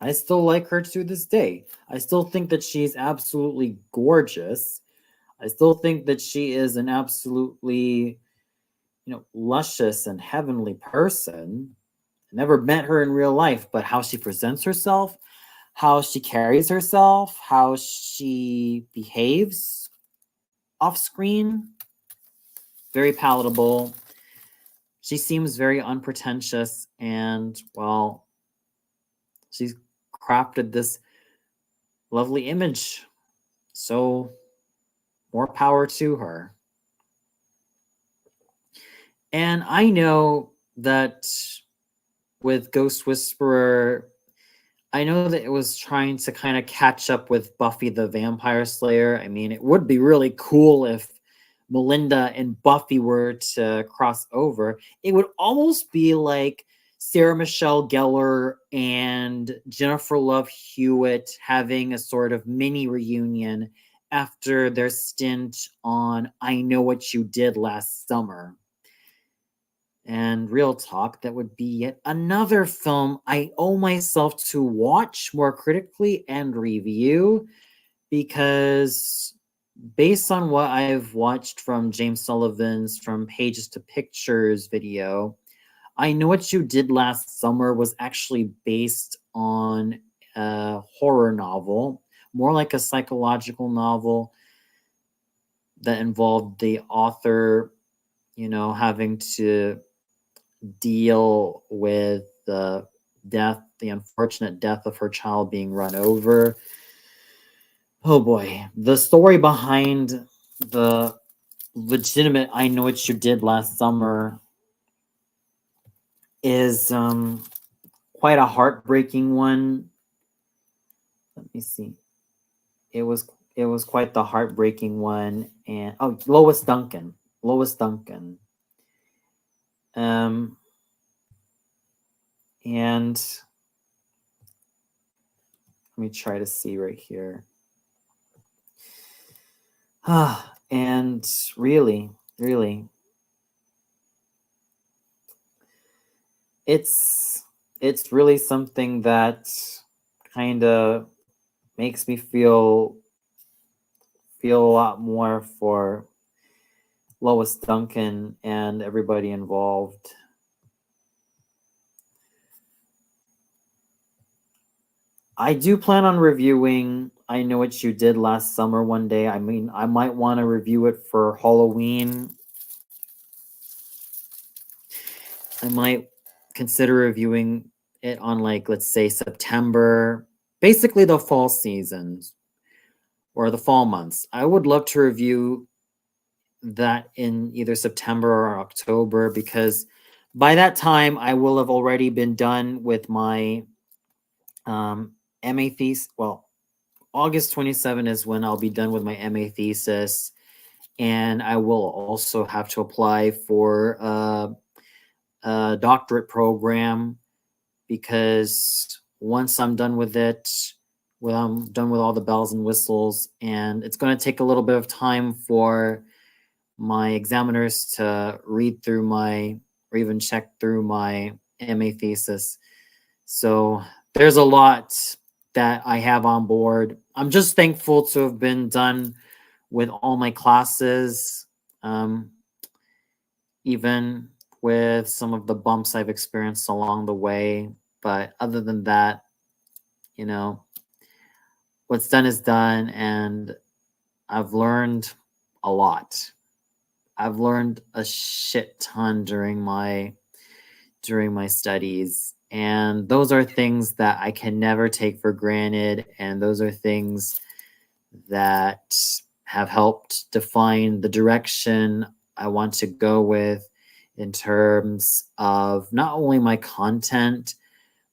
I still like her to this day. I still think that she's absolutely gorgeous. I still think that she is an absolutely, luscious and heavenly person. I never met her in real life, but how she presents herself, how she carries herself, how she behaves off screen, very palatable. She seems very unpretentious, and, well, she's crafted this lovely image. So, more power to her. And I know that with Ghost Whisperer, I know that it was trying to kind of catch up with Buffy the Vampire Slayer. I mean, it would be really cool if Melinda and Buffy were to cross over. It would almost be like Sarah Michelle Gellar and Jennifer Love Hewitt having a sort of mini reunion after their stint on I Know What You Did Last Summer. And real talk, that would be yet another film I owe myself to watch more critically and review, because based on what I've watched from James Sullivan's From Pages to Pictures video, I Know What You Did Last Summer was actually based on a horror novel, more like a psychological novel that involved the author, having to deal with the unfortunate death of her child being run over. Oh boy, the story behind the legitimate I Know What You Did Last Summer is quite a heartbreaking one. Let me see. It was quite the heartbreaking one. And Lois Duncan. And let me try to see right here. And really, it's really something that kind of makes me feel a lot more for Lois Duncan and everybody involved. I do plan on reviewing I Know What You Did Last Summer one day. I mean, I might want to review it for Halloween. I might consider reviewing it on, like, let's say September, basically the fall seasons or the fall months. I would love to review that in either September or October, because by that time I will have already been done with my MA thesis. Well, August 27 is when I'll be done with my MA thesis, and I will also have to apply for a doctorate program, because once I'm done with it, I'm done with all the bells and whistles, and it's going to take a little bit of time for my examiners to read through or even check through my MA thesis. So there's a lot that I have on board. I'm just thankful to have been done with all my classes, even with some of the bumps I've experienced along the way. But other than that, what's done is done, and I've learned a lot. I've learned a shit ton during my studies, and those are things that I can never take for granted, and those are things that have helped define the direction I want to go with in terms of not only my content,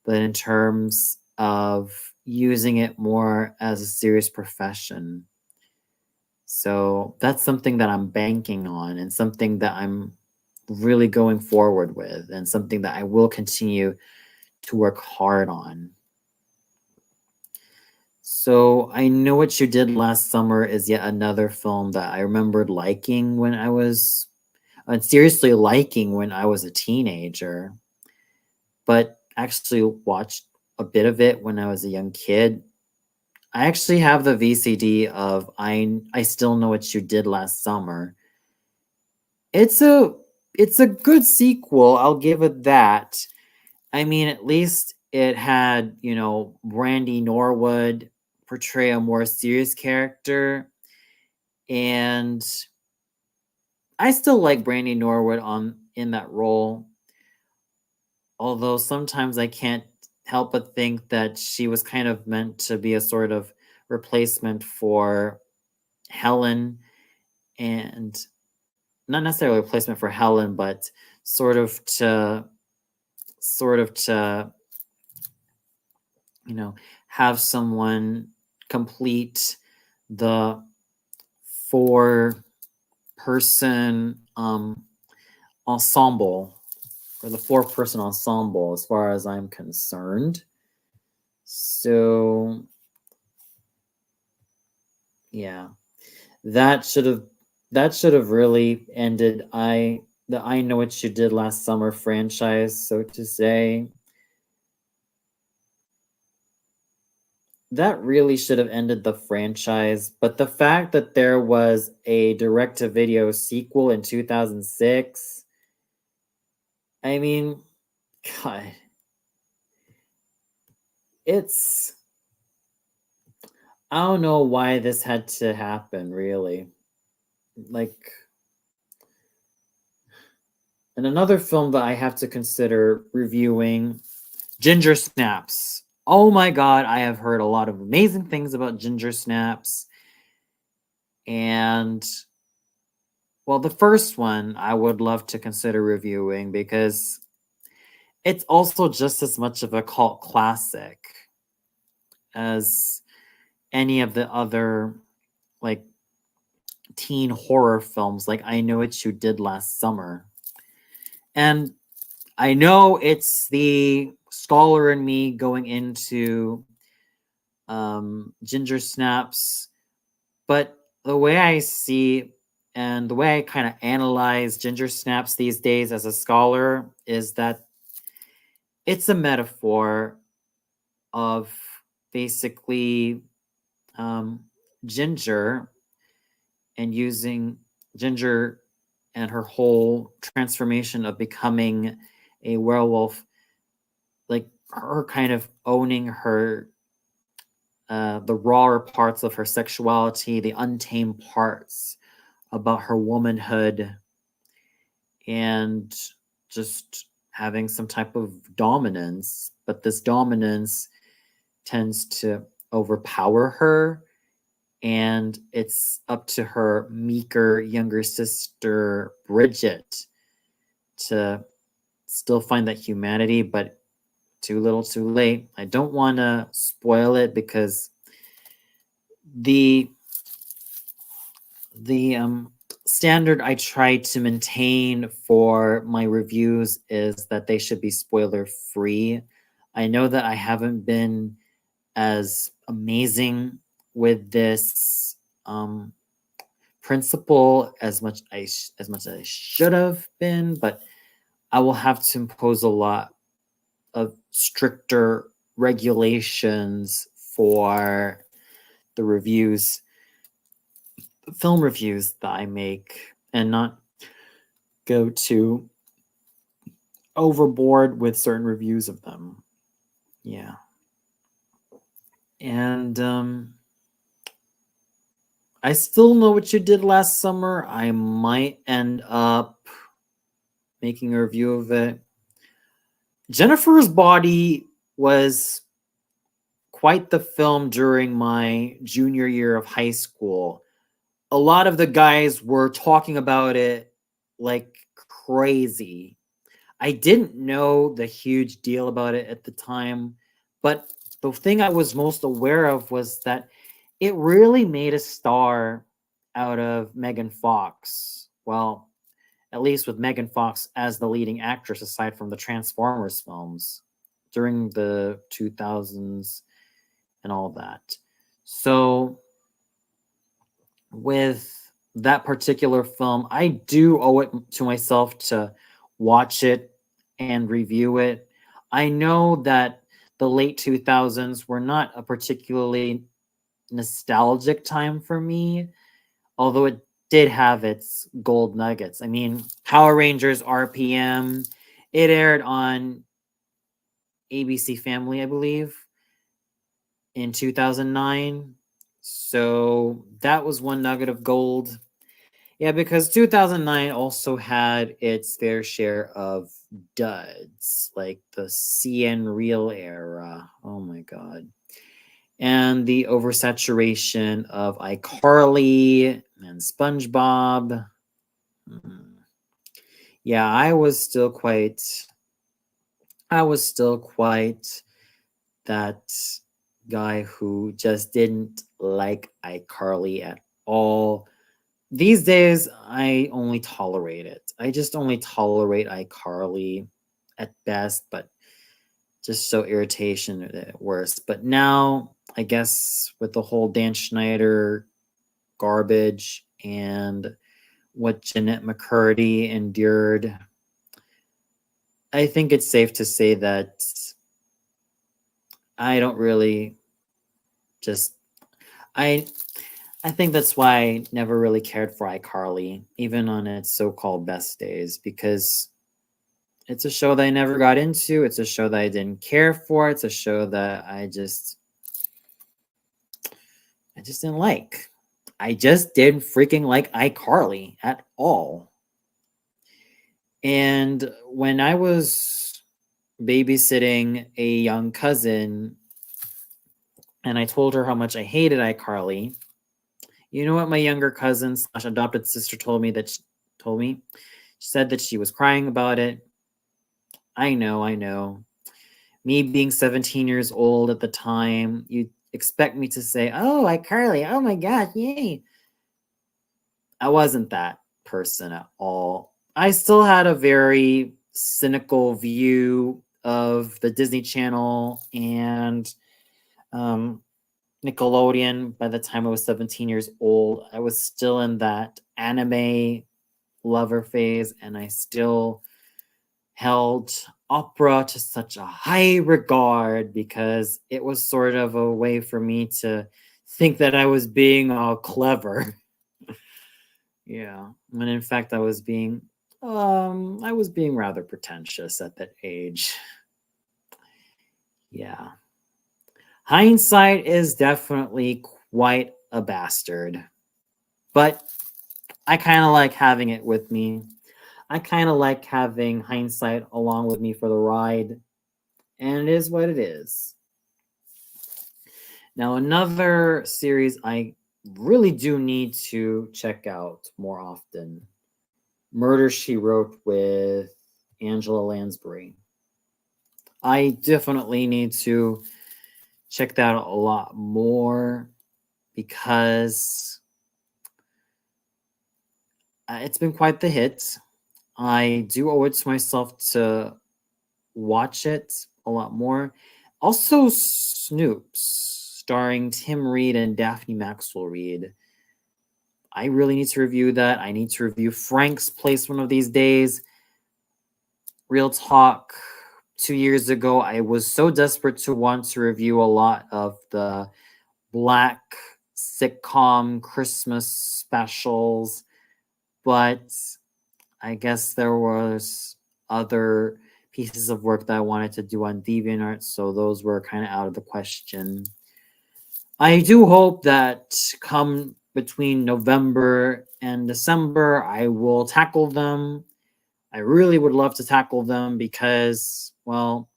but in terms of using it more as a serious profession. So that's something that I'm banking on, and something that I'm really going forward with, and something that I will continue to work hard on. So I Know What You Did Last Summer is yet another film that I remembered liking when I was seriously liking when I was a teenager, but actually watched a bit of it when I was a young kid. I actually have the VCD of I Still Know What You Did Last Summer. It's a good sequel, I'll give it that. I mean, at least it had, Brandy Norwood portray a more serious character, and I still like Brandy Norwood in that role. Although sometimes I can't help but think that she was kind of meant to be a sort of replacement for Helen, and not necessarily a replacement for Helen, but sort of to have someone complete the 4-person ensemble, or the 4-person ensemble, as far as I'm concerned. So yeah, that should have really ended the I Know What You Did Last Summer franchise, so to say. That really should have ended the franchise, but the fact that there was a direct-to-video sequel in 2006, I mean, God, I don't know why this had to happen, really. Like, and another film that I have to consider reviewing, Ginger Snaps. Oh my God, I have heard a lot of amazing things about Ginger Snaps. And, well, the first one I would love to consider reviewing because it's also just as much of a cult classic as any of the other, like, teen horror films, like I Know What You Did Last Summer. And I know it's the scholar in me going into Ginger Snaps, but the way I see and the way I kind of analyze Ginger Snaps these days as a scholar is that it's a metaphor of basically Ginger, and using Ginger and her whole transformation of becoming a werewolf, like her kind of owning her the rawer parts of her sexuality, the untamed parts about her womanhood, and just having some type of dominance. But this dominance tends to overpower her, and it's up to her meeker younger sister, Bridget, to still find that humanity, but too little too late. I don't want to spoil it because the standard I try to maintain for my reviews is that they should be spoiler free. I know that I haven't been as amazing with this principle as much as I should have been, but I will have to impose a lot of stricter regulations for the reviews, film reviews that I make, and not go too overboard with certain reviews of them. Yeah. And I Still Know What You Did Last Summer. I might end up making a review of it. Jennifer's Body was quite the film during my junior year of high school. A lot of the guys were talking about it like crazy. I didn't know the huge deal about it at the time, but the thing I was most aware of was that it really made a star out of Megan Fox. Well, at least with Megan Fox as the leading actress, aside from the Transformers films during the 2000s and all that. So, with that particular film, I do owe it to myself to watch it and review it. I know that the late 2000s were not a particularly nostalgic time for me, although it did have its gold nuggets. I mean, Power Rangers RPM, it aired on ABC Family, I believe, in 2009. So that was one nugget of gold. Yeah, because 2009 also had its fair share of duds, like the CN Real era. Oh my god. And the oversaturation of iCarly and SpongeBob. Yeah, I was still quite that guy who just didn't like iCarly at all. These days, I only tolerate it. I just only tolerate iCarly at best, but just so irritation at worst. But now, I guess with the whole Dan Schneider garbage and what Jeanette McCurdy endured, I think it's safe to say that I don't really just I think that's why I never really cared for iCarly, even on its so-called best days, because it's a show that I never got into. It's a show that I didn't care for. It's a show that I just didn't like. I just didn't freaking like iCarly at all. And when I was babysitting a young cousin and I told her how much I hated iCarly, you know what my younger cousin / adopted sister told me? She said that she was crying about it. I know. Me being 17 years old at the time, you'd expect me to say, "Oh, iCarly, oh my god, yay." I wasn't that person at all. I still had a very cynical view of the Disney Channel and Nickelodeon by the time I was 17 years old. I was still in that anime lover phase, and I still held opera to such a high regard because it was sort of a way for me to think that I was being all clever. Yeah, when in fact I was being rather pretentious at that age. Yeah. Hindsight is definitely quite a bastard. But I kind of like having it with me. I kind of like having hindsight along with me for the ride. And it is what it is. Now, another series I really do need to check out more often. Murder, She Wrote with Angela Lansbury. I definitely need to check that out a lot more because it's been quite the hit. I do owe it to myself to watch it a lot more. Also, Snoops, starring Tim Reed and Daphne Maxwell Reed. I really need to review that. I need to review Frank's Place one of these days. Real talk, 2 years ago, I was so desperate to want to review a lot of the Black sitcom Christmas specials, but I guess there was other pieces of work that I wanted to do on DeviantArt, so those were kind of out of the question. I do hope that come between November and December, I will tackle them. I really would love to tackle them because, well,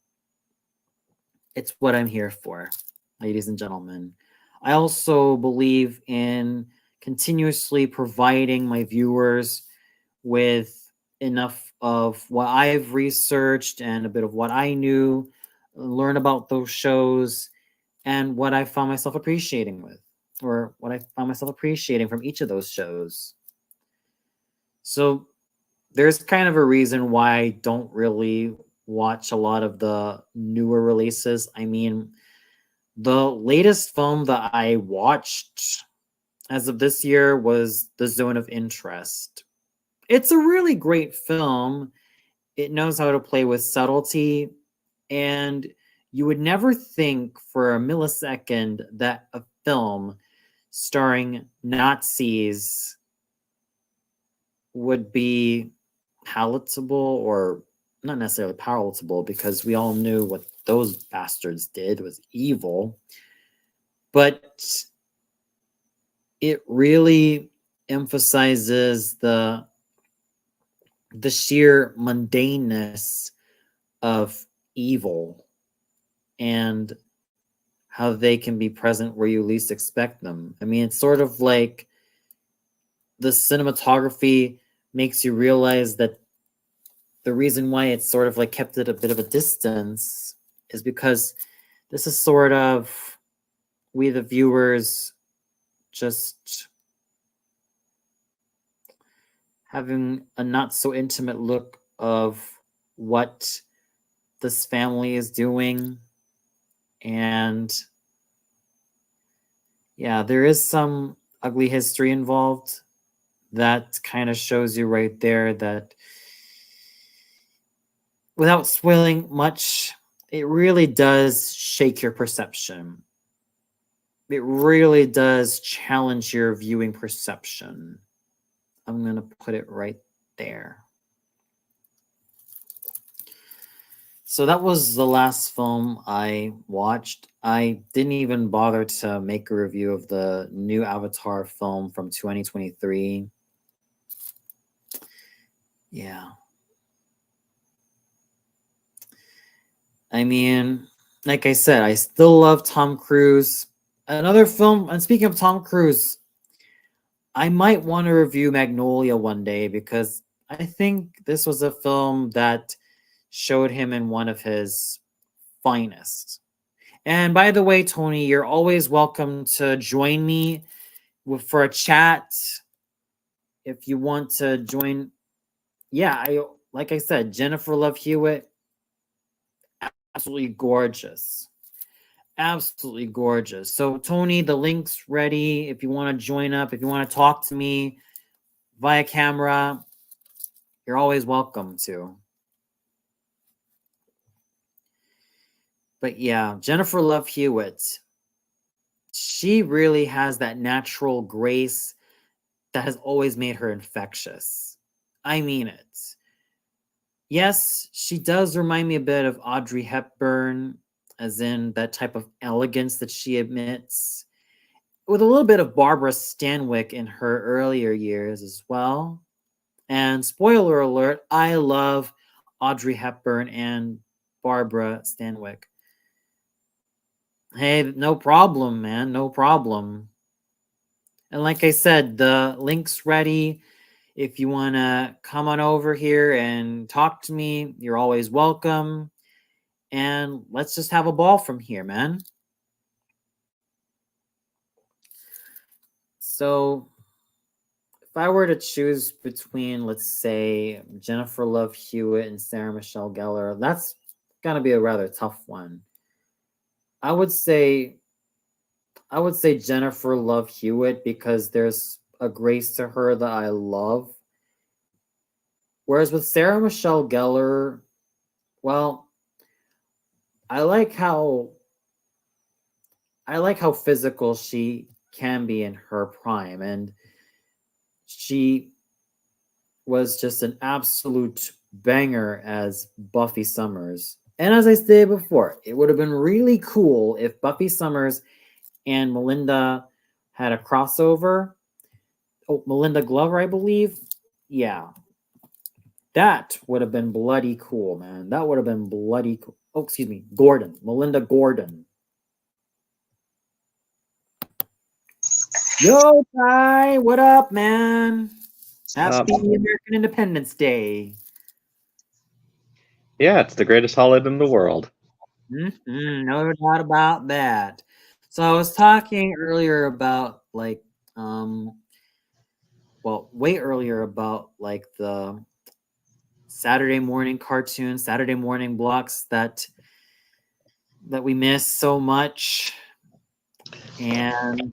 it's what I'm here for, ladies and gentlemen. I also believe in continuously providing my viewers with enough of what I've researched and a bit of what I knew, learn about those shows, and what I found myself appreciating with, or what I found myself appreciating from each of those shows. So there's kind of a reason why I don't really watch a lot of the newer releases. I mean, the latest film that I watched as of this year was The Zone of Interest. It's a really great film. It knows how to play with subtlety, and you would never think for a millisecond that a film starring Nazis would be palatable, or not necessarily palatable, because we all knew what those bastards did was evil. But it really emphasizes the sheer mundaneness of evil and how they can be present where you least expect them. I mean, it's sort of like the cinematography makes you realize that the reason why it's sort of like kept at a bit of a distance is because this is sort of, we the viewers just having a not so intimate look of what this family is doing. And yeah, there is some ugly history involved that kind of shows you right there that, without spoiling much, it really does shake your perception. It really does challenge your viewing perception. I'm going to put it right there. So that was the last film I watched. I didn't even bother to make a review of the new Avatar film from 2023. Yeah. I mean, like I said, I still love Tom Cruise. Another film, and speaking of Tom Cruise, I might want to review Magnolia one day because I think this was a film that showed him in one of his finest. And by the way, Tony, you're always welcome to join me for a chat if you want to join. Yeah, like I said, Jennifer Love Hewitt, absolutely gorgeous. Absolutely gorgeous. So, Tony, the link's ready. If you want to join up, if you want to talk to me via camera, you're always welcome to. But yeah, Jennifer Love Hewitt, she really has that natural grace that has always made her infectious. I mean it. Yes, she does remind me a bit of Audrey Hepburn, as in that type of elegance that she emits, with a little bit of Barbara Stanwyck in her earlier years as well. And spoiler alert, I love Audrey Hepburn and Barbara Stanwyck. Hey, no problem, man. No problem. And like I said, the link's ready. If you want to come on over here and talk to me, you're always welcome. And let's just have a ball from here, man. So if I were to choose between, let's say, Jennifer Love Hewitt and Sarah Michelle Gellar, that's going to be a rather tough one. I would say Jennifer Love Hewitt because there's a grace to her that I love. Whereas with Sarah Michelle Gellar, well, I like how physical she can be in her prime, and she was just an absolute banger as Buffy Summers. And as I stated before, it would have been really cool if Buffy Summers and Melinda had a crossover. Melinda Glover, I believe. Yeah. That would have been bloody cool, man. That would have been bloody cool. Oh, excuse me. Gordon. Melinda Gordon. Yo, Ty. What up, man? Happy American Independence Day. Yeah, it's the greatest holiday in the world. No doubt about that. So I was talking earlier about way earlier about like the Saturday morning cartoons, Saturday morning blocks that we miss so much. And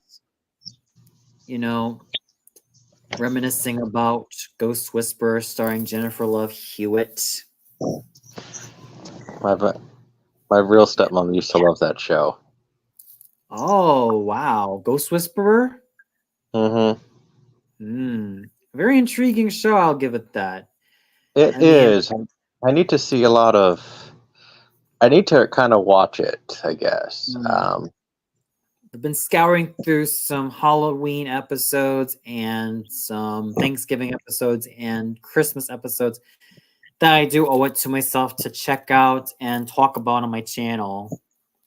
reminiscing about Ghost Whisperer starring Jennifer Love Hewitt. My real stepmom used to love that show. Oh, wow. Ghost Whisperer? Mm-hmm. Very intriguing show, I'll give it that. It is. I need to see a lot of... I need to kind of watch it, I guess. I've been scouring through some Halloween episodes and some Thanksgiving episodes and Christmas episodes that I do owe it to myself to check out and talk about on my channel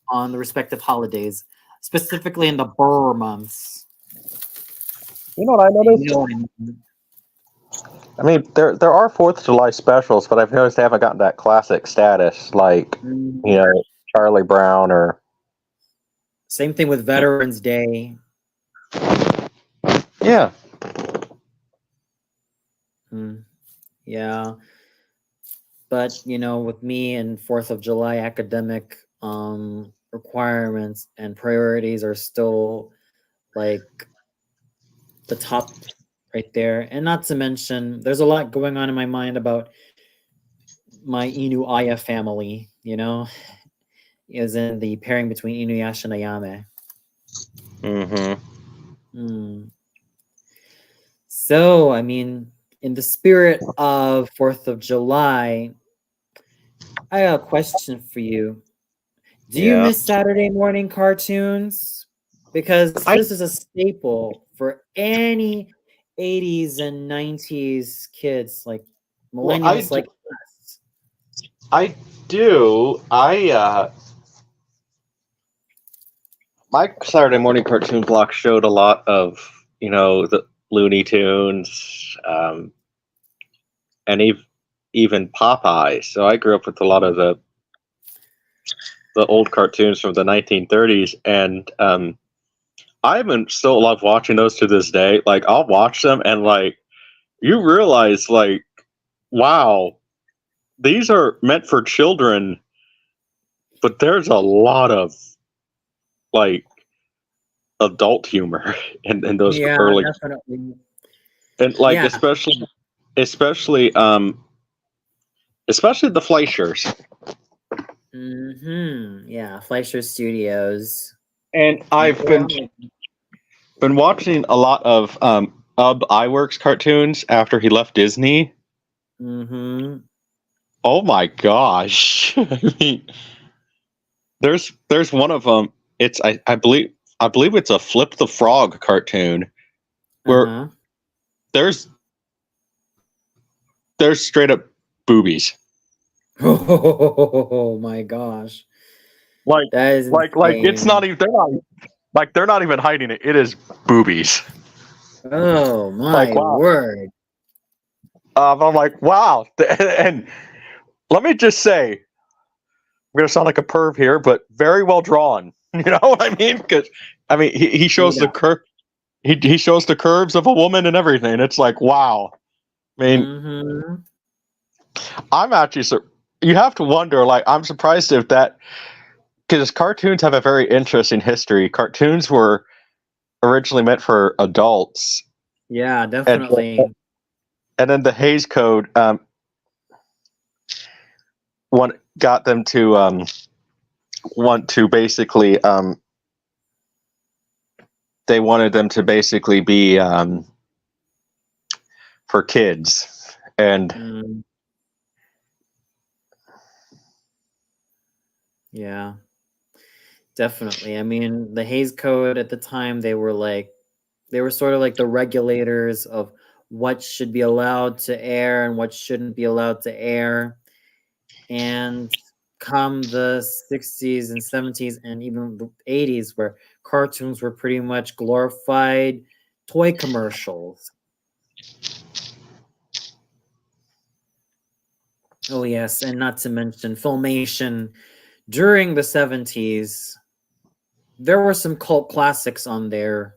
on the respective holidays, specifically in the Burr months. You know what I noticed? I mean, there are 4th of July specials, but I've noticed they haven't gotten that classic status, like, Charlie Brown or... Same thing with Veterans Day. Yeah. Yeah. But, with me and 4th of July academic requirements and priorities are still like the top right there. And not to mention, there's a lot going on in my mind about my Inu-Aya family, is in the pairing between Inuyasha and Ayame. So, I mean, in the spirit of 4th of July, I got a question for you. Do you miss Saturday morning cartoons? Because this is a staple for any 80s and 90s kids, like millennials like us. I do. My Saturday morning cartoon block showed a lot of, the Looney Tunes, and even Popeye. So I grew up with a lot of the old cartoons from the 1930s, and I even still love watching those to this day. Like, I'll watch them and like, you realize like, wow, these are meant for children, but there's a lot of like adult humor in those early, definitely. and like especially the Fleischers. Yeah, Fleischer Studios. And I've been watching a lot of Ub Iwerks cartoons after he left Disney. Oh my gosh! I mean, there's one of them. It's I believe it's a Flip the Frog cartoon where there's straight up boobies. Oh my gosh! Like that is like it's not even they're not even hiding it. It is boobies. Oh my word! I'm like, wow, and let me just say, I'm gonna sound like a perv here, but very well drawn. You know what I mean? Because I mean, he shows the curve. He shows the curves of a woman and everything. It's like, wow. I mean, I'm actually you have to wonder. Like, I'm surprised if that, because cartoons have a very interesting history. Cartoons were originally meant for adults. Yeah, definitely. And then the Hays Code got them to want to basically they wanted them to basically be for kids, and yeah, definitely. I mean, the Hays Code at the time, they were like They were sort of like the regulators of what should be allowed to air and what shouldn't be allowed to air. And come the 60s and 70s and even the 80s, where cartoons were pretty much glorified toy commercials. Oh, yes. And not to mention Filmation during the 70s. There were some cult classics on there.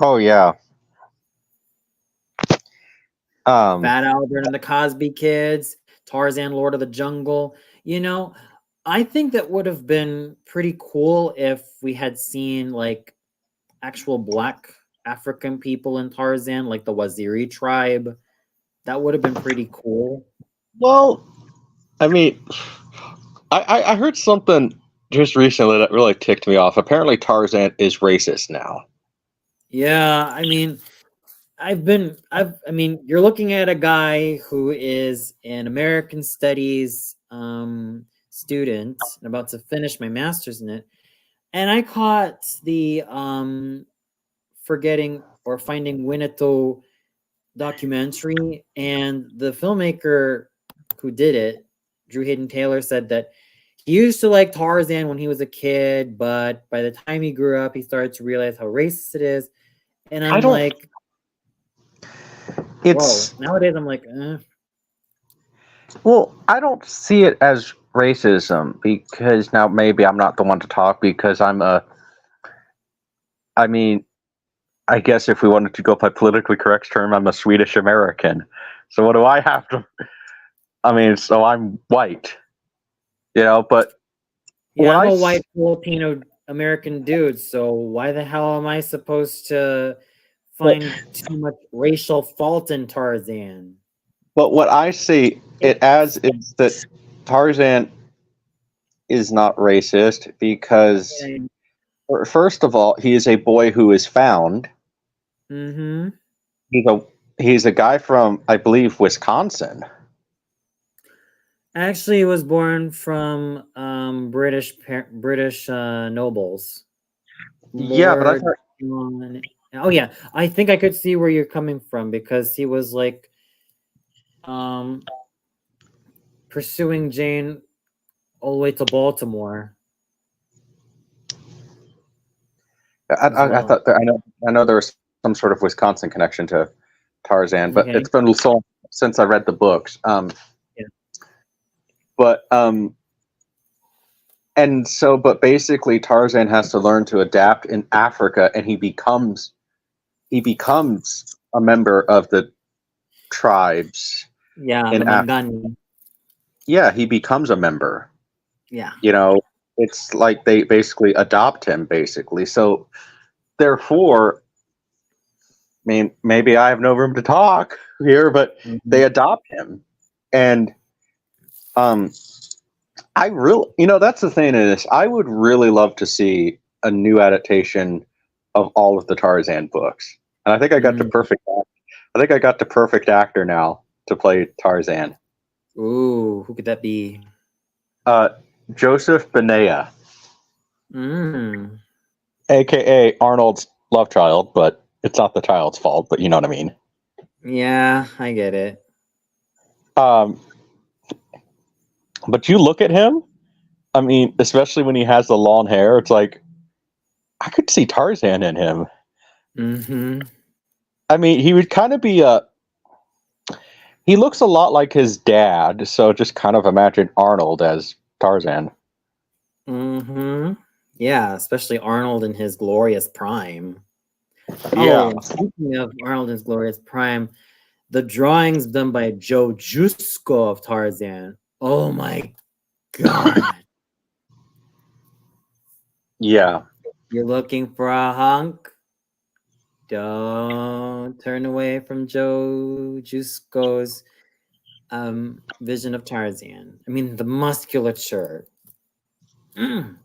Oh yeah. Fat Albert and the Cosby Kids, Tarzan, Lord of the Jungle. You know, I think that would have been pretty cool if we had seen like actual Black African people in Tarzan, like the Waziri tribe. That would have been pretty cool. Well, I mean, I heard something just recently that really ticked me off. Apparently, Tarzan is racist now. Yeah, I mean, you're looking at a guy who is an American Studies student and about to finish my master's in it. And I caught the forgetting or finding Winnetou documentary, and the filmmaker who did it, Drew Hayden Taylor, said that he used to like Tarzan when he was a kid, but by the time he grew up, he started to realize how racist it is. And I'm like, It's whoa. Nowadays, I'm like, well, I don't see it as racism because now maybe I'm not the one to talk because I mean, I guess if we wanted to go by politically correct term, I'm a Swedish American. So what do I have to? I mean, so I'm white, but yeah, when I'm I a s- white Filipino American dude, so why the hell am I supposed to find too much racial fault in Tarzan? but what I see it as is that Tarzan is not racist because first of all, he is a boy who is found. Mm-hmm. He's a guy from, I believe, Wisconsin. Actually, he was born from British nobles. Yeah, but I Lord thought John. Oh yeah, I think I could see where you're coming from because he was like pursuing Jane all the way to Baltimore. I Well. thought that I know there was some sort of Wisconsin connection to Tarzan, but Okay. it's been so long since I read the books. Yeah. But but basically Tarzan has to learn to adapt in Africa, and he becomes a member of the tribes Yeah, in the Africa. Mangani. Yeah, he becomes a member. Yeah. It's like they basically adopt him, basically. So therefore, I mean, maybe I have no room to talk here, but they adopt him, and I really, that's the thing is, I would really love to see a new adaptation of all of the Tarzan books, and I think I got the perfect. I think I got the perfect actor now to play Tarzan. Ooh, who could that be? Joseph Benea, Mm. aka Arnold's love child, but it's not the child's fault. But you know what I mean. Yeah, I get it. But you look at him. I mean, especially when he has the long hair, it's like I could see Tarzan in him. Mm-hmm. I mean, he would kind of be he looks a lot like his dad, so just kind of imagine Arnold as Tarzan. Mm-hmm. Yeah, especially Arnold in his glorious prime. Yeah. Oh, speaking of Arnold in his glorious prime, the drawings done by Joe Jusko of Tarzan. Oh my god. Yeah. You're looking for a hunk? Don't turn away from Joe Jusko's vision of Tarzan. I mean, the musculature. Mm.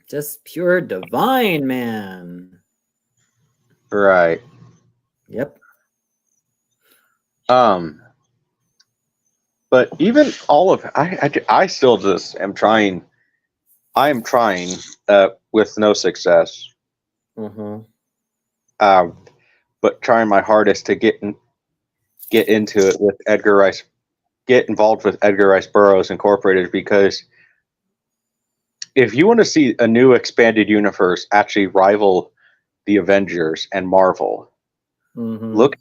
Just pure divine, man. Right. Yep. But even all of I still just am trying. I am trying with no success. Mm-hmm. But trying my hardest to get into it with Edgar Rice, get involved with Edgar Rice Burroughs Incorporated, because if you want to see a new expanded universe actually rival the Avengers and Marvel, Mm-hmm. look.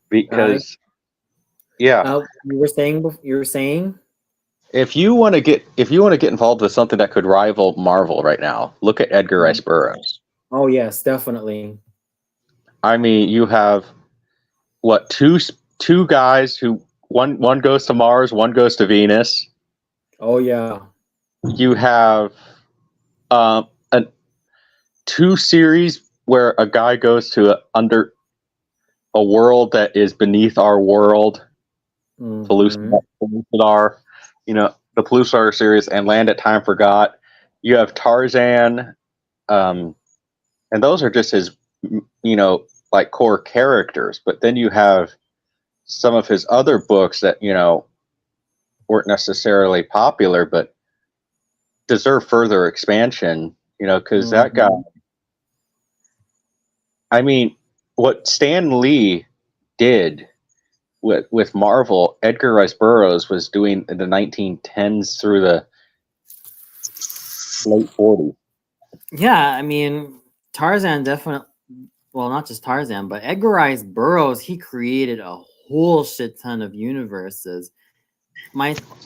Because yeah, you were saying if you want to get involved with something that could rival Marvel right now, look at Edgar Rice Burroughs. Oh yes, definitely. I mean, you have what, two guys who one goes to Mars, one goes to Venus. Oh yeah. You have a two series where a guy goes to under a world that is beneath our world, Mm-hmm. Pellucidar, the Pellucidar series, and Land at Time Forgot. You have Tarzan, and those are just his, like core characters. But then you have some of his other books that weren't necessarily popular, but deserve further expansion. Because that guy. I mean, what Stan Lee did with Marvel, Edgar Rice Burroughs was doing in the 1910s through the late 40s. Yeah, I mean, Tarzan definitely. Well, not just Tarzan, but Edgar Rice Burroughs. He created a whole shit ton of universes.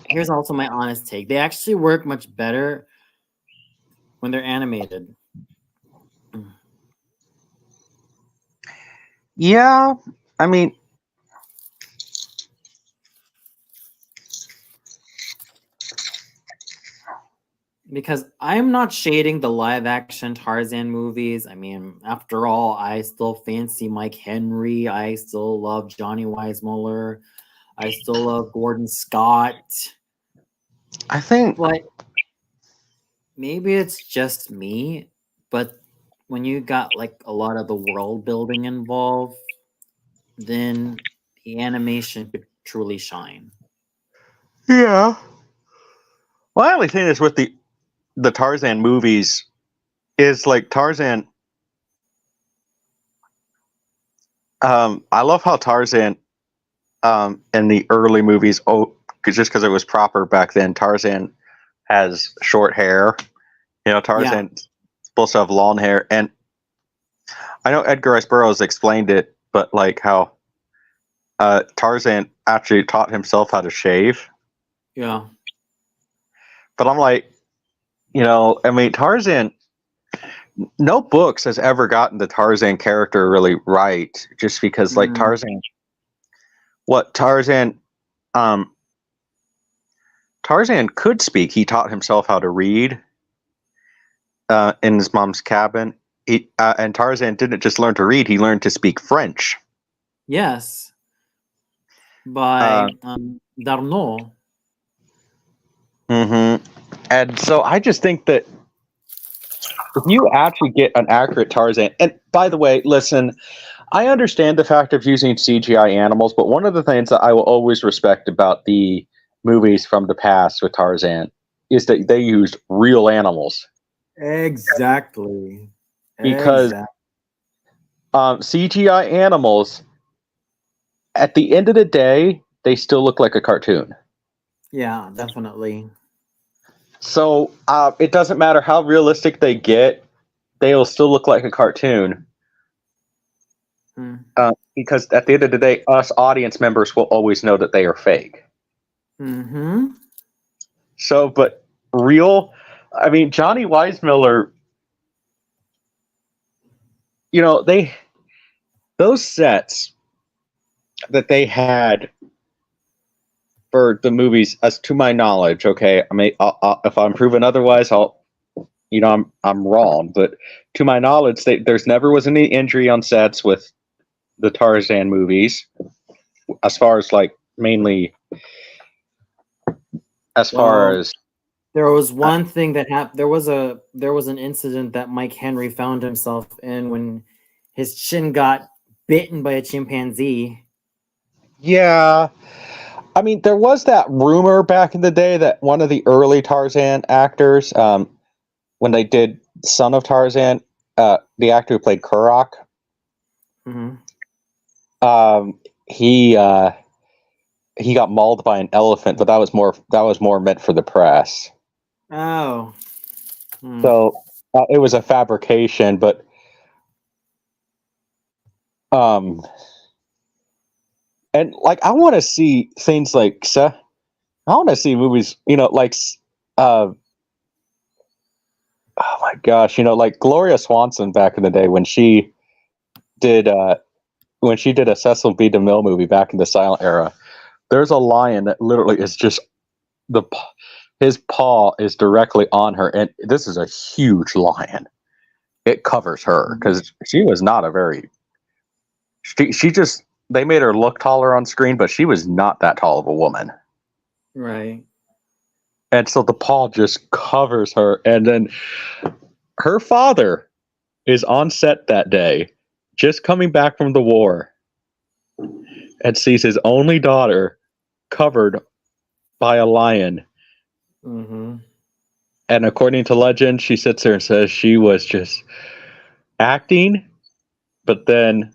Here's also my honest take. They actually work much better when they're animated. Yeah, I mean, Because I'm not shading the live action Tarzan movies. I mean, after all, I still fancy Mike Henry. I still love Johnny Weissmuller. I still love Gordon Scott. I think, But maybe it's just me. But when you got like a lot of the world building involved, then the animation could truly shine. yeah. Well, I only think this with the Tarzan movies is like Tarzan. I love how Tarzan, in the early movies, just because it was proper back then, Tarzan has short hair. Tarzan's supposed to have long hair, and I know Edgar Rice Burroughs explained it, but like how Tarzan actually taught himself how to shave. Yeah. But I'm like, I mean, Tarzan. No books has ever gotten the Tarzan character really right, just because like Tarzan. What Tarzan? Tarzan could speak. He taught himself how to read in his mom's cabin. And Tarzan didn't just learn to read; he learned to speak French. Yes. By Darnaud. Mm-hmm. And so I just think that if you actually get an accurate Tarzan, and by the way, listen, I understand the fact of using CGI animals, but one of the things that I will always respect about the movies from the past with Tarzan is that they used real animals. Exactly. Because CGI animals, at the end of the day, they still look like a cartoon. Yeah, definitely. So it doesn't matter how realistic they get, they will still look like a cartoon. Because at the end of the day, us audience members will always know that they are fake. Mm-hmm. So, but real, I mean, Johnny Weissmuller, those sets that they had for the movies, as to my knowledge, okay, I mean, if I'm proven otherwise, I'm wrong. But to my knowledge, there's never was any injury on sets with the Tarzan movies, as far as like mainly, there was one thing that happened. There was an incident that Mike Henry found himself in when his chin got bitten by a chimpanzee. Yeah. I mean, there was that rumor back in the day that one of the early Tarzan actors, when they did Son of Tarzan, the actor who played Kurok, Hmm. he got mauled by an elephant, but that was more meant for the press. Oh. Hmm. So it was a fabrication, but and like I want to see things like I want to see movies, like oh my gosh, like Gloria Swanson back in the day did when she did a Cecil B. DeMille movie back in the silent era. There's a lion that literally is just his paw is directly on her, and this is a huge lion. It covers her because she was not a very. She just they made her look taller on screen, but she was not that tall of a woman. Right. And so the paw just covers her, and then her father is on set that day, just coming back from the war, and sees his only daughter covered by a lion. Mm-hmm. And according to legend, she sits there and says she was just acting, but then,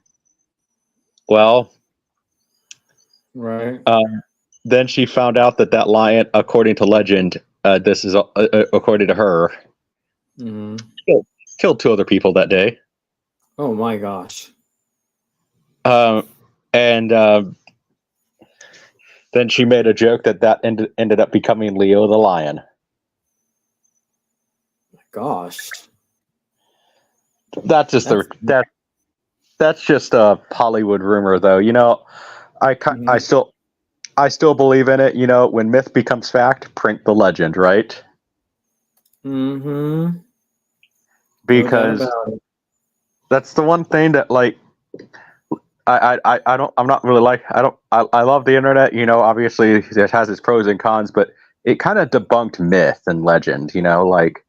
well, Right. then she found out that lion, according to legend, this is according to her, Mm-hmm. killed 2 other people that day. Oh my gosh. And then she made a joke that ended up becoming Leo the lion. Gosh. That's just that's just a Hollywood rumor, though. Mm-hmm. I still believe in it. When myth becomes fact, print the legend, right? Mm-hmm. Because No doubt about it. that's the one thing that, like, I'm not really like, I love the internet, obviously it has its pros and cons, but it kind of debunked myth and legend, like,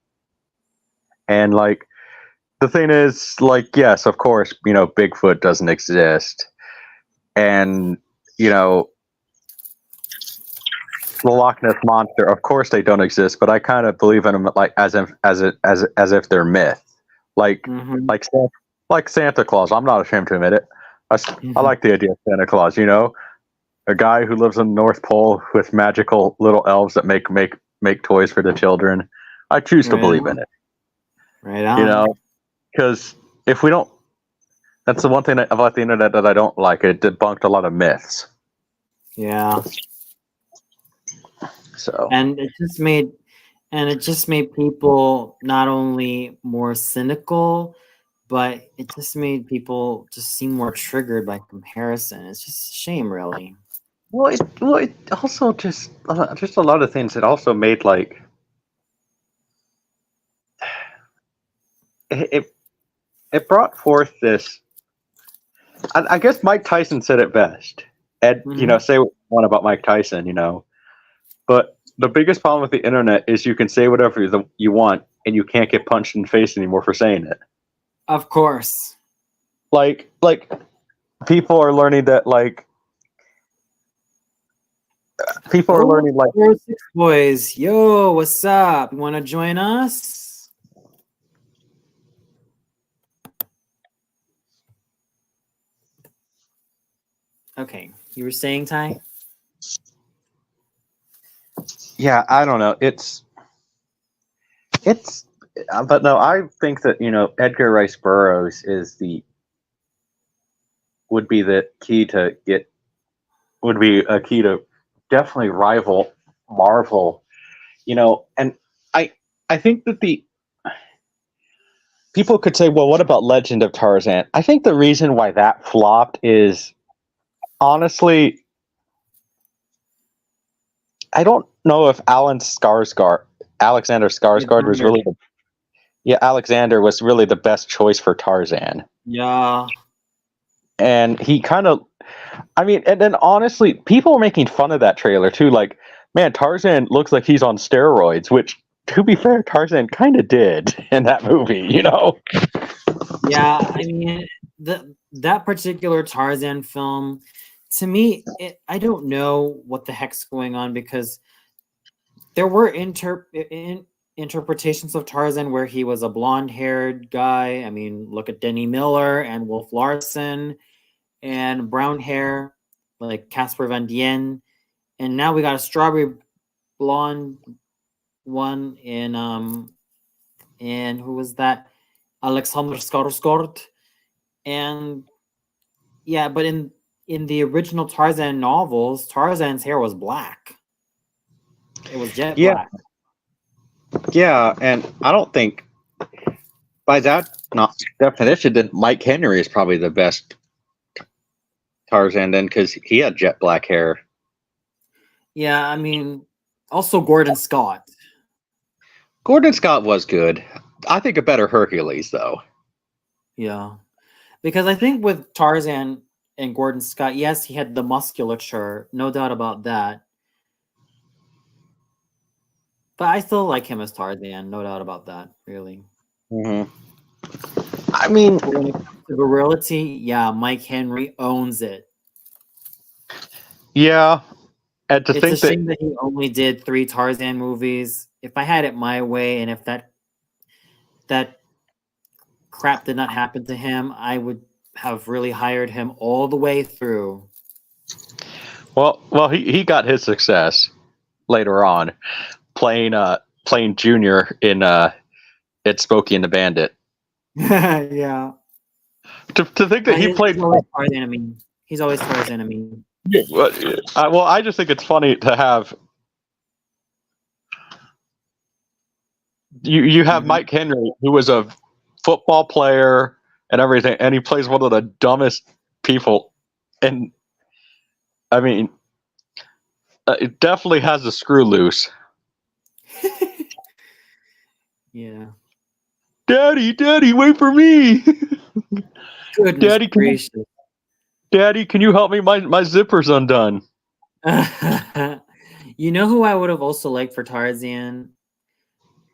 and like, the thing is, like, yes, of course, Bigfoot doesn't exist, and, the Loch Ness monster, of course they don't exist, but I kind of believe in them, like, as if they're myth, like, Mm-hmm. like Santa Claus. I'm not ashamed to admit it. I like the idea of Santa Claus, a guy who lives in the North Pole with magical little elves that make toys for the children. I choose to Right believe on. in it, Right on. because if we don't, that's the one thing about the internet that I don't like. It debunked a lot of myths. Yeah. So And it just made people not only more cynical, but it just made people just seem more triggered by comparison. It's just a shame, really. it also just a lot of things. It also made, like, it brought forth this. I guess Mike Tyson said it best. Ed, Mhm. say what you want about Mike Tyson, but the biggest problem with the internet is you can say whatever you want, and you can't get punched in the face anymore for saying it. Of course. Like people are learning that, like, people are learning, like, 406 boys. Yo, what's up? You want to join us? Okay. You were saying, Ty? yeah, I don't know. It's, but no, I think that Edgar Rice Burroughs would be the key to would be a key to definitely rival Marvel, and I think that the people could say, well, what about Legend of Tarzan? I think the reason why that flopped is, honestly, I don't know if Alexander Skarsgård was really Alexander was really the best choice for Tarzan. Yeah. And he kind of, I mean, and then honestly, people were making fun of that trailer too. Like, man, Tarzan looks like he's on steroids, which, to be fair, Tarzan kind of did in that movie, Yeah, I mean, that particular Tarzan film, to me, I don't know what the heck's going on, because there were interpretations of Tarzan where he was a blonde-haired guy. I mean, look at Denny Miller and Wolf Larson, and brown hair like Casper Van Dien, and now we got a strawberry blonde one in who was that? Alexander Skarsgård. And yeah, but in the original Tarzan novels, Tarzan's hair was black. It was jet Yeah. black. Yeah, and I don't think by that definition that Mike Henry is probably the best Tarzan then, because he had jet black hair. Yeah, I mean, also Gordon Scott. Gordon Scott was good. I think a better Hercules though. Yeah. Because I think with Tarzan and Gordon Scott, yes, he had the musculature, no doubt about that. But I still like him as Tarzan, no doubt about that, really. Mm-hmm. I mean, But when it comes to virility, yeah, Mike Henry owns it. yeah, and to It's think a shame that he only did 3 Tarzan movies. If I had it my way, and if that crap did not happen to him, I would have really hired him all the way through. well, he got his success later on, playing Junior in It's Smokey and the Bandit. Yeah. To think that he played. He's always Tarzan. I mean, he's always Tarzan. I mean, Yeah, well, I just think it's funny to have you have Mike Henry, who was a football player and everything, and he plays one of the dumbest people, and I mean, it definitely has the screw loose. yeah. Daddy, wait for me. Goodness Daddy, gracious. Daddy, can you help me? My zipper's undone. You know who I would have also liked for Tarzan?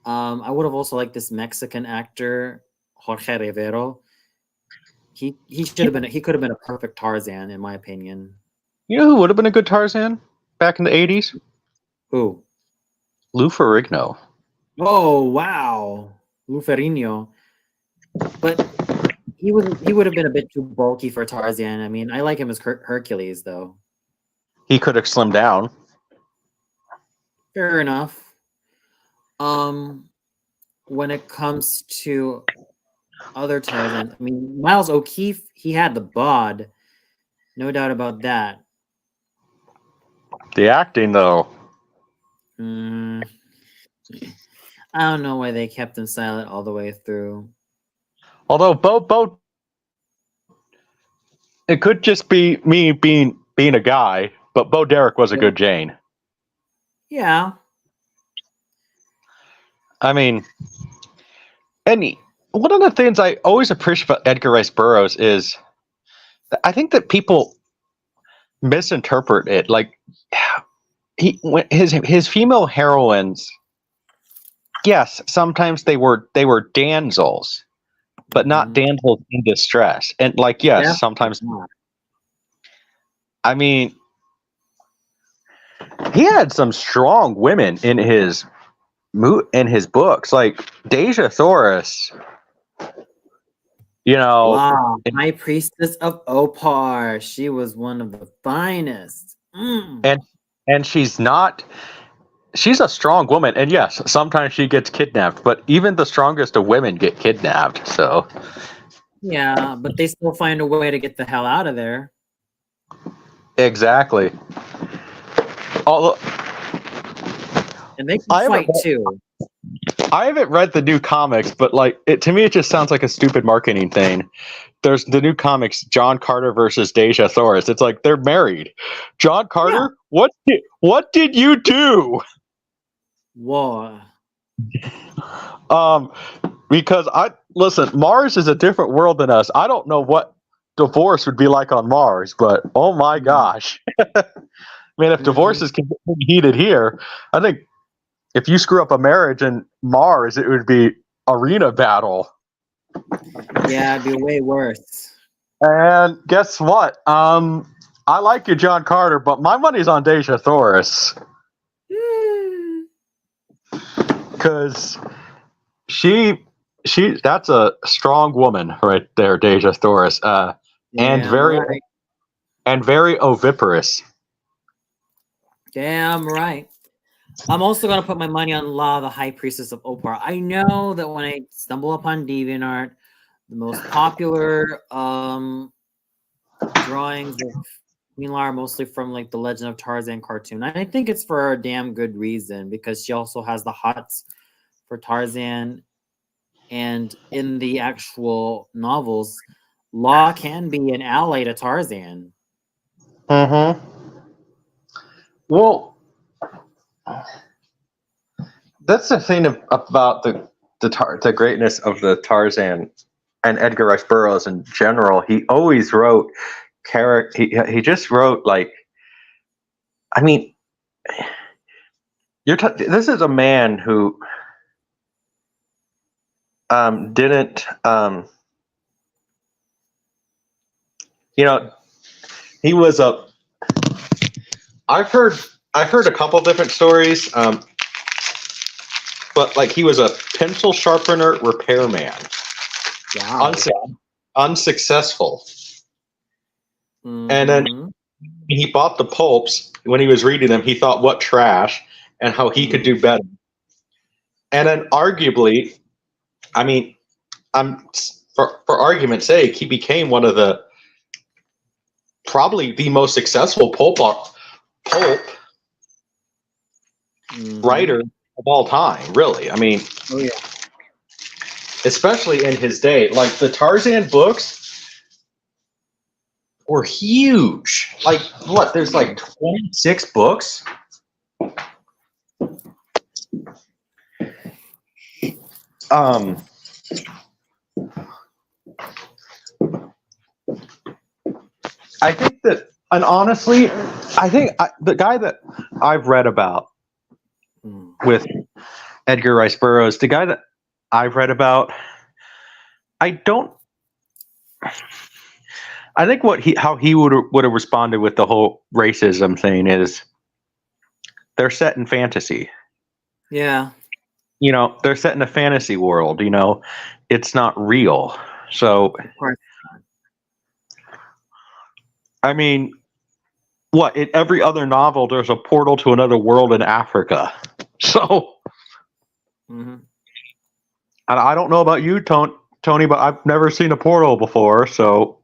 I would have also liked this Mexican actor, Jorge Rivero. He could have been a perfect Tarzan, in my opinion. You know who would have been a good Tarzan back in the 80s? Who? Lou Ferrigno. Oh wow, Lou Ferrigno. But he would have been a bit too bulky for Tarzan. I mean, I like him as Hercules, though. He could have slimmed down. Fair enough. When it comes to other Tarzan, I mean, Miles O'Keefe, he had the bod, no doubt about that. The acting, though. I don't know why they kept him silent all the way through. Although Bo, it could just be me being a guy, but Bo Derek was a good Jane. Yeah. I mean, and one of the things I always appreciate about Edgar Rice Burroughs is I think that people misinterpret it. Like his female heroines, yes, sometimes they were damsels, but not damsels in distress. And like, yes, sometimes. I mean, he had some strong women in his books, like Deja Thoris. You know, wow, High Priestess of Opar. She was one of the finest. And she's a strong woman, and yes, sometimes she gets kidnapped, but even the strongest of women get kidnapped, so yeah, but they still find a way to get the hell out of there. Exactly. Although, and they can fight too. I haven't read the new comics, but like to me, it just sounds like a stupid marketing thing. There's the new comics, John Carter versus Deja Thoris. It's like they're married. John Carter, what did you do? Whoa. Because listen, Mars is a different world than us. I don't know what divorce would be like on Mars, but oh my gosh. I mean, if divorces can be heated here, I think if you screw up a marriage in Mars, it would be arena battle. Yeah, it'd be way worse. And guess what? I like you, John Carter, but my money's on Deja Thoris because she that's a strong woman right there, Deja Thoris, and Damn very right. and very oviparous. Damn right. I'm also gonna put my money on La, the High Priestess of Opar. I know that when I stumble upon DeviantArt, the most popular drawings of Mila are mostly from like the Legend of Tarzan cartoon. And I think it's for a damn good reason because she also has the hots for Tarzan, and in the actual novels, Law can be an ally to Tarzan. Mm-hmm. Well, that's the thing about the greatness of the Tarzan and Edgar Rice Burroughs in general. He always wrote he just wrote like, I mean, this is a man who didn't he was a I've heard a couple different stories, but like he was a pencil sharpener repairman. Wow. Unsuccessful. Mhm. And then he bought the pulps. When he was reading them, he thought, what trash, and how he could do better. And then arguably, I mean, for argument's sake, he became one of the probably the most successful pulp writer of all time, really. I mean, Oh yeah. especially in his day. Like the Tarzan books were huge. Like what? There's like 26 books. I think that, and honestly, I think the guy that I've read about with Edgar Rice Burroughs, the guy that I've read about, I think how he would have responded with the whole racism thing is they're set in fantasy. Yeah. They're set in a fantasy world, it's not real. So, Of course. I mean, what, in every other novel, there's a portal to another world in Africa. So, and I don't know about you, Tony, but I've never seen a portal before. So,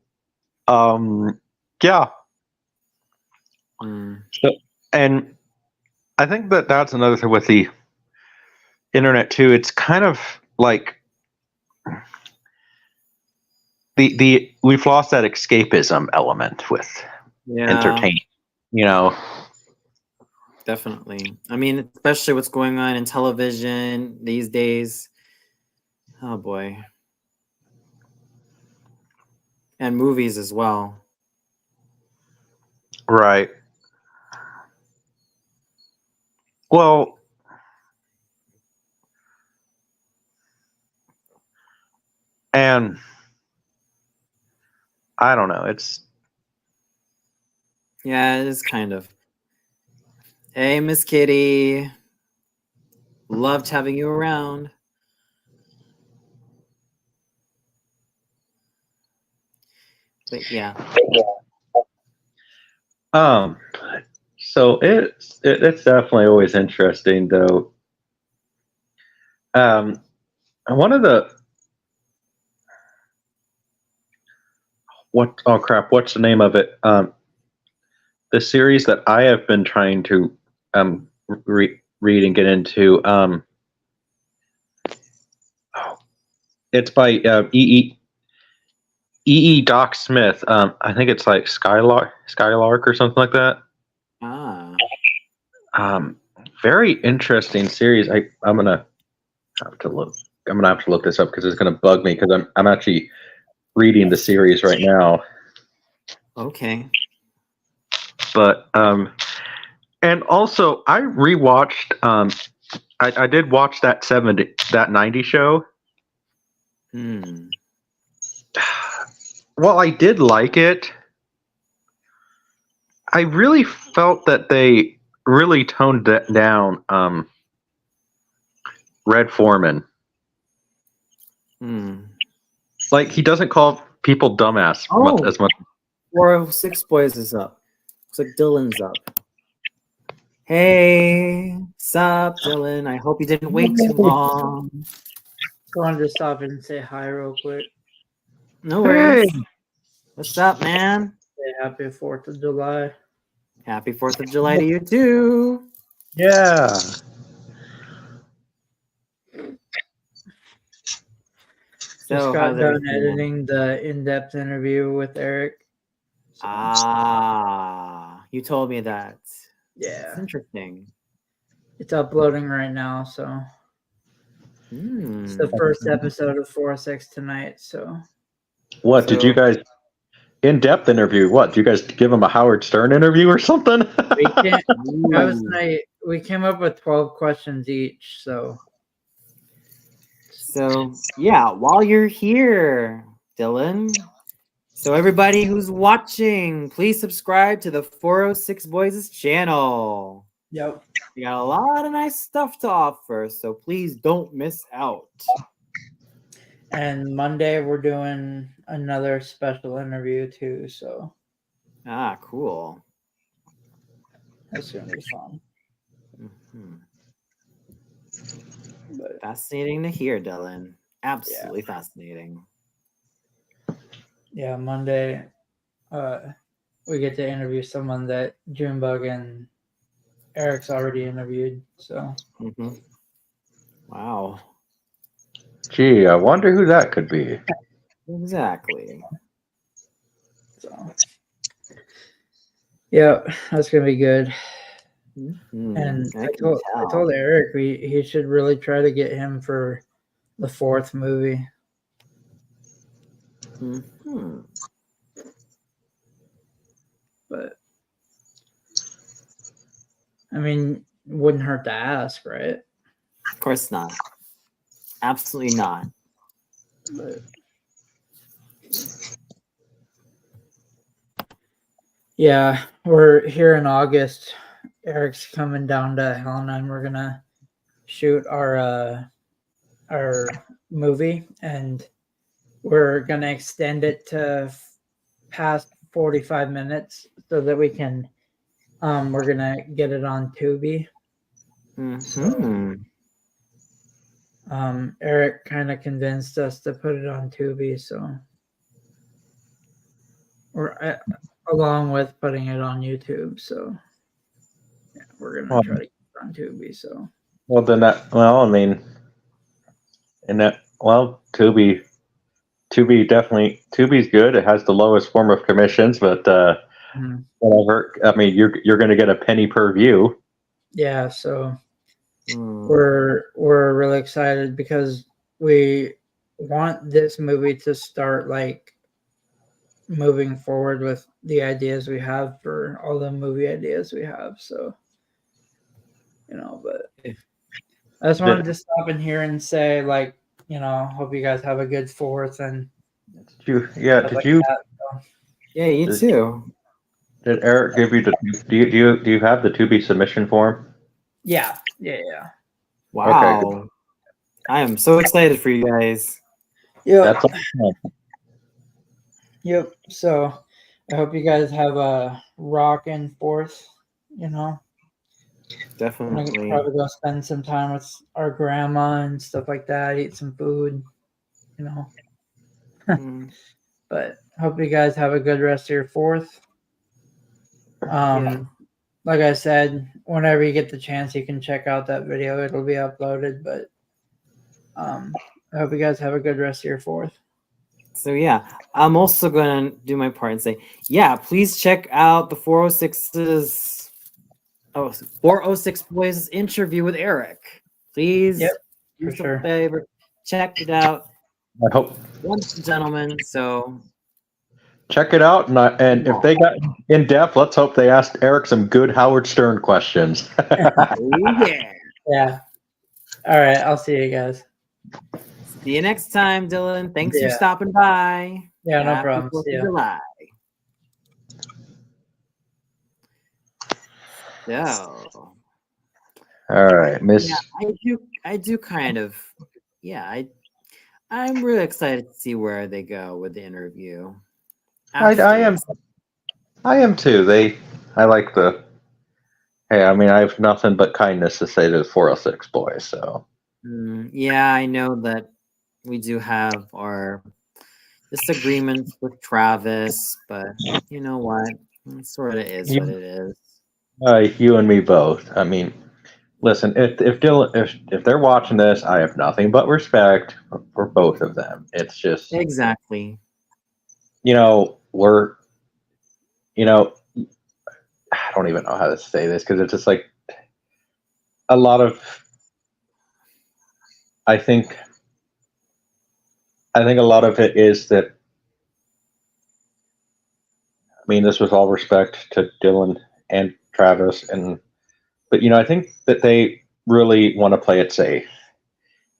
yeah. So, and I think that's another thing with the internet too. It's kind of like we've lost that escapism element with entertainment. Definitely. I mean, especially what's going on in television these days. Oh boy. And movies as well. Right. Well, and I don't know. Yeah, it is kind of. Hey, Miss Kitty. Loved having you around. But yeah. So it's definitely always interesting, though. One of the oh crap, what's the name of it? The series that I have been trying to read and get into. It's by E. Doc Smith. I think it's like Skylark or something like that. Very interesting series. I'm gonna have to look. I'm gonna have to look this up because it's gonna bug me because I'm actually reading the series right now. Okay. But and also I rewatched. I did watch that 90 show. while I did like it, I really felt that they really toned down Red Foreman. Like, he doesn't call people dumbass as much. 406 Boys is up. Looks like Dylan's up. Hey, sup, Dylan? I hope you didn't wait too long. Going to stop and say hi real quick. No worries. What's up, man? Say happy 4th of July. Happy 4th of July to you, too. Yeah. Just So, got how's done everything? editing the in-depth interview with Eric. So, You told me that. yeah. It's interesting. It's uploading right now, so it's the first episode of 406 tonight. So What did you guys in-depth interview? What, did you guys give him a Howard Stern interview or something? we can't. That was night. We came up with 12 questions each. So yeah, while you're here, Dylan. So everybody who's watching, please subscribe to the 406 Boys' channel. yep. We got a lot of nice stuff to offer, so please don't miss out. And Monday we're doing another special interview too. So Cool. that's gonna be fun. But Fascinating to hear, Dylan. Absolutely fascinating. yeah, Monday, we get to interview someone that Junebug and Eric's already interviewed. So Wow. Gee, I wonder who that could be. Exactly. So yeah, that's gonna be good. And I told Eric he should really try to get him for the 4th movie. But I mean, wouldn't hurt to ask, right? Of course not. Absolutely not. But yeah, we're here in August. Eric's coming down to Helena, and we're gonna shoot our movie, and we're gonna extend it to past 45 minutes so that we can. We're gonna get it on Tubi. Eric kind of convinced us to put it on Tubi, so we're along with putting it on YouTube. So yeah, we're gonna try to get it on Tubi. So Well, then I mean, Tubi definitely, Tubi's good. It has the lowest form of commissions, but whatever. I mean, you're going to get a penny per view. yeah, so we're really excited because we want this movie to start like moving forward with the ideas we have for all the movie ideas we have. So but I just wanted to stop in here and say, like, hope you guys have a good 4th and you too. Did Eric give you do you have the Tubi submission form? Yeah. Wow. Okay. I am so excited for you guys. Yep. That's awesome. Yep. So I hope you guys have a rockin' 4th, Definitely. Probably go spend some time with our grandma and stuff like that, eat some food, But hope you guys have a good rest of your 4th. Like I said, whenever you get the chance, you can check out that video. It'll be uploaded. But I hope you guys have a good rest of your 4th. So yeah, I'm also gonna do my part and say, yeah, please check out the 406 Boys interview with Eric. Please, for sure. Favor, check it out. I hope. Wonderful gentlemen. So check it out, and if they got in depth, let's hope they asked Eric some good Howard Stern questions. Yeah. All right. I'll see you guys. See you next time, Dylan. Thanks for stopping by. Yeah, no Happy problem. 4th See of ya. July. So All right, Miss. yeah, I do kind of yeah, I'm really excited to see where they go with the interview. I am. I am too. I like the. Hey, I mean, I have nothing but kindness to say to the 406 boys. So. Yeah, I know that we do have our disagreements with Travis, but you know what? It sort of is what it is. You and me both. I mean, listen, if Dylan, if they're watching this, I have nothing but respect for both of them. It's just, Exactly. we're, I don't even know how to say this because it's just like a lot of, I think a lot of it is that, I mean, this was all respect to Dylan and Travis, but I think that they really want to play it safe.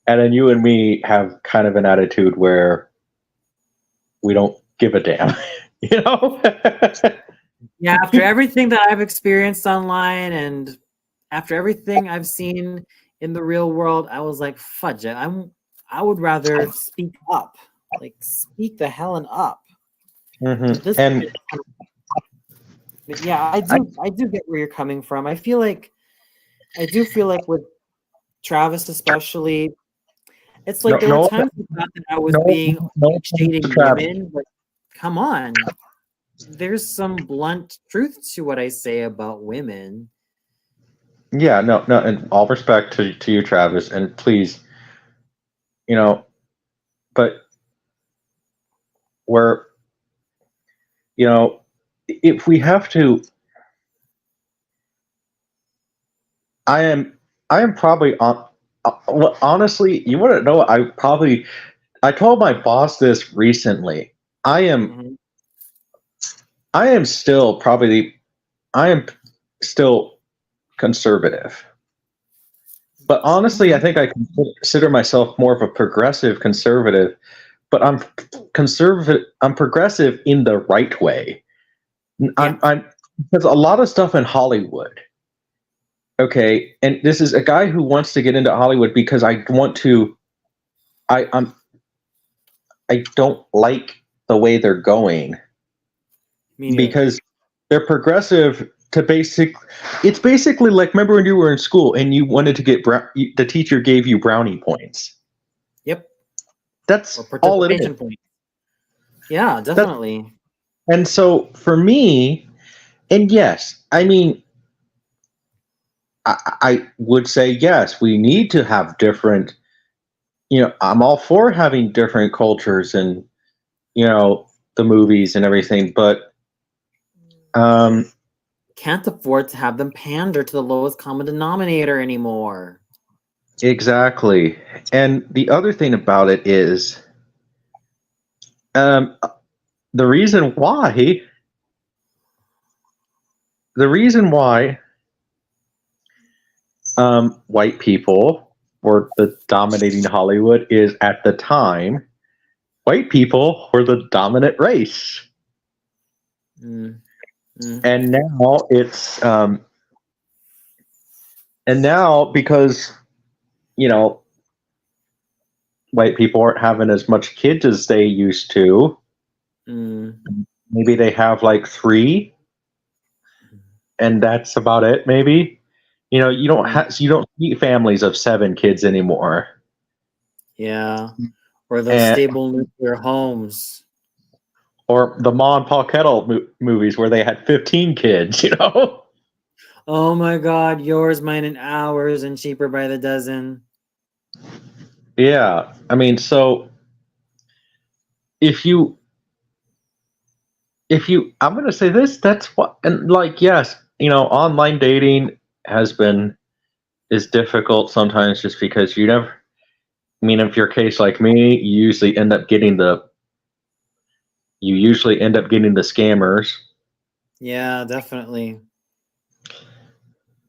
And then you and me have kind of an attitude where we don't give a damn, you know? Yeah, after everything that I've experienced online and after everything I've seen in the real world, I was like, fudge it. I would rather speak up. Like speak the hell up. But this And but yeah, I do get where you're coming from. I do feel like with Travis especially, it's like there were times I thought that I was being shading women, but come on. There's some blunt truth to what I say about women. yeah, no, and all respect to you, Travis, and please, but we're, if we have to, I am probably on. Well, honestly, you want to know? I told my boss this recently. I am Mhm. I am still probably I am still conservative. But honestly, I think I consider myself more of a progressive conservative, but I'm conservative. I'm progressive in the right way. I'm because a lot of stuff in Hollywood. Okay, and this is a guy who wants to get into Hollywood because I want to. I don't like the way they're going Me neither. because they're progressive to it's basically like, remember when you were in school and you wanted to get the teacher gave you brownie points. Yep. That's Or all it participation is. point. Yeah, definitely. And so for me, and yes, I mean, I would say yes, we need to have different, I'm all for having different cultures and, the movies and everything, but Can't afford to have them pander to the lowest common denominator anymore. exactly. And the other thing about it is, the reason why white people were the dominating Hollywood is at the time white people were the dominant race. And now because white people aren't having as much kids as they used to, maybe they have like 3, and that's about it. Maybe you don't see families of 7 kids anymore. Yeah, or those stable nuclear homes, or the Ma and Pa Kettle movies where they had 15 kids. Oh my God, yours, mine, and ours, and cheaper by the dozen. Yeah, I mean, so if you, I'm going to say this, that's what, and like, yes, online dating is difficult sometimes just because I mean, if you're a case like me, you usually end up getting the scammers. Yeah, definitely.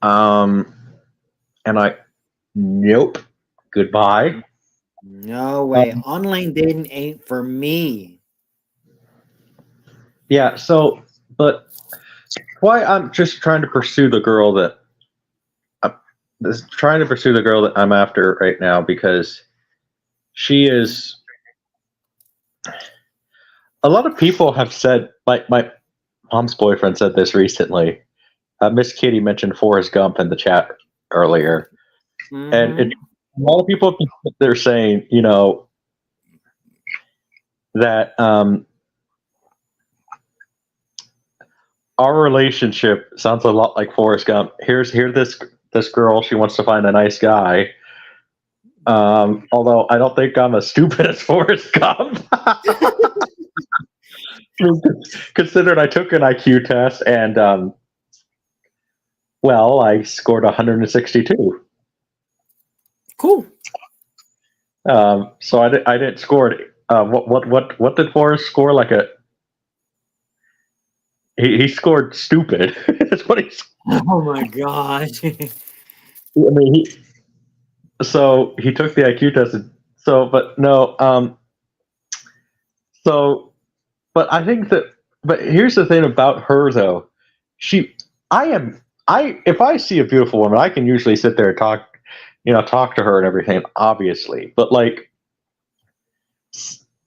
And nope, goodbye. No way. Online dating ain't for me. Yeah. So, but why I'm just trying to pursue the girl that I'm after right now because she is. A lot of people have said, like my mom's boyfriend said this recently. Miss Kitty mentioned Forrest Gump in the chat earlier, and a lot of people they're saying, that our relationship sounds a lot like Forrest Gump. Here's this girl. She wants to find a nice guy. Although I don't think I'm as stupid as Forrest Gump. Considered I took an IQ test and well, I scored 162. Cool. So I didn't score it. What did Forrest score? Like he scored stupid. That's what he scored. Oh my god. I mean, so he took the IQ test. So, but no. But I think that. But here's the thing about her, though. If I see a beautiful woman, I can usually sit there and talk to her and everything, obviously. But like,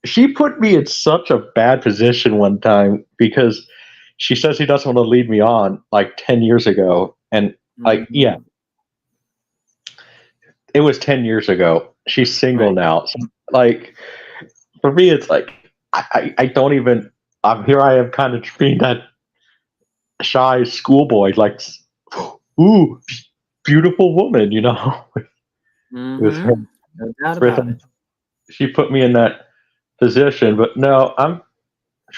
she put me in such a bad position one time because she says he doesn't want to lead me on like 10 years ago. And like, yeah, it was 10 years ago. She's single now. So, like, for me, it's like, I don't even, here I am kind of being that shy schoolboy, like, ooh, beautiful woman, with her. No doubt about it. She put me in that position, but no,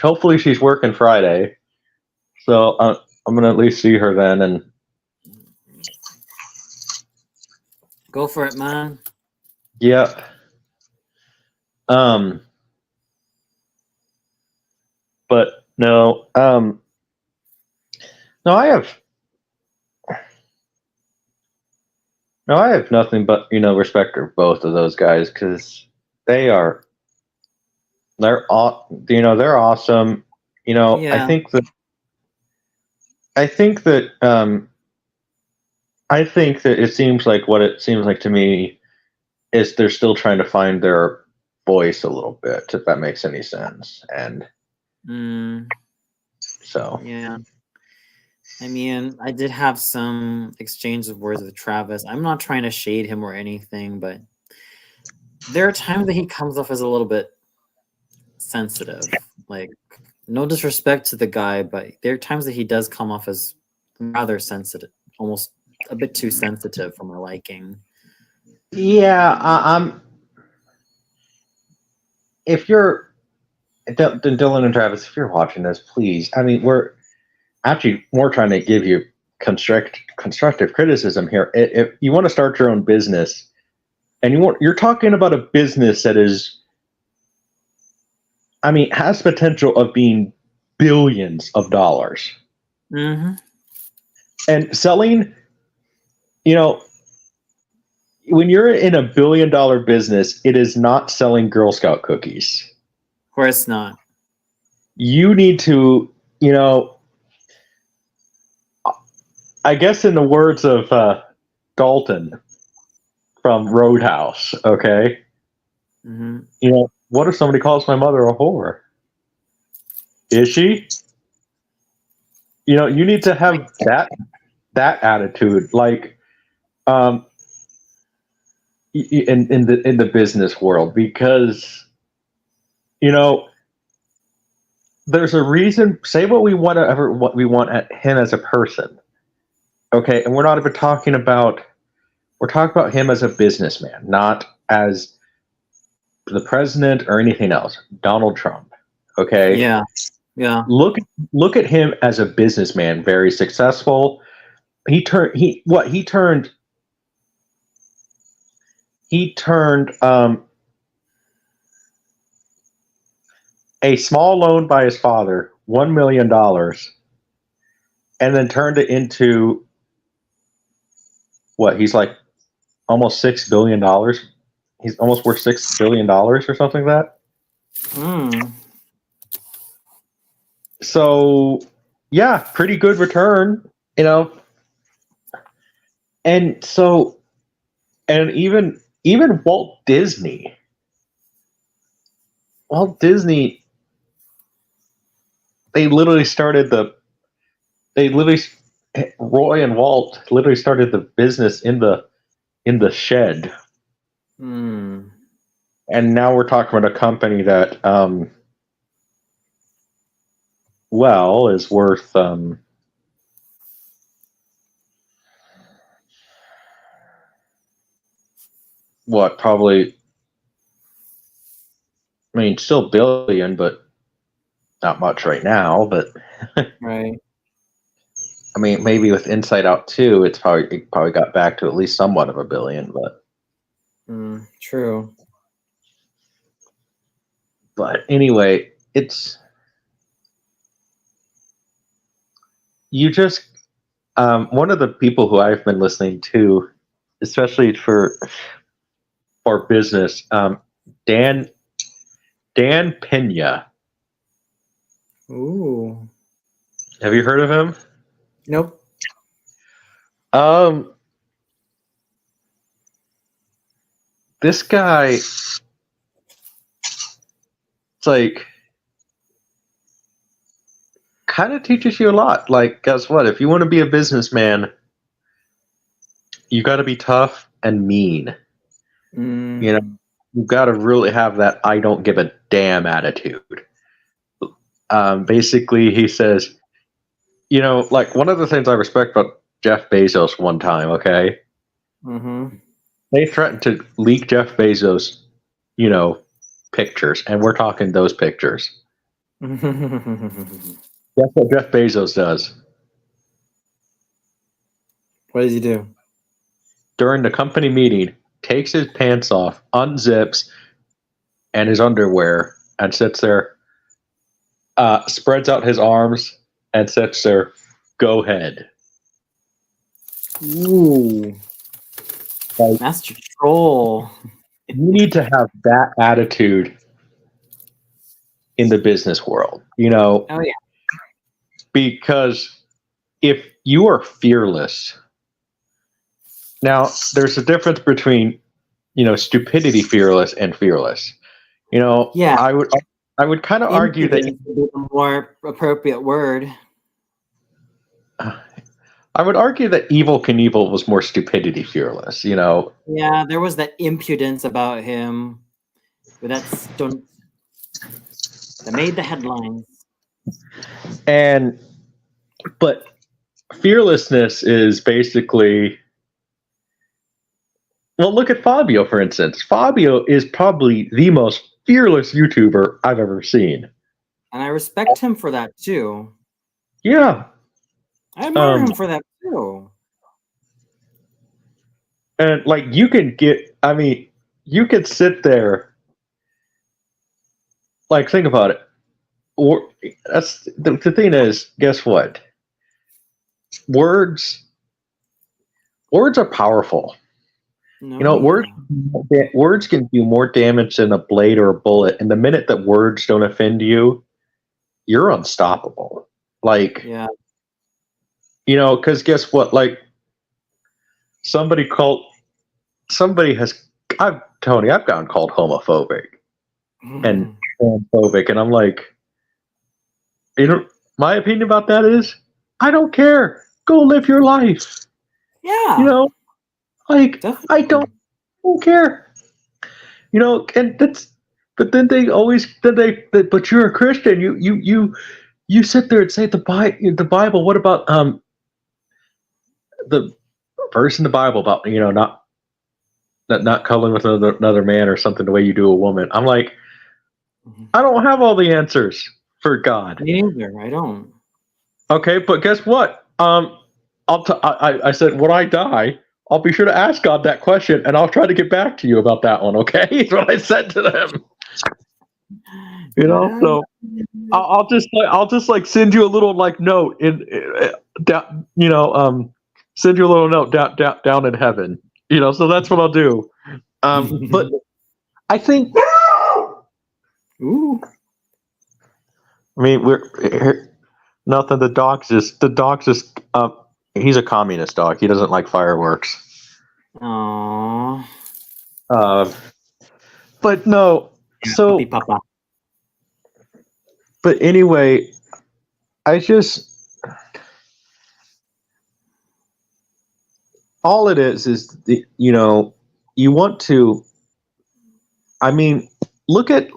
hopefully she's working Friday. So I'm going to at least see her then. And go for it, man. Yeah. But no, I have nothing but, respect for both of those guys because they're awesome. Yeah. I think that it seems like what it seems like to me is they're still trying to find their voice a little bit, if that makes any sense. And so, yeah. I mean, I did have some exchange of words with Travis. I'm not trying to shade him or anything, but there are times that he comes off as a little bit sensitive. Like, no disrespect to the guy, but there are times that he does come off as rather sensitive, almost a bit too sensitive for my liking. Yeah, I'm. If you're Dylan and Travis, if you're watching this, please. I mean, we're actually more trying to give you constructive criticism here. If you want to start your own business, and you're talking about a business that is, I mean, has potential of being billions of dollars, and selling, when you're in a $1 billion business, it is not selling Girl Scout cookies. Of course not. You need to, I guess in the words of Dalton from Roadhouse, okay? What if somebody calls my mother a whore? Is she? You need to have that attitude, like, in the business world, because there's a reason. Say what we want at him as a person, okay? And we're not even talking about. We're talking about him as a businessman, not as the president or anything else. Donald Trump, okay? Yeah. Look at him as a businessman, very successful. He turned a small loan by his father, $1 million, and then turned it into what? He's like almost $6 billion. He's almost worth $6 billion or something like that. So yeah, pretty good return, you know. And so, and even Walt Disney, they literally started the, they literally, Roy and Walt literally started the business in the shed, Hmm. and now we're talking about a company that, well, is worth, what, probably, I mean, still billion, but not much right now. But Right. I mean, maybe with Inside Out 2, it probably got back to at least somewhat of a billion. True. But anyway, it's, you just, one of the people who I've been listening to, especially for business, Dan Pena. Ooh. Have you heard of him? Nope. This guy, it's like, kind of teaches you a lot. Like, guess what? If you want to be a businessman, you got to be tough and mean. Mm. You know, you got to really have that "I don't give a damn" attitude. Basically, he says, you know, like one of the things I respect about Jeff Bezos one time, okay? Mm-hmm. They threatened to leak Jeff Bezos, you know, pictures, and we're talking those pictures. Guess what Jeff Bezos does? What does he do? During the company meeting, takes his pants off, unzips, and his underwear, and sits there, spreads out his arms, and sits there, go ahead. Ooh. Like, Master Troll. you need to have that attitude in the business world, you know, Oh yeah. because if you are fearless, now there's a difference between, you know, stupidity fearless and fearless. You know, Yeah. I would kind of argue that Impudence would be the more appropriate word. I would argue that Evil Knievel was more stupidity fearless, you know. Yeah, there was that impudence about him with that stunt that made the headlines. But fearlessness is basically, well, look at Fabio, for instance. Fabio is probably the most fearless YouTuber I've ever seen. And I respect him for that too. Yeah. I admire him for that too. And like you could sit there, like, think about it. Or that's the thing is, guess what? Words are powerful. No, You know, words can do more damage than a blade or a bullet. And the minute that words don't offend you, you're unstoppable. Like, yeah. you know, because guess what? Like, Tony, I've gotten called homophobic and transphobic, and I'm like, you know, my opinion about that is, I don't care. Go live your life. Yeah. You know, like, Definitely. I don't care. You know, and but then but you're a Christian. You sit there and say the Bible. What about the verse in the Bible about, you know, not cuddling with another man or something the way you do a woman? I'm like, I don't have all the answers for God. Me neither. I don't. Okay, but guess what? I said, when I die, I'll be sure to ask God that question, and I'll try to get back to you about that one. Okay, is what I said to them. You know, so I'll just like send you a little like note down, you know, send you a little note down in heaven. You know, so that's what I'll do. But I think, Ooh. I mean, nothing. The dog's just he's a communist dog. He doesn't like fireworks. Aww. But no. So, Puppy papa. but anyway, I just all it is you want to. I mean, look at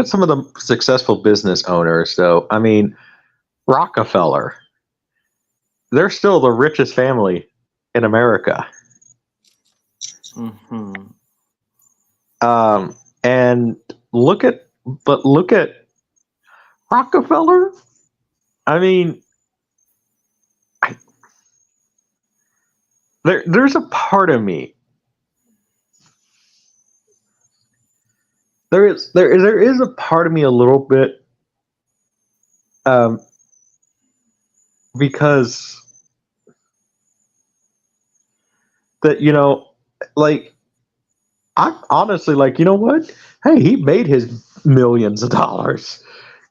some of the successful business owners, though. I mean, Rockefeller. They're still the richest family in America. Mm-hmm. And look at Rockefeller. I mean, there's a part of me. There is a part of me a little bit, because that I honestly what? Hey, he made his millions of dollars.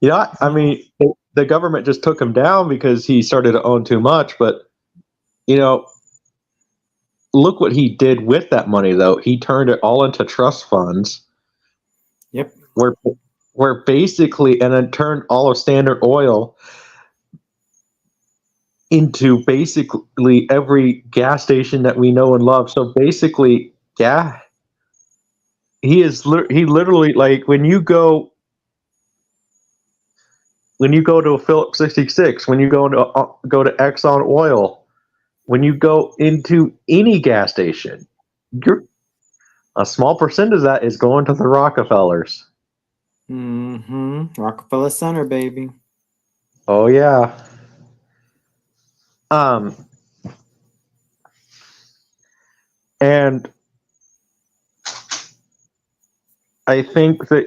I mean, the government just took him down because he started to own too much. But look what he did with that money, though. He turned it all into trust funds. Yep. Where basically, and then turned all of Standard Oil into basically every gas station that we know and love. So basically, yeah, he literally, like, when you go to a Phillips 66, when you go to Exxon Oil, when you go into any gas station, a small percent of that is going to the Rockefellers. Mm-hmm. Rockefeller Center, baby. Oh yeah. And I think that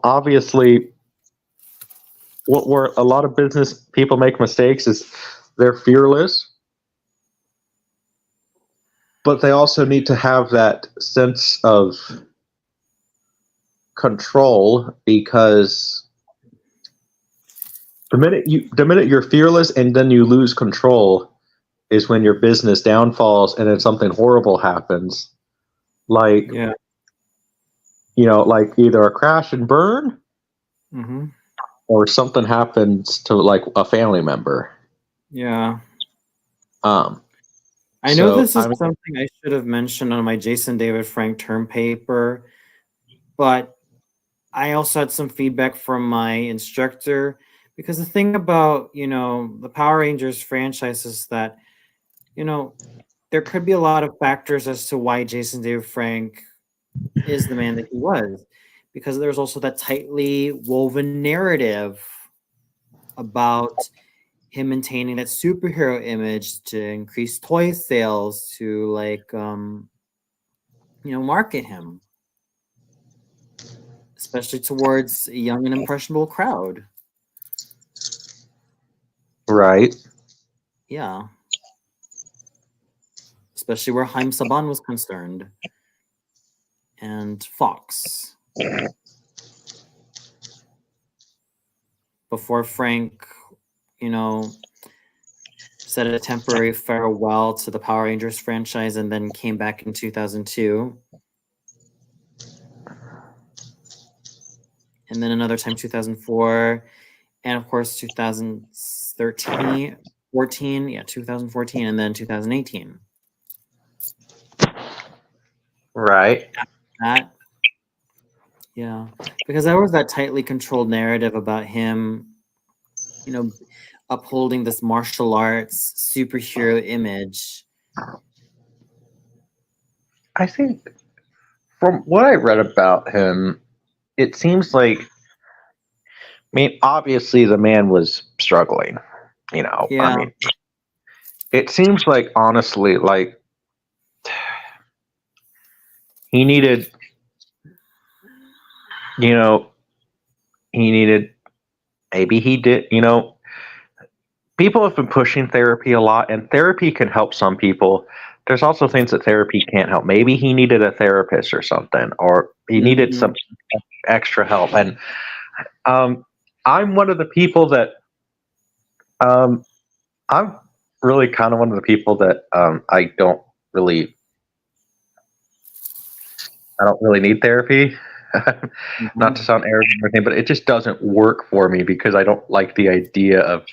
obviously, where a lot of business people make mistakes is they're fearless, but they also need to have that sense of control, because the minute you're fearless and then you lose control is when your business downfalls and then something horrible happens, like like either a crash and burn, Mm-hmm. or something happens to like a family member. Yeah. I know this is something I should have mentioned on my Jason David Frank term paper, but I also had some feedback from my instructor, because the thing about, the Power Rangers franchise is that, there could be a lot of factors as to why Jason David Frank is the man that he was, because there's also that tightly woven narrative about him maintaining that superhero image to increase toy sales, to market him, especially towards a young and impressionable crowd. Right. Yeah. Especially where Haim Saban was concerned. And Fox. Before Frank, said a temporary farewell to the Power Rangers franchise and then came back in 2002. And then another time 2004. And of course 2013, 2014, and then 2018. Right. That, yeah, because there was that tightly controlled narrative about him, upholding this martial arts superhero image. I think from what I read about him, it seems like, obviously the man was struggling, Yeah. I mean, it seems like, honestly, like, he needed, maybe he did, people have been pushing therapy a lot, and therapy can help some people. There's also things that therapy can't help. Maybe he needed a therapist or something, or he needed some extra help. And I'm one of the people that I'm really kind of one of the people that I don't really need therapy. Not to sound arrogant or anything, but it just doesn't work for me because I don't like the idea of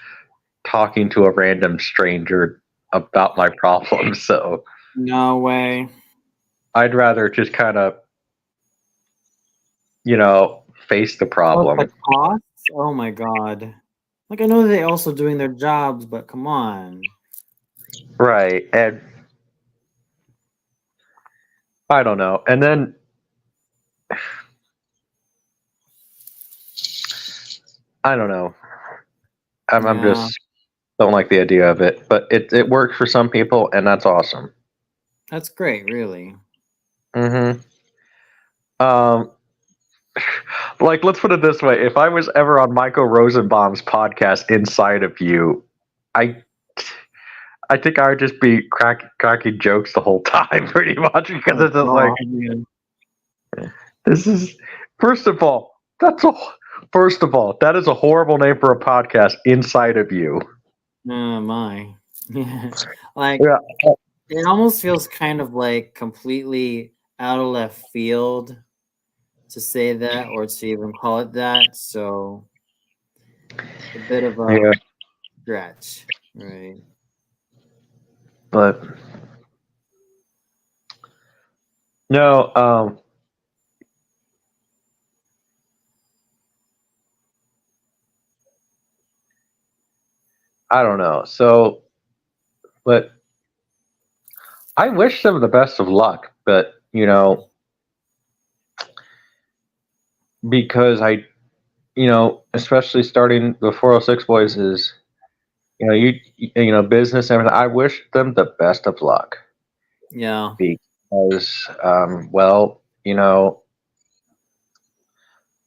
talking to a random stranger about my problems. So No way. I'd rather just kind of, face the Plus problem. the costs? Oh my god. Like, I know they're also doing their jobs, but come on. Right. And I don't know. And then I don't know. I'm Yeah. just don't like the idea of it, but it works for some people, and that's awesome. That's great, really. Mm-hmm. Like, let's put it this way: if I was ever on Michael Rosenbaum's podcast, Inside of You, I think I would just be cracking jokes the whole time, pretty much, because it's just like, this is first of all, that is a horrible name for a podcast, Inside of You. Oh my. Like, Yeah. it almost feels kind of like completely out of left field to say that or to even call it that. So, a bit of a stretch, right? But no, I don't know. So, but I wish them the best of luck. But because especially starting the 406 boys is, business and everything. I wish them the best of luck Yeah. because, well,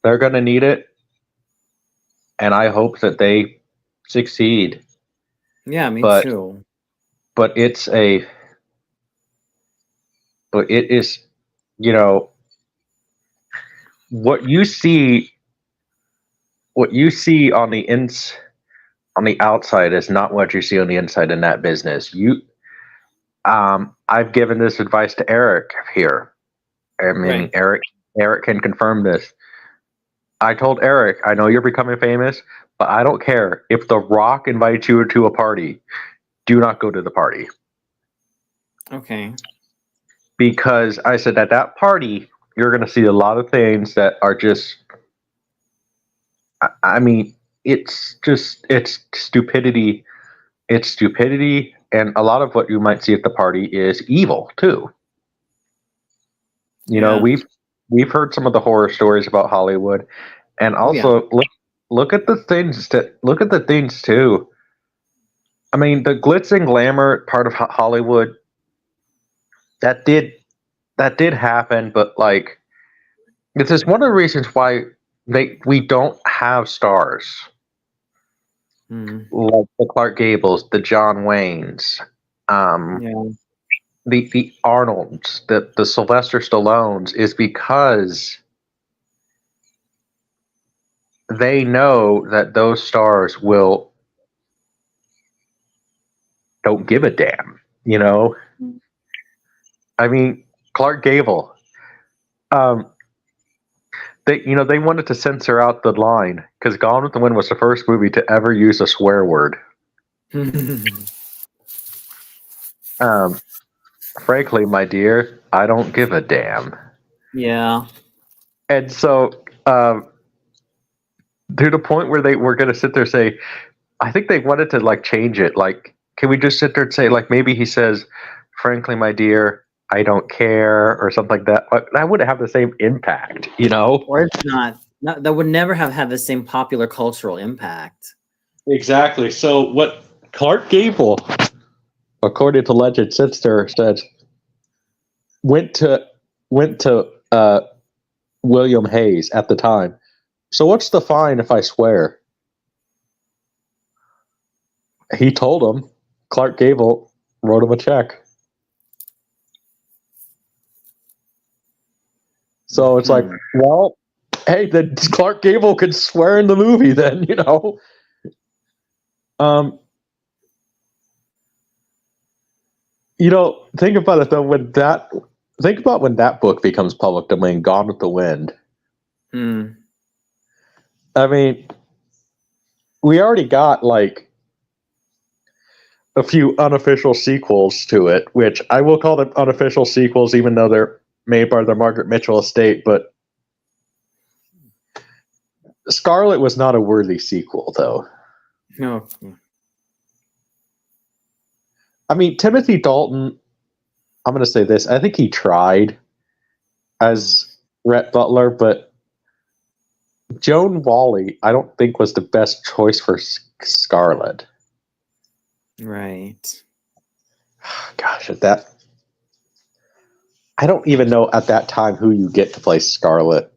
they're going to need it, and I hope that they succeed. Yeah, me But too. but it is, what you see on the outside is not what you see on the inside in that business. I've given this advice to Eric here. I mean, Right. Eric can confirm this. I told Eric, I know you're becoming famous, but I don't care if The Rock invites you to a party. Do not go to the party. Okay. Because I said at that party, you're going to see a lot of things that are just, I mean, it's stupidity. It's stupidity. And a lot of what you might see at the party is evil too. Yeah. We've heard some of the horror stories about Hollywood, and also look at the things too. I mean, the glitz and glamour part of Hollywood that did happen, but like this is one of the reasons why we don't have stars like the Clark Gables, the John Waynes, Yeah. the Arnolds, the Sylvester Stallones, is because they know that those stars don't give a damn, I mean, Clark Gable, they wanted to censor out the line because Gone with the Wind was the first movie to ever use a swear word. Frankly, my dear, I don't give a damn. Yeah. And so, to the point where they were going to sit there and say, I think they wanted to like change it. Like, can we just sit there and say, like, maybe he says, frankly, my dear, I don't care, or something like that. That wouldn't have the same impact, Or it's not that would never have had the same popular cultural impact. Exactly. So what Clark Gable, according to legend, sits there said, went to William Hayes at the time. So what's the fine if I swear? He told him. Clark Gable wrote him a check. So it's like, well, hey, then Clark Gable could swear in the movie. Then think about it though. Think about when that book becomes public domain, Gone with the Wind. I mean, we already got like a few unofficial sequels to it, which I will call them unofficial sequels, even though they're made by the Margaret Mitchell estate. But Scarlet was not a worthy sequel, though. No. I mean, Timothy Dalton, I'm going to say this. I think he tried as Rhett Butler, but Joan Wally, I don't think was the best choice for Scarlet. Right. Gosh, I don't even know at that time who you get to play Scarlet.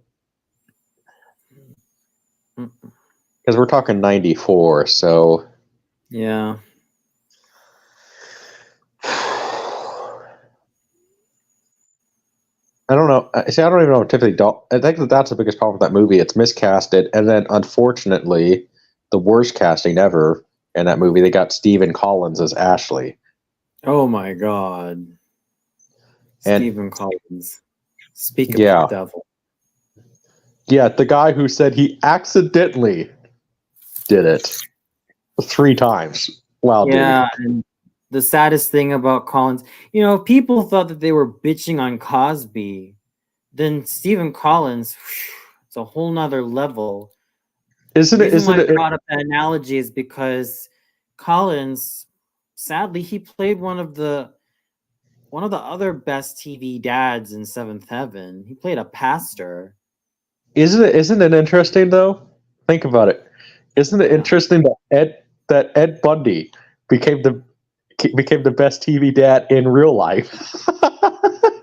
Because we're talking 94, so... Yeah. I don't know. See, I don't even know Tiffany Dalton. I think that's the biggest problem with that movie. It's miscasted, and then unfortunately, the worst casting ever in that movie. They got Stephen Collins as Ashley. Oh my God. And Stephen Collins. Speak of yeah, the devil. Yeah, the guy who said he accidentally did it 3 times. Wow, Yeah, and the saddest thing about Collins, people thought that they were bitching on Cosby. Then Stephen Collins, it's a whole nother level. Isn't the it? reason Isn't why it? I brought up that analogy is because Collins, sadly, he played one of the other best TV dads in Seventh Heaven. He played a pastor. Isn't it interesting though? Think about it. Isn't it interesting that Ed Bundy became the best TV dad in real life?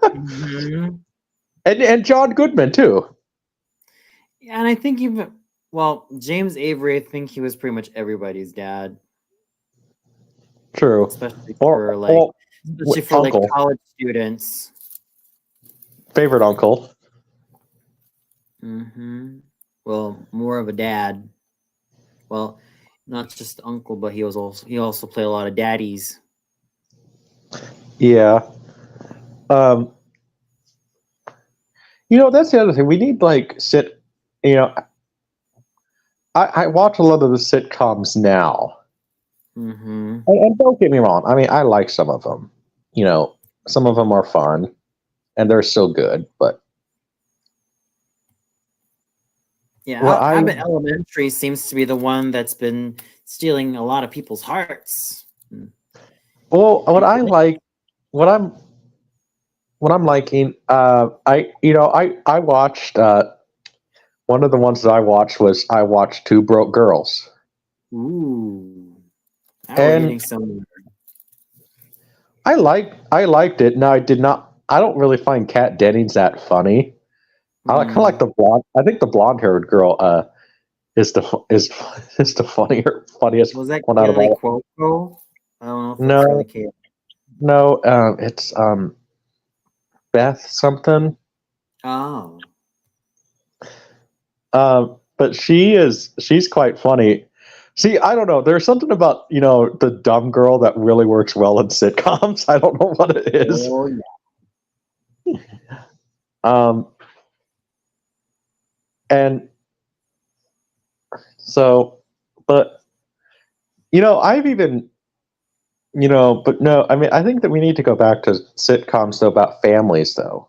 Mm-hmm. And John Goodman too. Yeah, and I think James Avery, I think he was pretty much everybody's dad. True. Especially for uncle. college students. Favorite uncle. Mm-hmm. Well, more of a dad. Well, not just uncle, but he also played a lot of daddies. Yeah. That's the other thing. We need I watch a lot of the sitcoms now. Mm-hmm. And don't get me wrong. I mean, I like some of them. Some of them are fun, and they're so good. But yeah, Abbott Elementary seems to be the one that's been stealing a lot of people's hearts. Well, what I'm liking, I watched one of the ones that I watched Two Broke Girls. Ooh, and I liked it. Now I don't really find Kat Dennings that funny. I kind of like the blonde. I think the blonde-haired girl is the funniest Was that one out of all. Cuoco? I don't know if that's No, it's Beth something. Oh. But she's quite funny. See, I don't know. There's something about the dumb girl that really works well in sitcoms. I don't know what it is. Oh yeah. And so, but I've even but no, I mean, I think that we need to go back to sitcoms though about families though.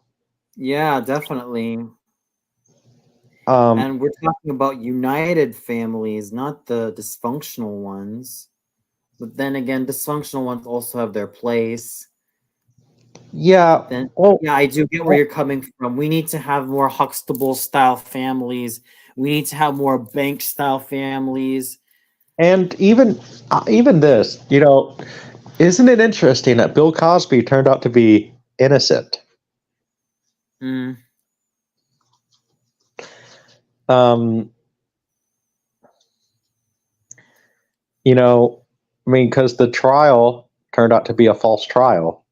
Yeah, definitely. And we're talking about united families, not the dysfunctional ones. But then again, dysfunctional ones also have their place. Yeah. I do get where you're coming from. We need to have more Huxtable style families. We need to have more Bank style families. And even this, isn't it interesting that Bill Cosby turned out to be innocent? Mm. I mean, because the trial turned out to be a false trial.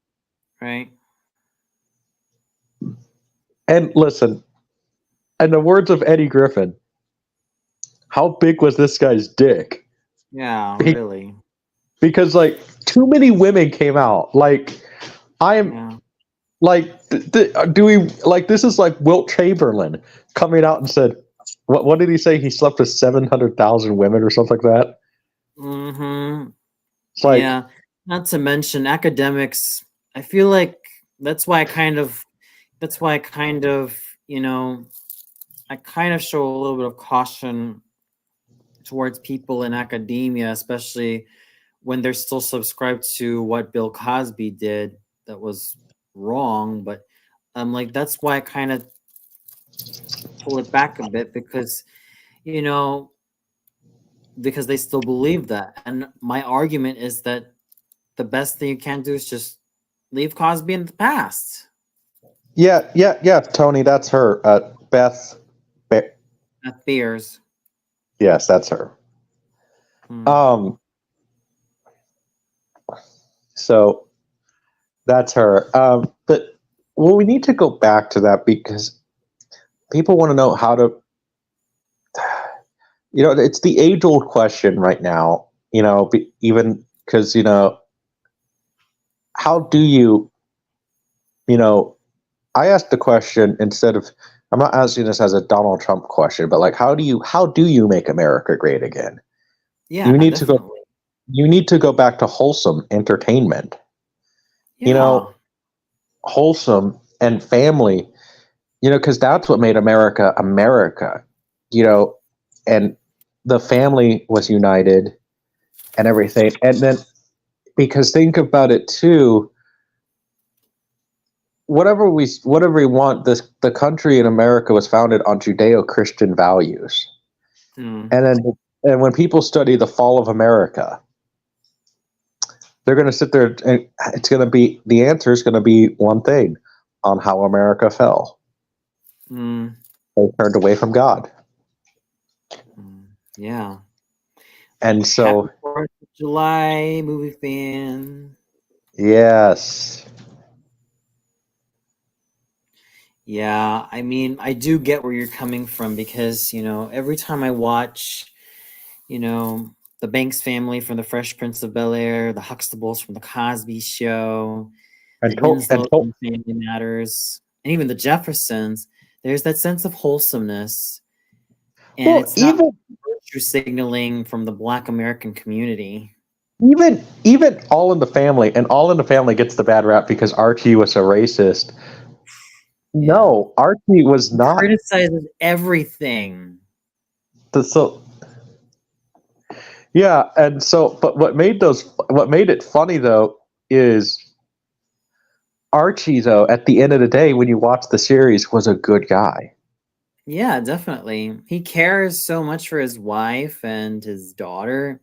Right. And listen, in the words of Eddie Griffin, how big was this guy's dick? Yeah, He- really. Because like too many women came out. Like I am Yeah. like do we like this is like Wilt Chamberlain coming out and said what did he say? He slept with 700,000 women or something like that. Mm-hmm. It's like Yeah. Not to mention academics. I feel like that's why I kind of, you know, I kind of show a little bit of caution towards people in academia, especially when they're still subscribed to what Bill Cosby did that was wrong. But like that's why I kind of pull it back a bit because, you know, because they still believe that. And my argument is that the best thing you can do is just leave Cosby in the past. yeah, Tony, that's her. Beth. Beth Beers. Yes, that's her. Hmm. So that's her. But well, we need to go back to that because people want to know how to. You know, it's the age-old question right now. You know, even because you know, how do you? You know, I asked the question instead of. I'm not asking this as a Donald Trump question, but like, how do you make America great again? Yeah, You need to go. definitely. You need to go back to wholesome entertainment. Yeah. You know, wholesome and family. You know, because that's what made America America. You know, and the family was united and everything, and then because think about it too. Whatever we want, the country in America was founded on Judeo-Christian values, Hmm. and when people study the fall of America, they're going to sit there and it's going to be the answer is going to be one thing on how America fell. Hmm. They turned away from God, Yeah. and so Happy 4th of July, movie fan. yes, Yeah, I mean, I do get where you're coming from because, you know, every time I watch, you know, the Banks family from the Fresh Prince of Bel-Air, the Huxtables from the Cosby Show, the Winslows from Family Matters, and even the Jeffersons, there's that sense of wholesomeness. And well, it's not virtue signaling from the Black American community. even All in the Family, and All in the Family gets the bad rap because Archie was a racist. Yeah. No, Archie was not. Criticizes everything. So yeah, and so but what made it funny though is Archie though at the end of the day when you watch the series was a good guy. Yeah, definitely. He cares so much for his wife and his daughter,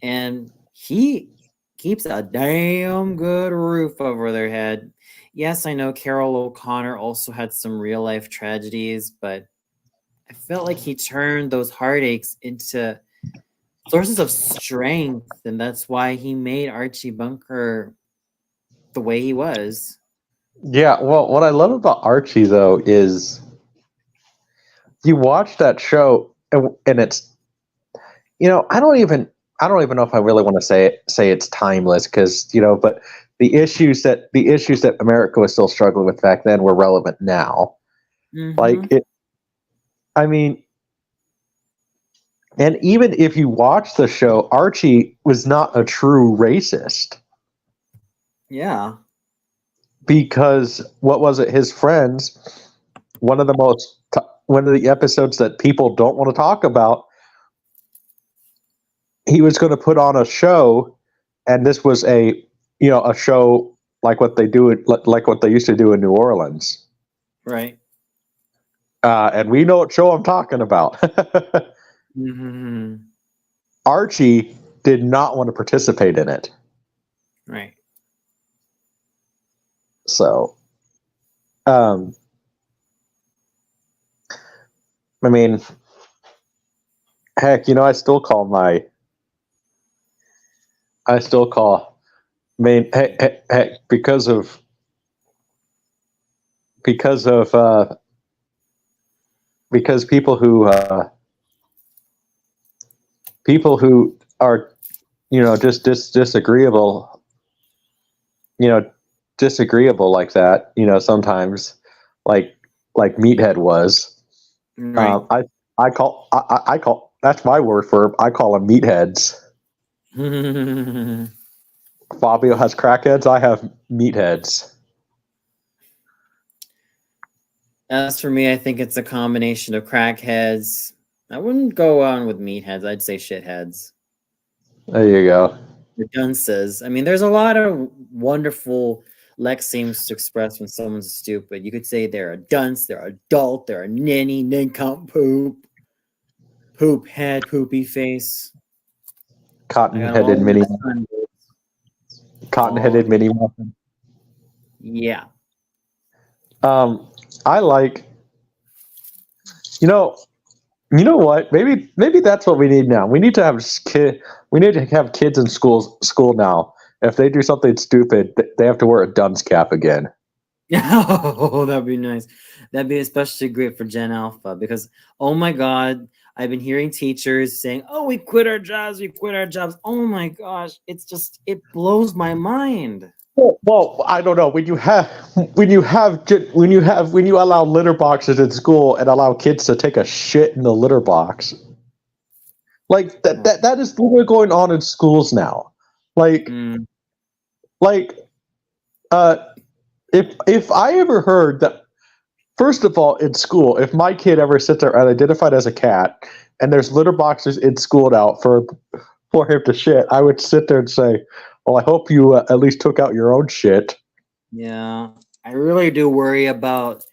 and he keeps a damn good roof over their head. Yes, I know Carol O'Connor also had some real life tragedies, but I felt like he turned those heartaches into sources of strength, and that's why he made Archie Bunker the way he was. Yeah, well, what I love about Archie though is you watch that show and it's I don't even know if I really want to say it's timeless because but the issues that America was still struggling with back then were relevant now. Like Mhm. it, I mean, and even if you watch the show, Archie was not a true racist Yeah. because what was it? His friends, one of the episodes that people don't want to talk about, he was going to put on a show, and this was a show like what they used to do in New Orleans. Right. And we know what show I'm talking about. Mhm. Archie did not want to participate in it. Right. So, I mean, heck, I still call, I mean, heck, because of because people who are, just disagreeable, disagreeable like that, sometimes, like Meathead was. Right. I call that's my word for I call them meatheads. Fabio has crackheads. I have meatheads. As for me, I think it's a combination of crackheads. I wouldn't go on with meatheads. I'd say shitheads. There you go. The dunces. I mean, there's a lot of wonderful lexemes to express when someone's stupid. You could say they're a dunce, they're adult, they're a ninny, nincompoop, poop head, poopy face. Cotton-headed mini. Cotton-headed mini muffin. Yeah. I like. You know what? Maybe that's what we need now. We need to have kids in school now. If they do something stupid, they have to wear a dunce cap again. Oh, that'd be nice. That'd be especially great for Gen Alpha because, oh my God, I've been hearing teachers saying, "Oh, we quit our jobs. We quit our jobs." Oh my gosh, it blows my mind. Well, I don't know. When you allow litter boxes in school and allow kids to take a shit in the litter box, like that is literally going on in schools now. If I ever heard that, first of all, in school, if my kid ever sits there and identified as a cat, and there's litter boxes in school now for him to shit, I would sit there and say, well, I hope you at least took out your own shit. Yeah, I really do worry about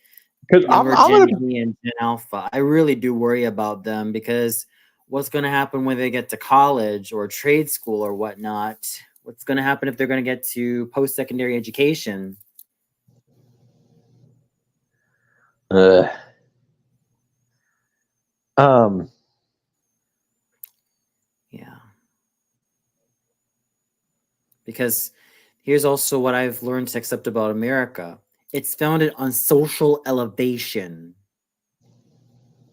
Gen Z and Gen Alpha. I really do worry about them because what's going to happen when they get to college or trade school or whatnot? What's going to happen if they're going to get to post-secondary education? Yeah. Because here's also what I've learned to accept about America. It's founded on social elevation.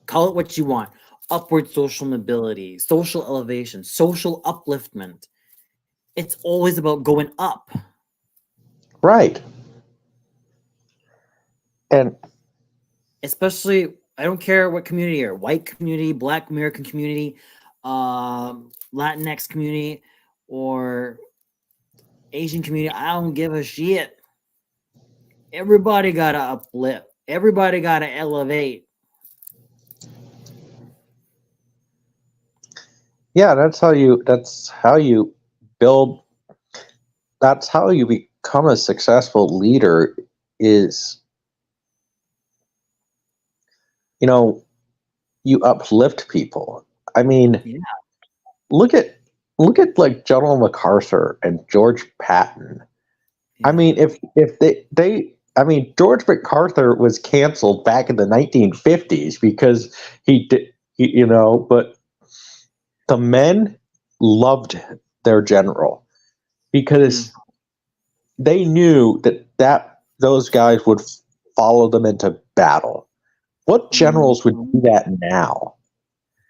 Call it what you want. Upward social mobility, social elevation, social upliftment. It's always about going up. Right. And especially, I don't care what community you're, white community, Black American community, Latinx community, or Asian community, I don't give a shit. Everybody gotta uplift. Everybody gotta elevate. Yeah, that's how you build. That's how you become a successful leader. Is you uplift people. I mean, Yeah. look at like General MacArthur and George Patton. Yeah. I mean, if George MacArthur was canceled back in the 1950s because but the men loved their general because they knew that those guys would follow them into battle. What generals would do that now?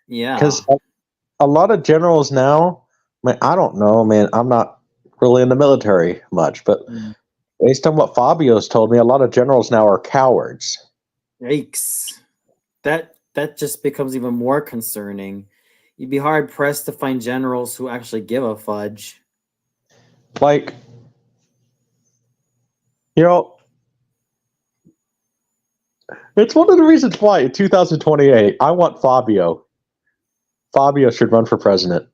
Yeah. Because a lot of generals now, I don't know, man. I'm not really in the military much, but based on what Fabio's told me, a lot of generals now are cowards. Yikes. That just becomes even more concerning. You'd be hard pressed to find generals who actually give a fudge. Like, it's one of the reasons why in 2028 I want Fabio. Fabio should run for president.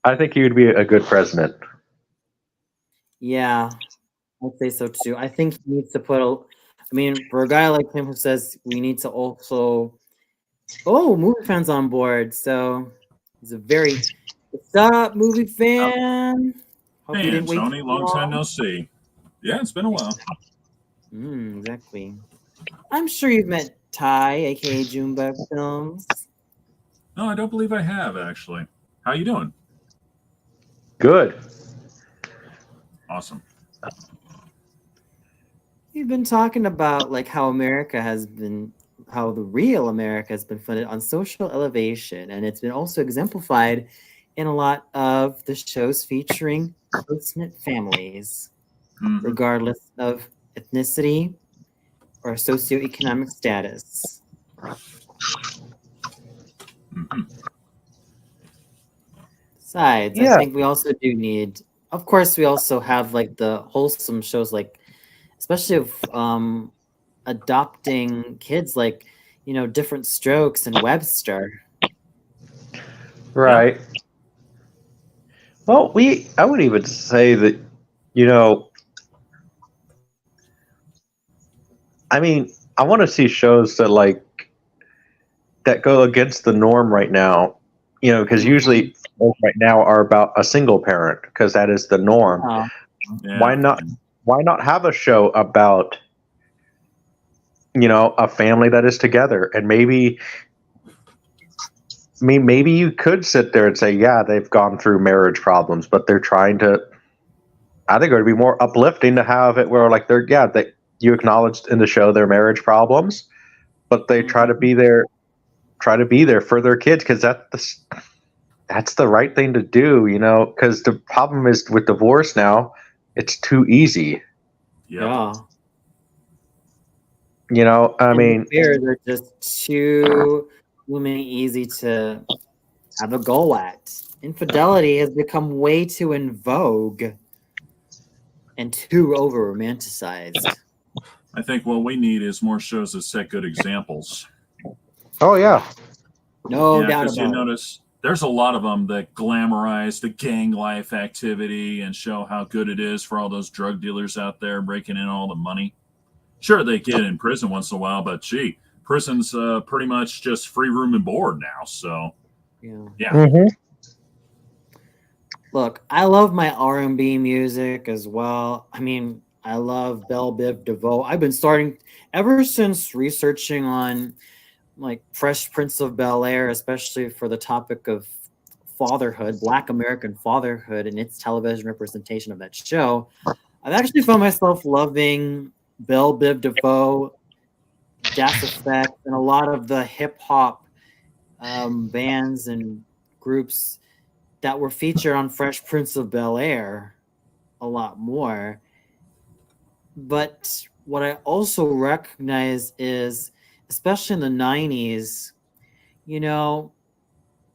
I think he would be a good president. Yeah, I'd say so too. I think he needs to put for a guy like him who says we need to also movie fans on board. So he's a very what's up, movie fan? Hope you didn't wait Tony, long time no see. Yeah, it's been a while. Exactly. I'm sure you've met Ty, aka Junebug Films. No, I don't believe I have actually. How you doing? Good. Awesome. We've been talking about like how how the real America has been funded on social elevation, and it's been also exemplified in a lot of the shows featuring close-knit families, Mhm. regardless of ethnicity or socioeconomic status. Mhm. Besides, I Yeah. think we also do need, of course, we also have like the wholesome shows, like especially of adopting kids, like Different Strokes and Webster. Right. Well, I would even say that, I mean, I want to see shows that go against the norm right now, because usually shows right now are about a single parent because that is the norm. Yeah. Why not have a show about, a family that is together, and maybe you could sit there and say, yeah, they've gone through marriage problems, but they're trying to. I think it would be more uplifting to have it where like that you acknowledged in the show their marriage problems, but they try to be there for their kids because that's the right thing to do, because the problem is with divorce now, it's too easy. Yeah. I mean, affairs are just too blooming easy to have a go at. Infidelity has become way too in vogue and too over romanticized. I think what we need is more shows that set good examples. oh yeah, No doubt Because you about it. notice there's a lot of them that glamorize the gang life activity and show how good it is for all those drug dealers out there breaking in all the money. Sure, they get in prison once in a while, but gee, prison's pretty much just free room and board now. So, yeah. Mm-hmm. Look, I love my R&B music as well. I mean, I love Belle Biv DeVoe. I've been starting ever since researching on like Fresh Prince of Bel-Air, especially for the topic of fatherhood, Black American fatherhood, and its television representation of that show. I've actually found myself loving Belle Biv DeVoe, Das Effect, and a lot of the hip hop bands and groups that were featured on Fresh Prince of Bel-Air a lot more. But what I also recognize is, especially in the 90s,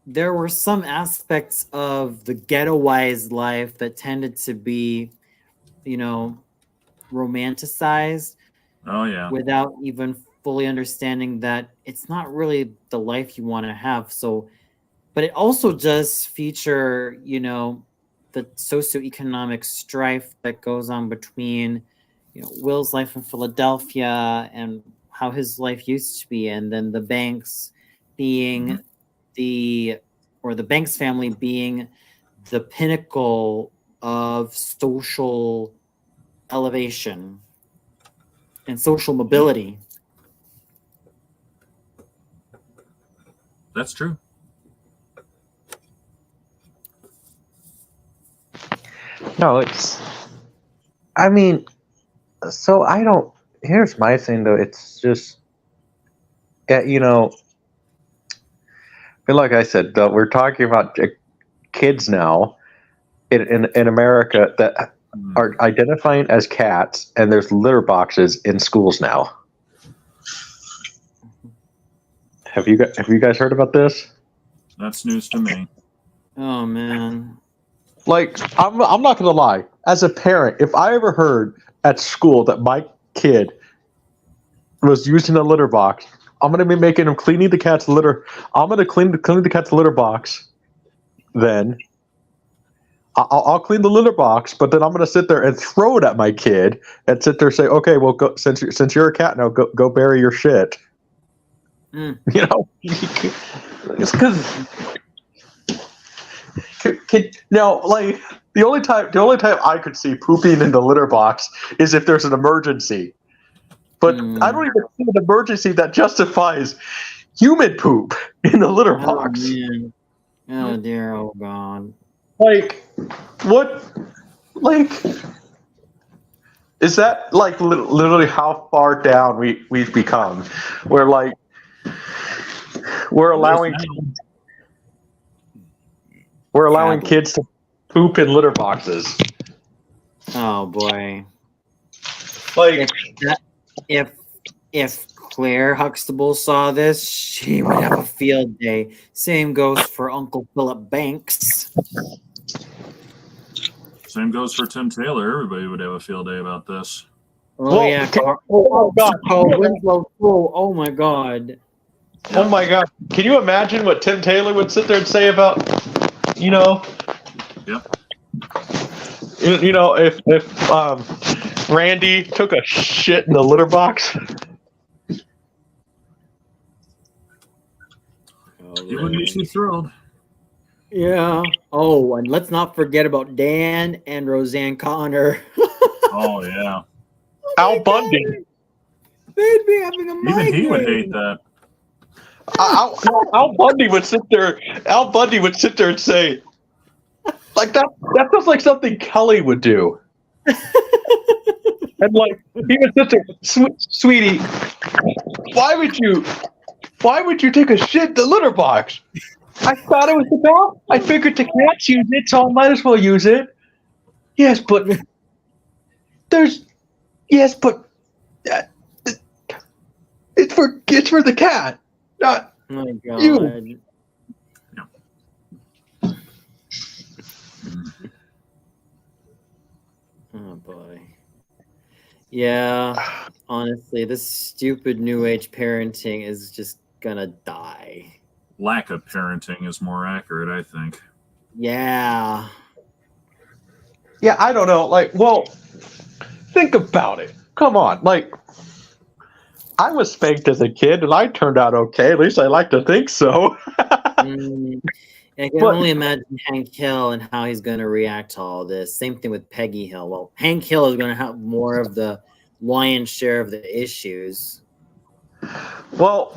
there were some aspects of the ghettoized life that tended to be, romanticized Oh, yeah. without even fully understanding that it's not really the life you want to have. So, but it also does feature, the socioeconomic strife that goes on between, Will's life in Philadelphia and how his life used to be, and then the Banks being the Banks family being the pinnacle of social elevation and social mobility. That's true. No, I mean, so I don't. Here's my thing though. It's just, but like I said, we're talking about kids now in America that are identifying as cats, and there's litter boxes in schools now. Have you guys heard about this? That's news to me. Oh man. Like, I'm not gonna lie. As a parent, if I ever heard at school that my kid was using a litter box, I'm gonna be making him cleaning the cat's litter. I'm gonna clean the cat's litter box. Then I'll clean the litter box, but then I'm gonna sit there and throw it at my kid and sit there and say, "Okay, well, go, since you're a cat now, go bury your shit." It's because. Now, like the only time I could see pooping in the litter box is if there's an emergency. But I don't even see an emergency that justifies human poop in the litter box. Man. Oh dear, oh god. Like, what? Like, Is that like literally how far down we've become? We're like we're allowing Sadly. kids to poop in litter boxes. Oh boy. Like If Claire Huxtable saw this, she would have a field day. Same goes for Uncle Philip Banks. Same goes for Tim Taylor. Everybody would have a field day about this. Oh Well, yeah, oh god. Winslow. Oh my god. Oh my god. Can you imagine what Tim Taylor would sit there and say about, you know? Yep. You know, if Randy took a shit in the litter box. He wouldn't be too thrilled. Yeah. Oh, and let's not forget about Dan and Roseanne Connor. Oh yeah. Al Bundy. They'd be having a migraine. Even he would hate that. Al Bundy would sit there. Al Bundy would sit there and say, like that. That feels like something Kelly would do. And like he would sit there, sweetie. Why would you take a shit in the litter box? I thought it was the dog. I figured the cats use it, so I might as well use it. Yes, but it's for the cat, not Oh my god. you. Oh boy. Yeah, honestly, this stupid new age parenting is just gonna die. Lack of parenting is more accurate, I think. Yeah. Yeah, I don't know. Like, well, think about it. Come on, like, I was spanked as a kid, and I turned out okay. At least I like to think so. I can only imagine Hank Hill and how he's going to react to all this. Same thing with Peggy Hill. Well, Hank Hill is going to have more of the lion's share of the issues. Well,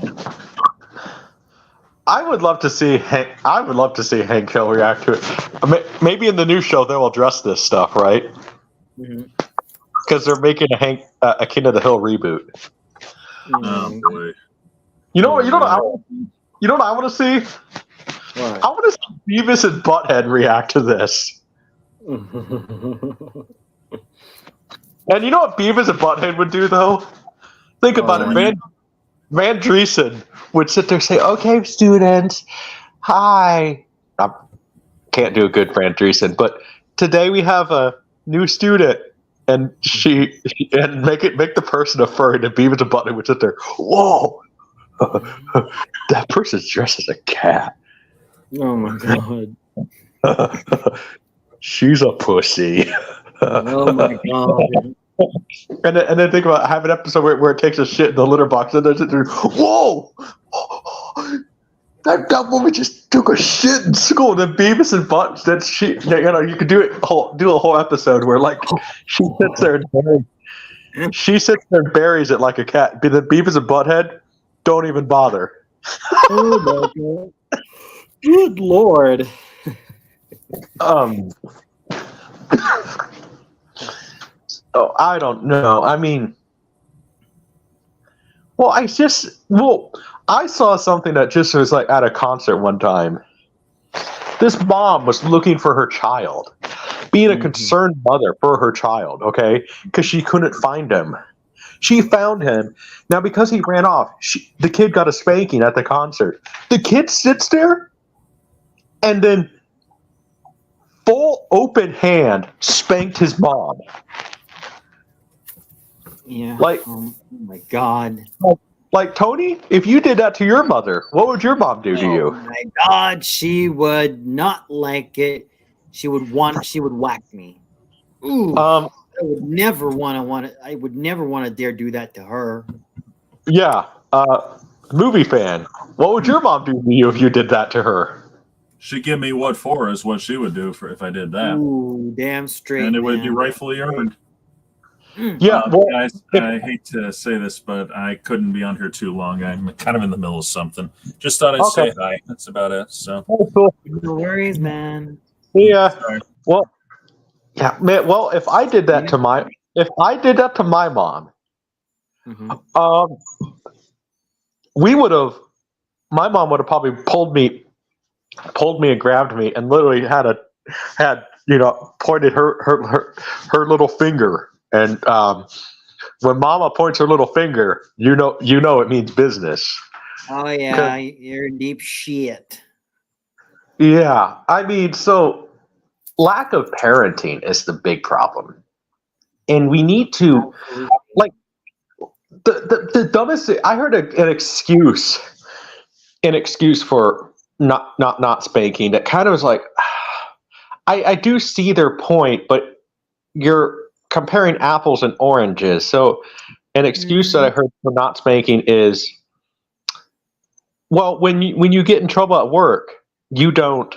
I would love to see Hank Hill react to it. Maybe in the new show they'll address this stuff, right? Because they're making a King of the Hill reboot. Oh boy. You know what I want to see? What? I want to see Beavis and Butthead react to this. And you know what Beavis and Butthead would do, though? Think about it. Van Driesen would sit there and say, "Okay, students, hi." I can't do a good Van Driesen, but today we have a new student, and make the person a furry, and Beavis and Butthead would sit there, "Whoa, that person's dressed as a cat." Oh my god. She's a pussy. Oh my god. And then think about have an episode where it takes a shit in the litter box and then there, whoa! That woman just took a shit in school. And then Beavis and Butt, you could do a whole episode where like she sits there and buries it like a cat. The Beavis and Butthead don't even bother. Oh my god. Good lord. Oh, I don't know. I mean, I saw something that just was like at a concert one time. This mom was looking for her child, being a concerned mother for her child, okay? Because she couldn't find him. She found him. Now, because he ran off, the kid got a spanking at the concert. The kid sits there and then full open hand spanked his mom. Yeah. Like, oh my god. Like, Tony, if you did that to your mother, what would your mom do to you? Oh my god, she would not like it. She would whack me. Ooh. I would never want to dare do that to her. Yeah. Movie fan. What would your mom do to you if you did that to her? She'd give me what for is what she would do if I did that. Ooh, damn straight. And it would be rightfully earned. Yeah, guys, I hate to say this, but I couldn't be on here too long. I'm kind of in the middle of something. Just thought I'd say hi. That's about it. So, no worries, man. Yeah. Sorry. Well, yeah, man. Well, if I did that to my if I did that to my mom, Mhm. we would have. My mom would have probably pulled me and grabbed me, and literally had pointed her little finger. And when Mama points her little finger, you know it means business. Oh yeah, you're in deep shit. Yeah, I mean, so lack of parenting is the big problem, and we need to like the dumbest. I heard an excuse for not spanking that kind of was like, I do see their point, but you're comparing apples and oranges. So an excuse that I heard for not spanking is, well, when you get in trouble at work, you don't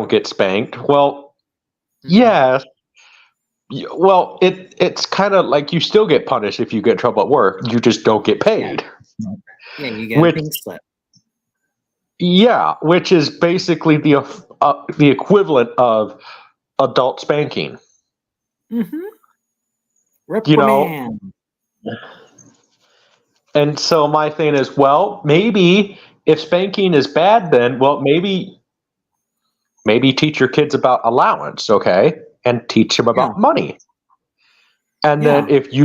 get spanked. Well, yes. Well, it's kind of like you still get punished if you get in trouble at work. You just don't get paid. Yeah, you get a pink slip. Yeah, which is basically the equivalent of adult spanking. Reprimand. And so my thing is, well, maybe if spanking is bad, then maybe teach your kids about allowance, okay, and teach them about money. And then if you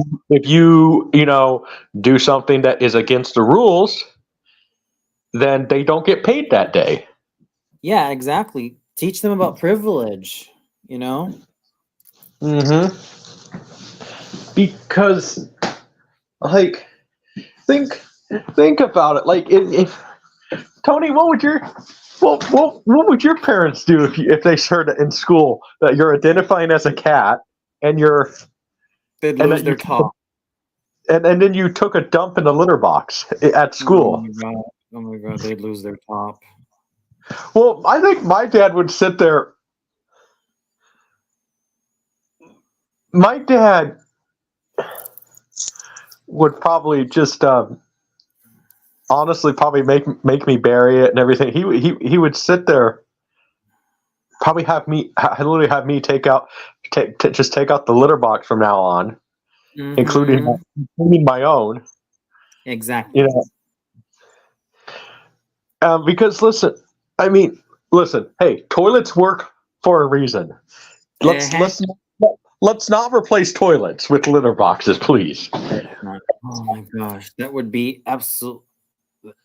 do something that is against the rules, then they don't get paid that day. Yeah, exactly. Teach them about privilege, Because, like, think about it. Like, if Tony, what would your parents do if they heard in school that you're identifying as a cat and they'd lose their top, and then you took a dump in the litter box at school? Oh my god, they'd lose their top. Well, I think my dad would sit there. My dad would probably just honestly probably make me bury it and everything. He would sit there, probably literally have me take out the litter box from now on, including my own. Exactly. Because listen, hey, toilets work for a reason. Let's not replace toilets with litter boxes, please. Oh my gosh, that would be absolute.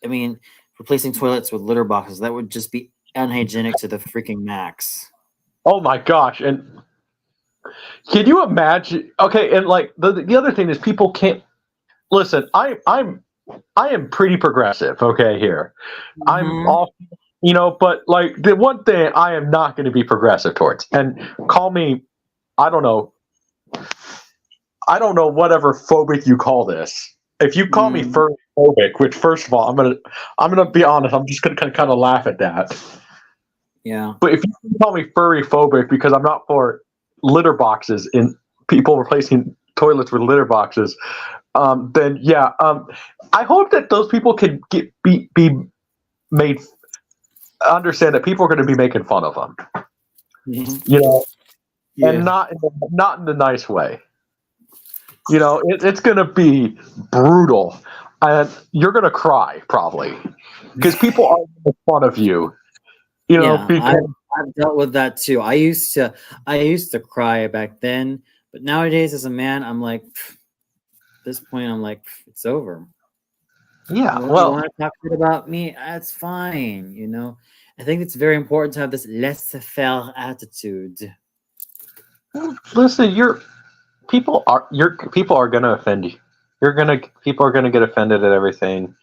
I mean, replacing toilets with litter boxes, that would just be unhygienic to the freaking max. Oh my gosh. And can you imagine? Okay, and like the other thing is, people can't listen. I am pretty progressive, okay, here. I'm all, but like the one thing I am not going to be progressive towards, and call me, I don't know whatever phobic you call this. If you call me furry phobic, which first of all, I'm gonna be honest, I'm just gonna kind of laugh at that. Yeah. But if you call me furry phobic because I'm not for litter boxes in people replacing toilets with litter boxes, then yeah. I hope that those people can be made understand that people are going to be making fun of them. And not in the nice way. It's going to be brutal, and you're going to cry probably because people are making fun of you. Because I've dealt with that too. I used to cry back then, but nowadays as a man, I'm like, at this point, I'm like, it's over. Yeah, you want to talk shit about me? That's fine. I think it's very important to have this laissez-faire attitude. Listen, people are going to offend you. People are going to get offended at everything,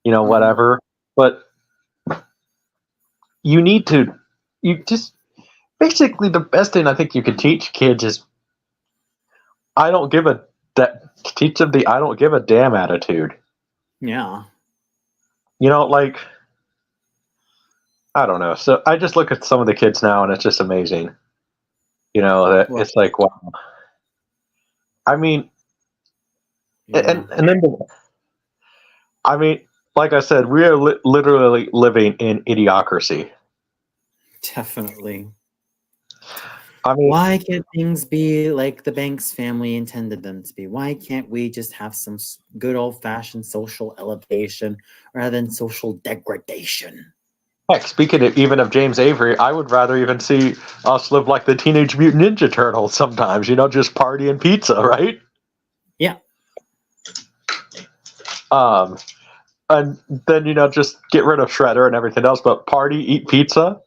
whatever. But basically the best thing I think you could teach kids is teach them the I don't give a damn attitude. Yeah. Like, I don't know. So I just look at some of the kids now and it's just amazing. It's like, wow. I mean, and then, I mean, like I said, we are literally living in idiocracy. Definitely. I mean, Why can't things be like the Banks family intended them to be? Why can't we just have some good old-fashioned social elevation rather than social degradation? heck, speaking even of James Avery, I would rather even see us live like the Teenage Mutant Ninja Turtles sometimes, just party and pizza, right? Yeah. And then, just get rid of Shredder and everything else, but party, eat pizza.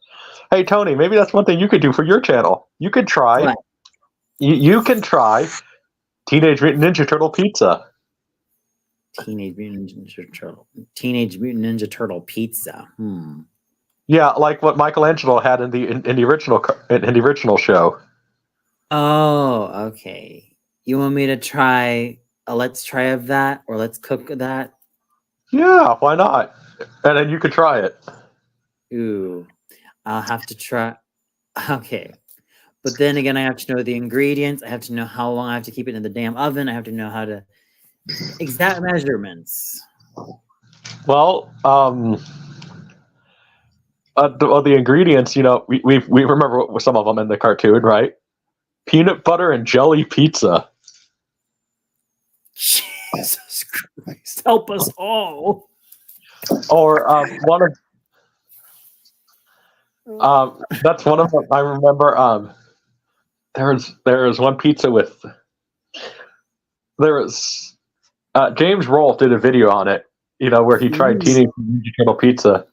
Hey, Tony, maybe that's one thing you could do for your channel. You could try, What? you can try Teenage Mutant Ninja Turtle pizza. Teenage Mutant Ninja Turtle pizza. Yeah, like what Michelangelo had in the original show. Oh, okay. You want me to try a let's try of that, or let's cook that? Yeah, why not? And then you could try it. Ooh, I'll have to try. Okay. But then again, I have to know the ingredients. I have to know how long I have to keep it in the damn oven. I have to know how to exact measurements. Well, the ingredients, we remember some of them in the cartoon, right? Peanut butter and jelly pizza. Jesus Christ, help us all. Or one of that's one of them. I remember there was one pizza with James Rolfe did a video on it, where he tried Teenage Mutant Ninja Turtle pizza.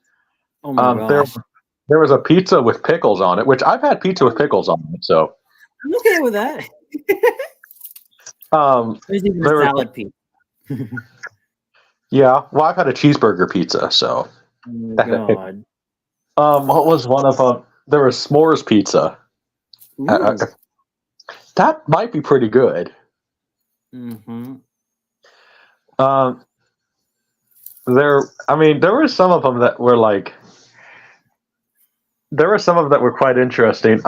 Oh my gosh. There was a pizza with pickles on it, which I've had pizza with pickles on it, so I'm okay with that. There's even a salad pizza. Yeah, well, I've had a cheeseburger pizza, so. Oh my god. What was one of them? There was s'mores pizza. That might be pretty good. Mm-hmm. There were some of them that were like. There were some of them that were quite interesting.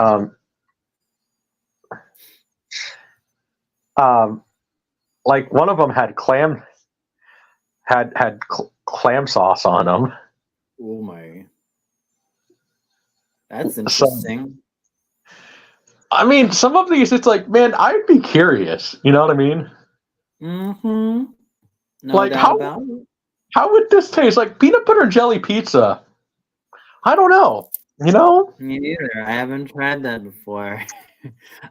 Like one of them had clam sauce on them. Oh my. That's interesting. Some of these, it's like, man, I'd be curious. You know what I mean? Mm-hmm. No Like, doubt about it. How would this taste? Like peanut butter and jelly pizza? I don't know. Me neither. I haven't tried that before.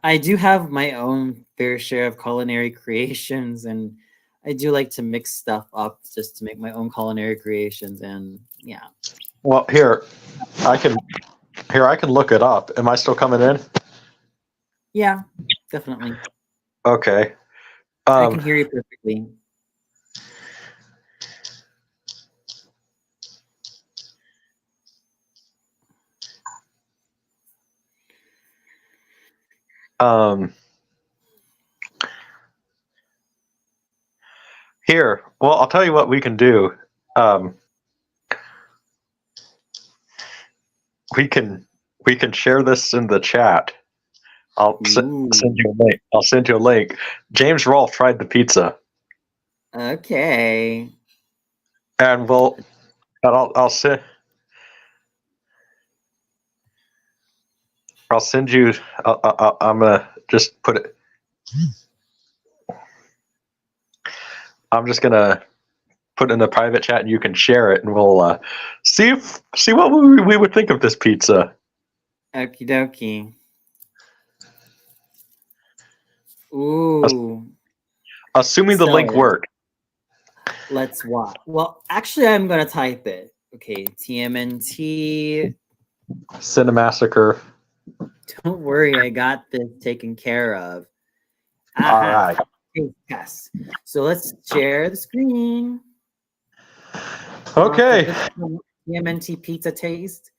I do have my own fair share of culinary creations, and I do like to mix stuff up just to make my own culinary creations. And yeah. Well, I can look it up. Am I still coming in? Yeah, definitely. Okay. I can hear you perfectly. Here, well, I'll tell you what we can do. We can share this in the chat. I'll send you a link. I'll send you a link. James Rolfe tried the pizza. Okay. And I'll send you. I'm gonna just put it. I'm just gonna put it in the private chat, and you can share it, and we'll see what we would think of this pizza. Okie dokie. Ooh. Assuming the link worked. Let's watch. Well, actually, I'm gonna type it. Okay, TMNT. Cinemassacre. Don't worry, I got this taken care of. All right. Yes. So let's share the screen. Okay. TMNT pizza taste.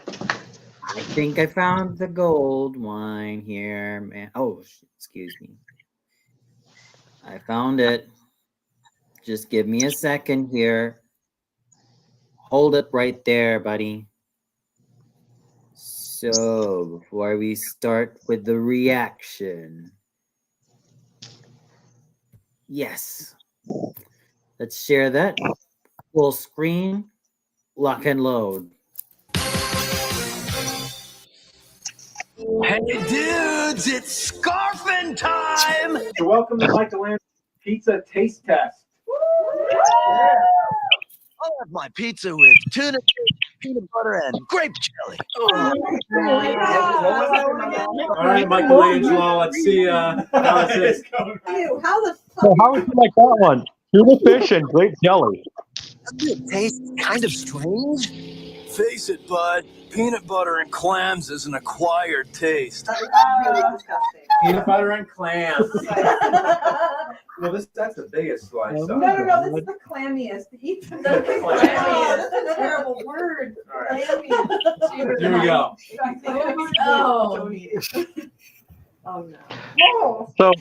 I think I found the gold wine here, man. Oh, excuse me. I found it. Just give me a second here. Hold it right there, buddy. So, before we start with the reaction. Yes. Let's share that. Full screen. Lock and load. Hey dudes, it's scarfing time! So welcome to Michelangelo's Pizza Taste Test. I'll have my pizza with tuna, peanut butter, and grape jelly. All right, Michelangelo, let's see how this is. Ew, how the fuck? So how would you like that one? Tuna fish and grape jelly. Doesn't it taste kind of strange? Face it, bud. Peanut butter and clams is an acquired taste. Peanut butter and clams. Well, that's the biggest slice. No, this is the clammiest. Eat the clammiest. That's a terrible word. All right. Clammy. Here we go. Oh. Oh no. Oh. So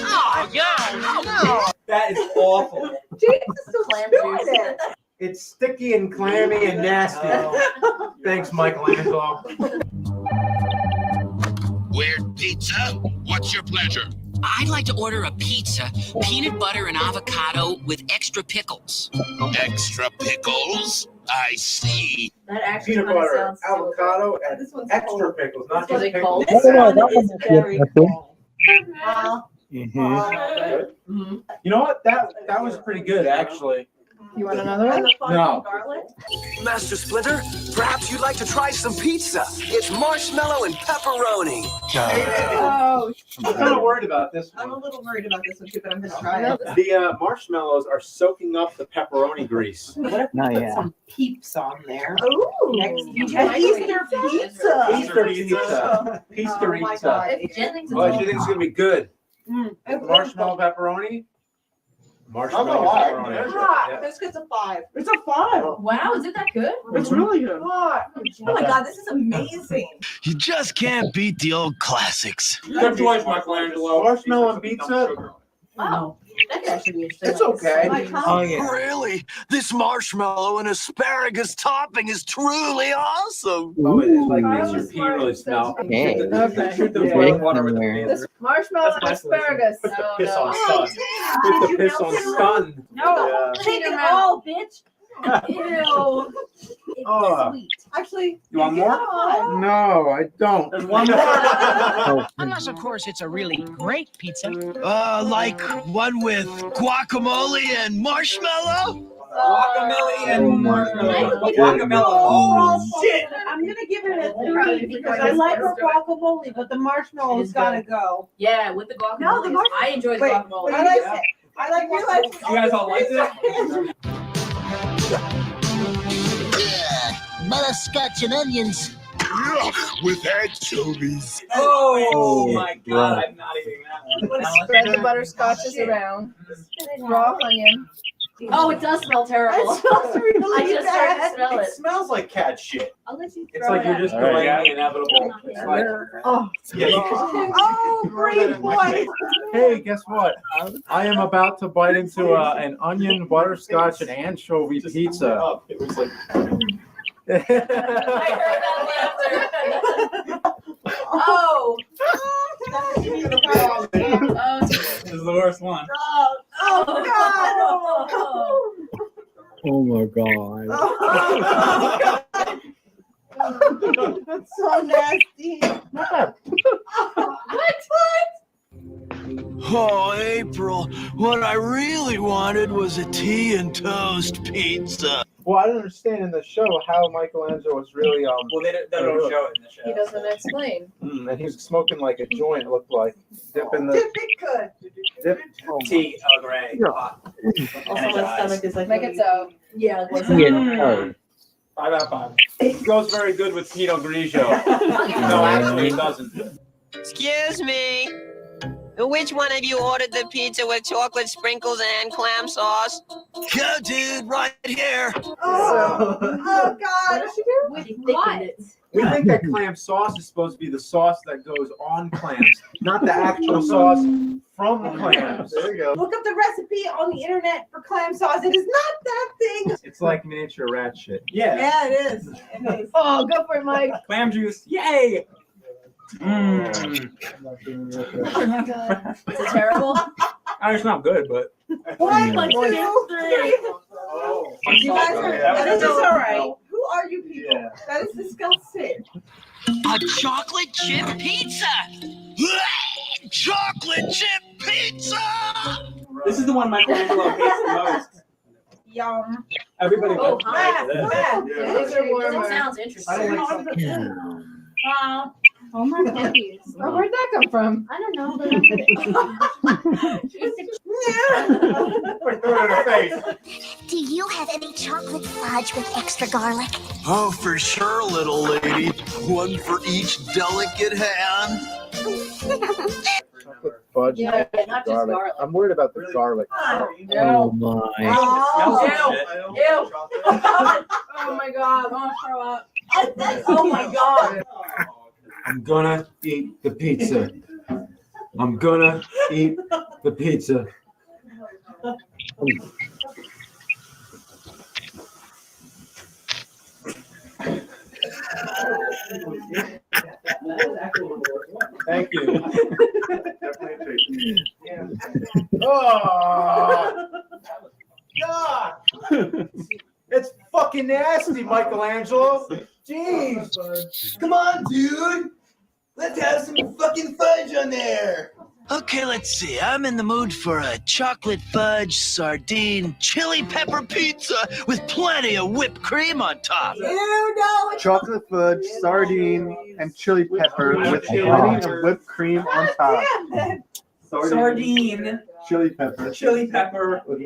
Oh, yeah! That is awful. Jesus, clam juice. It's sticky and clammy and nasty. Thanks, Michelangelo. Weird pizza? What's your pleasure? I'd like to order a pizza, peanut butter and avocado with extra pickles. Extra pickles? I see. That actually Peanut butter, avocado, and This one's extra cold. pickles, not This just one's pickles. cold. No, This one is very cold. You know what? That was pretty good, actually. You want another one? No. Garlic? Master Splinter, perhaps you'd like to try some pizza. It's marshmallow and pepperoni. Oh, I'm kind of worried about this I'm a one. little worried about this one too, but I'm gonna try it. The marshmallows are soaking up the pepperoni grease. No, yeah. Some peeps on there. Ooh. Next Easter pizza. Easter pizza. Easter Oh my pizza. God. Well, she thinks it's gonna be good. It's Marshmallow pepperoni. Marshmallow hot. pepperoni. Yeah. This gets a 5. It's a 5. Wow, is it that good? It's really good. Oh my God, this is amazing. You just can't beat the old classics. Good choice, Michelangelo. Marshmallow and pizza. Wow, that could actually be interesting. It's okay. Oh, yeah. Really? This marshmallow and asparagus topping is truly awesome. Oh, it is. Like makes your pee really smell. Okay. Shoot the boiling water with the There. laser. Marshmallow and That's my asparagus. Put the Oh, piss no. on stun. Put the piss on stun. No, take it all, bitch. Ew. Oh. Sweet. Actually, You want more? No, I don't. There's one more. Unless, of course, it's a really great pizza. Like one with guacamole and marshmallow? Guacamole and marshmallow. Guacamole. Oh, shit. I'm gonna give it a 3 because I like her guacamole, but the marshmallow's gotta go. Yeah, with the guacamole. No, the marshmallow. I enjoy the Wait, guacamole. I like it. I like guacamole. You guys all liked it? Yeah, butterscotch and onions. Yuck, with anchovies. Oh my God, I'm not eating that one. Spread the butterscotches around. Raw onion. Oh, it does smell terrible. It smells really I just started to smell It it. smells like cat shit. I'll let you It's throw like it you're at just me. delaying the inevitable. It's like, Oh, yeah, you oh, brave boy. Hey, guess what? I am about to bite into an onion, butterscotch, and anchovy pizza. It was like, I heard that laughter. Oh. Oh, this is the worst one. Oh, God. Oh my God. That's so nasty. Oh, April, what I really wanted was a tea and toast pizza. Well, I don't understand in the show how Michelangelo was really Well, they don't show it in the show. He doesn't explain. and he was smoking like a joint. It looked like dipping the Dip it good. dip. Tea, Earl Grey. Hot. Also, my stomach is like, make it so. Yeah. 5 out of 5. It goes very good with Pinot Grigio. No, actually, it doesn't. Excuse me. Which one of you ordered the pizza with chocolate sprinkles and clam sauce? Go, dude, right here. Oh, God. With what? We think that clam sauce is supposed to be the sauce that goes on clams, not the actual sauce from the clams. There you go. Look up the recipe on the internet for clam sauce. It is not that thing. It's like miniature rat shit. Yeah. Yeah, it is. It is. Oh, go for it, Mike. Clam juice. Yay! Is it terrible? It's not good, but. 1, 2, 3. Oh. You guys are, this is all right. Who are you people? Yeah. That is disgusting. A chocolate chip pizza. Chocolate chip pizza! This is the one Michelangelo hates the most. Yum. Everybody Oh, goes hi. for this. That sounds interesting. I don't like Oh my cookies. Oh, where'd that come from? I don't know, but Do you have any chocolate fudge with extra garlic? Oh, for sure, little lady. One for each delicate hand. Fudge. Yeah, not just garlic. I'm worried about the garlic. Oh my. Ew. Oh my god, I want to throw up. Oh my god. I'm gonna eat the pizza. I'm gonna eat the pizza. Thank you. Oh, God. It's fucking nasty, Michelangelo. Jeez. Come on, dude. Let's have some fucking fudge on there. Okay, let's see. I'm in the mood for a chocolate fudge, sardine, chili pepper pizza with plenty of whipped cream on top. You know it's Chocolate fudge, sardine, and chili pepper with plenty of whipped cream on top. Sardine, Chili pepper. chili pepper with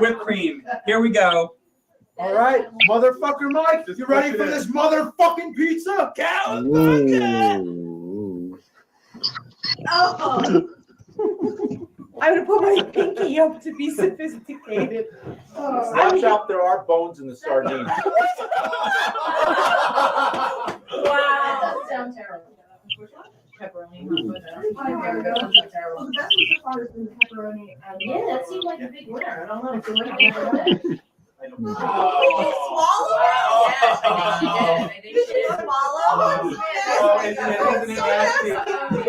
whipped cream. Here we go. All right, motherfucker Mike, you ready for this motherfucking pizza? Oh. I'm gonna put my pinky up to be sophisticated. Watch out, there are bones in the sardine. Wow. That doesn't sound terrible. Pepperoni. Yeah, that seemed like a big winner. I don't know if the winner. Swallow it? Did she swallow? Oh, isn't it nasty?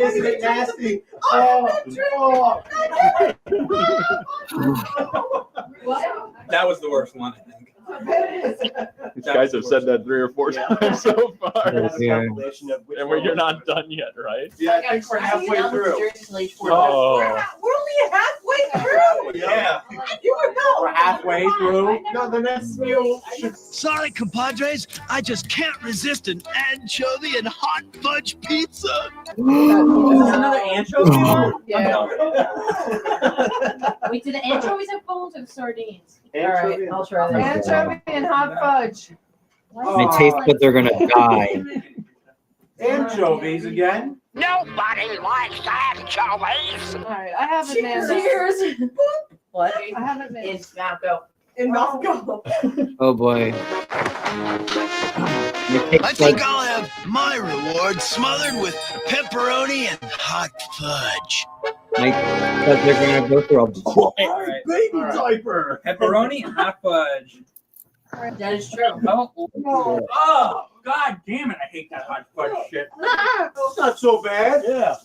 Isn't it nasty? Oh. That was the worst one, I think. These guys have said that 3 or 4 times so far. Yeah. And you're not done yet, right? Yeah, I think we're halfway through. Oh. We're only halfway through. Yeah. You were no. We're halfway through. No, the next meal. Sorry, compadres. I just can't resist an anchovy and hot fudge pizza. Is this another anchovy one? Yeah. Wait, do the anchovies have bones or sardines? Anchovy I'll try that. Anchovy and hot fudge. They taste but they're gonna die. Anchovies again. Nobody likes anchovies. All right, I have it, man. Cheers. What? I have it, man. In Malco. In Moscow. Oh boy. I think I'll have my reward smothered with pepperoni and hot fudge. Like, but they're gonna go through a Baby diaper. Pepperoni and hot fudge. That is true. Oh, god damn it! I hate that hot fudge shit. It's not so bad. Yeah.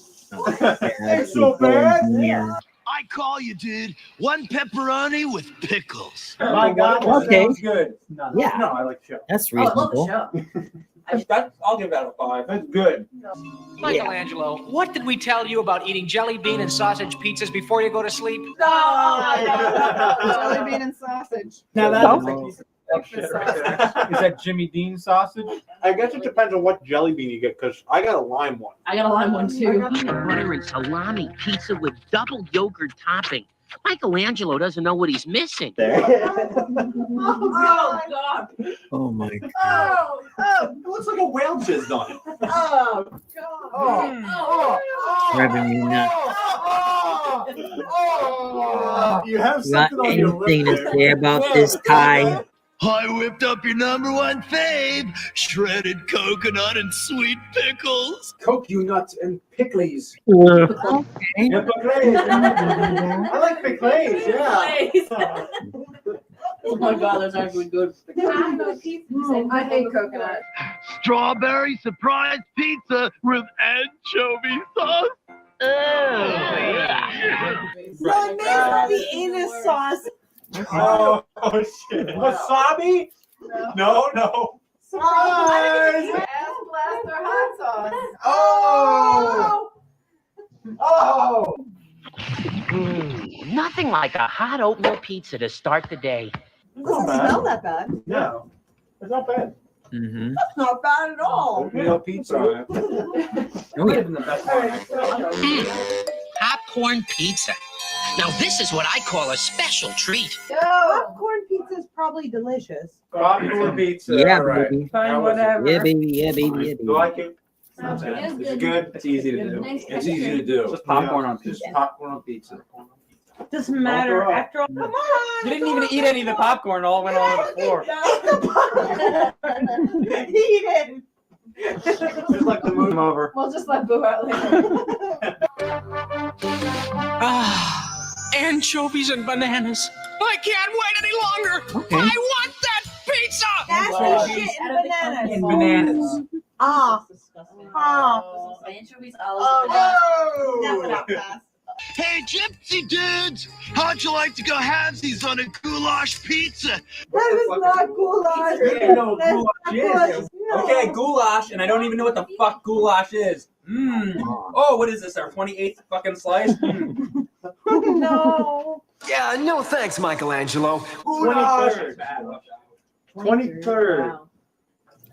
Ain't so bad. Yeah. I call you, dude. One pepperoni with pickles. My God, Okay. sounds good. Yeah. No, I like the show. That's Oh, I love the reasonable. show. I'll give that a 5. That's good. Michelangelo, what did we tell you about eating jelly bean and sausage pizzas before you go to sleep? Jelly bean and sausage. Now that's shit right there. Is that Jimmy Dean sausage? I guess it depends on what jelly bean you get, because I got a lime one. I got a lime one too. Peanut butter and salami pizza with double yogurt topping. Michelangelo doesn't know what he's missing. Oh god. Oh my god. It looks like a whale jizzed on it. Oh, God. Driving me nuts. You have You got something on your anything lip to there. say about this, Ty? I whipped up your #1 fave, shredded coconut and sweet pickles. Coconut nuts and pickles. Okay. Yeah, pickles. I like pickles, yeah. Oh my god, that's actually good. I hate coconut. Strawberry surprise pizza with anchovy sauce. What makes the anus sauce? Oh shit. Wasabi? No. Surprise! Ass blaster hot sauce. Oh! Nothing like a hot oatmeal pizza to start the day. Doesn't smell that bad. No. It's not bad. Mm-hmm. That's not bad at all. Oatmeal pizza. Oh, yeah. Popcorn pizza. Now this is what I call a special treat. Popcorn pizza is probably delicious. Popcorn pizza. Yeah, all right. baby. Fine, whatever. Yeah, baby. Yeah, baby. Yeah, baby. You like it? It's good. It's easy to do. It's easy to do. Just popcorn on pizza. Just popcorn on pizza. Doesn't matter. After all, come on. You didn't even eat any of the popcorn. All went all over the floor. Eat it. Just like the moon over. We'll just let Boo out later. Anchovies and bananas. I can't wait any longer. Okay. I want that pizza. That's the shit in bananas. And bananas. Ah. Anchovies, Oh no. That's not fast. Hey, Gypsy dudes! How'd you like to go halvesies on a goulash pizza? That is not goulash. You know what That's goulash not is. No. Okay, goulash, and I don't even know what the fuck goulash is. Oh, what is this? Our 28th fucking slice? No. Yeah, no thanks, Michelangelo. 23rd. 23rd.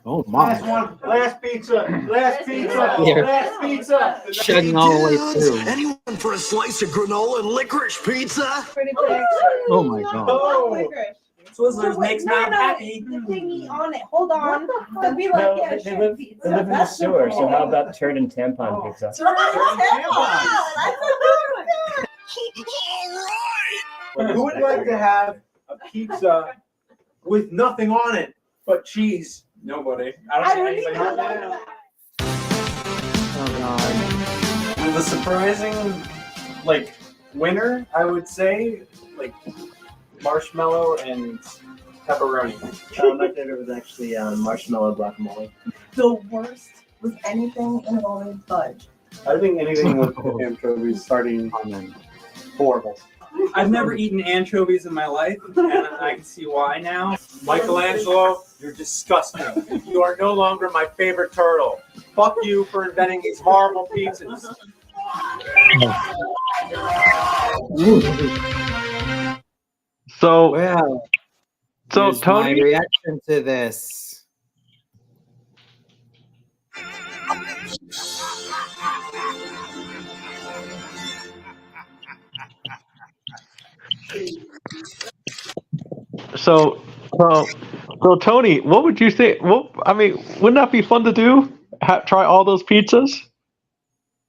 Oh, Last my. one. Last pizza. Last pizza. Here. Last pizza. Chugging all the way through. Anyone for a slice of granola and licorice pizza? Pretty quick. Oh, my God. Oh. Twizzlers makes me happy. The thingy on it. Hold on. It'd be like No, yeah, they shit live pizza. in the That's sewer, so how cool. about turd and tampon pizza? That's a good one. Who would like to have a pizza with nothing on it but cheese? Nobody. I I don't don't even know know anybody. that. Oh, God. With a surprising, like, winner, I would say, like, marshmallow and pepperoni. My favorite was actually marshmallow guacamole. The worst was anything involving fudge. I think anything with anchovies starting horrible. I've never eaten anchovies in my life, and I can see why now. Michelangelo, you're disgusting. You are no longer my favorite turtle. Fuck you for inventing these horrible pizzas. So, Well, so here's my Tony, reaction to this. so, so Tony, what would you think? Well, I mean, wouldn't that be fun to do? Try all those pizzas?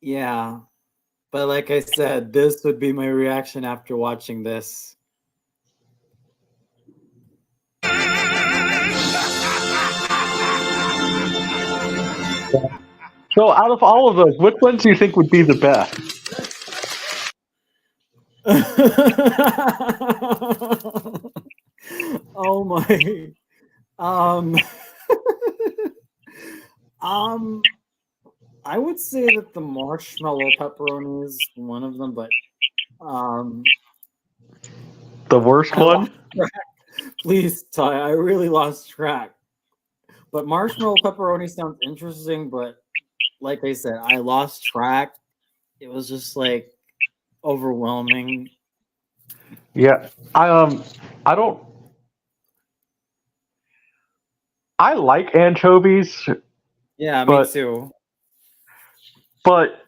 Yeah. But like I said, this would be my reaction after watching this. So, out of all of those, which ones do you think would be the best? Oh my. I would say that the marshmallow pepperoni is one of them, but The worst I one? lost track. Please, Ty, I really lost track. But marshmallow pepperoni sounds interesting, but like I said, I lost track. It was just like overwhelming. Yeah, I don't. I like anchovies, Yeah, but me too. but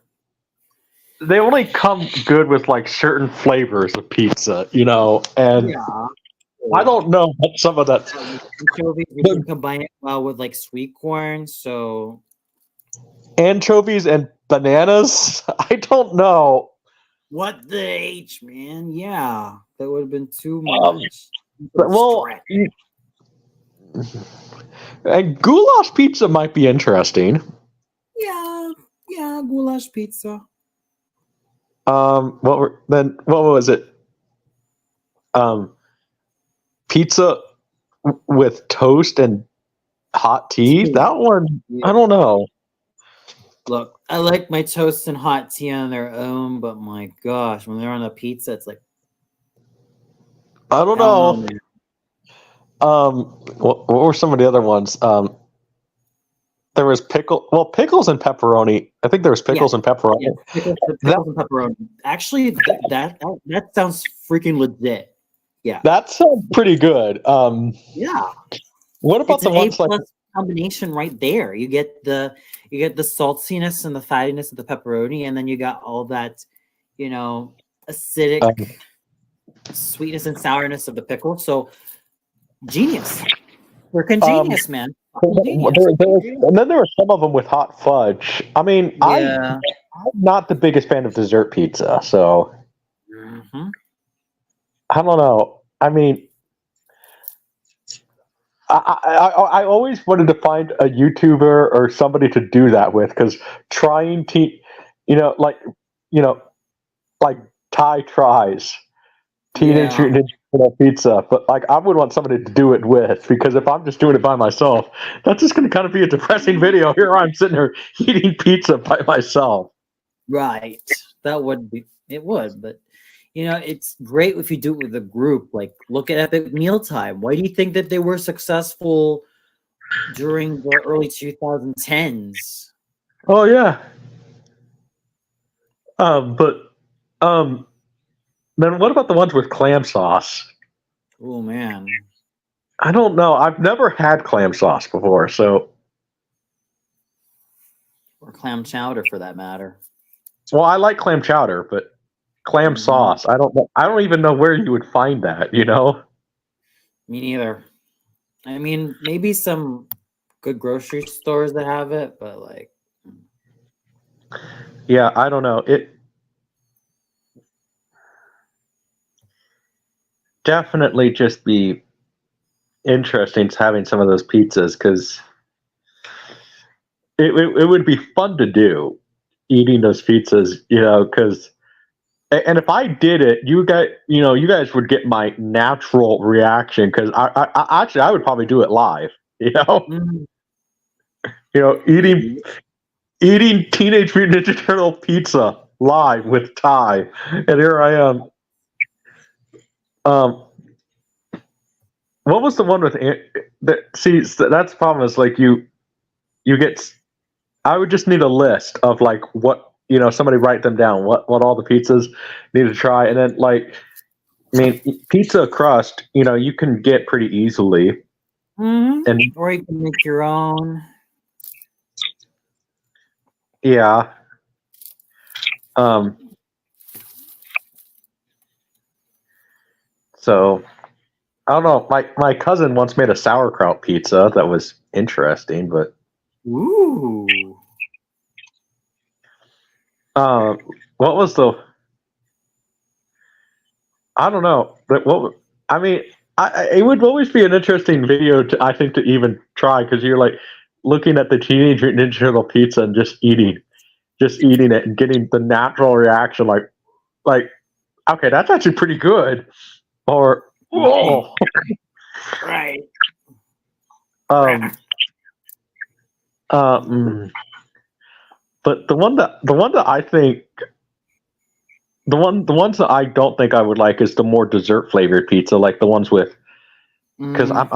they only come good with like certain flavors of pizza, you know. And Yeah. I don't know what some of that. Anchovies, you can combine it well with like sweet corn, so Anchovies and bananas. I don't know. what the H, man? Yeah, that would have been too Um, much. But, well, and goulash pizza might be interesting. Yeah, goulash pizza. What was it? Pizza with toast and hot tea. That one, I don't know. Look, I like my toast and hot tea on their own, but my gosh, when they're on a pizza, it's like I don't I don't know. man. What were some of the other ones? There was pickles and pepperoni. I think there was pickles and pepperoni. Yeah, pickles and pepperoni. Actually, that sounds freaking legit. Yeah. That sounds pretty good. Yeah. What about It's the an ones A+ like? combination right there. You get the saltiness and the fattiness of the pepperoni, and then you got all that, acidic sweetness and sourness of the pickle. So genius. We're congenious, man. And then there were some of them with hot fudge. I mean, Yeah. I'm not the biggest fan of dessert pizza, so I don't know. I mean, I always wanted to find a YouTuber or somebody to do that with, because trying to, like Ty tries Teenage Mutant Ninja Turtle Pizza, but like I would want somebody to do it with, because if I'm just doing it by myself, that's just going to kind of be a depressing video. Here I'm sitting here eating pizza by myself. Right. That would be, it would, but it's great if you do it with a group. Like, look at Epic Mealtime. Why do you think that they were successful during the early 2010s? Oh yeah. Then what about the ones with clam sauce? Oh man. I don't know. I've never had clam sauce before, so. Or clam chowder, for that matter. Well, I like clam chowder, but clam sauce, I don't know. I don't even know where you would find that. Me neither. I mean, maybe some good grocery stores that have it, but like. Yeah, I don't know. It definitely just be interesting having some of those pizzas, because it would be fun to do, eating those pizzas, because, and if I did it, you guys would get my natural reaction, because I would probably do it live, eating Teenage Mutant Ninja Turtle pizza live with Ty, and here I am. What was the one with see, that's the problem, is like you get, I would just need a list of like what, somebody write them down, what all the pizzas need to try, and then like, I mean, pizza crust, you can get pretty easily. And or you can make your own. Yeah. So I don't know. My cousin once made a sauerkraut pizza that was interesting, but ooh. What was the? I don't know. But what? I mean, it would always be an interesting video to even try, because you're like looking at the Teenage Mutant Ninja Turtle pizza and just eating it and getting the natural reaction, like, okay, that's actually pretty good, or whoa. Right. But the one that I think, the ones that I don't think I would like is the more dessert flavored pizza, like the ones with, because I'm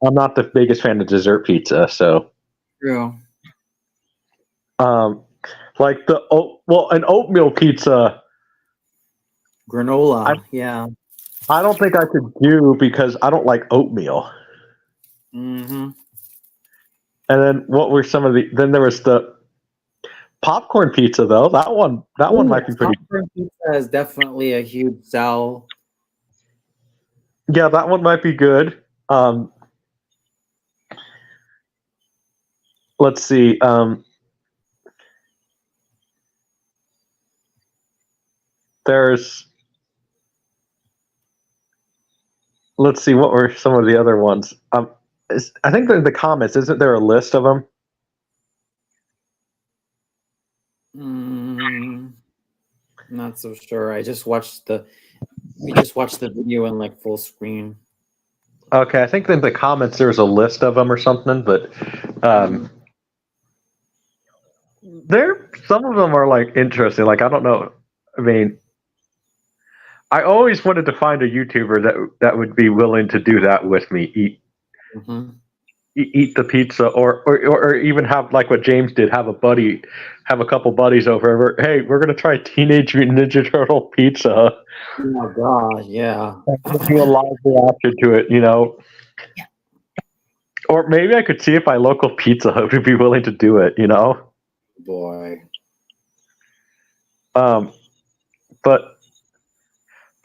not the biggest fan of dessert pizza, so. True. Like an oatmeal pizza. Granola, yeah. I don't think I could do, because I don't like oatmeal. And then what were some of then there was the popcorn pizza, though. That one might be pretty. Popcorn pizza is definitely a huge sell. Yeah, that one might be good. Let's see. Let's see, what were some of the other ones? I think in the comments, isn't there a list of them? Not so sure. We just watched the video in like full screen. Okay, I think in the comments there's a list of them or something, but some of them are like interesting. Like, I don't know. I mean, I always wanted to find a YouTuber that would be willing to do that with me, eat the pizza, or even have like what James did, have a couple buddies over. Hey, we're gonna try Teenage Mutant Ninja Turtle pizza. Oh God, yeah. Do a live reaction to it, Yeah. Or maybe I could see if my local Pizza Hut would be willing to do it, Boy. But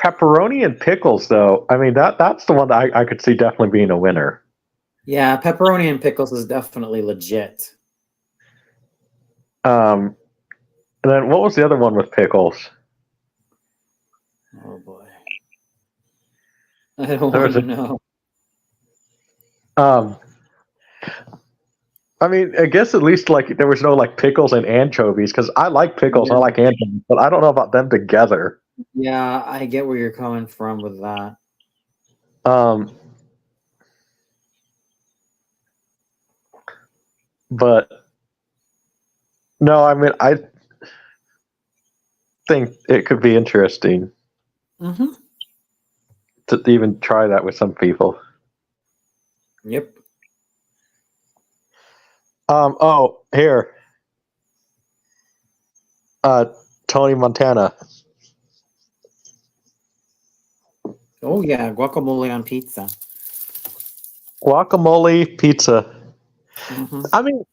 pepperoni and pickles, though, I mean that's the one that I could see definitely being a winner. Yeah, pepperoni and pickles is definitely legit. And then what was the other one with pickles? Oh boy. I don't There want was to know. I mean, I guess at least like there was no like pickles and anchovies, because I like pickles, I Yeah. like anchovies, but I don't know about them together. Yeah, I get where you're coming from with that. But no, I mean, I think it could be interesting to even try that with some people. Yep. Oh, here. Tony Montana. Oh yeah, guacamole on pizza. Guacamole pizza. I mean,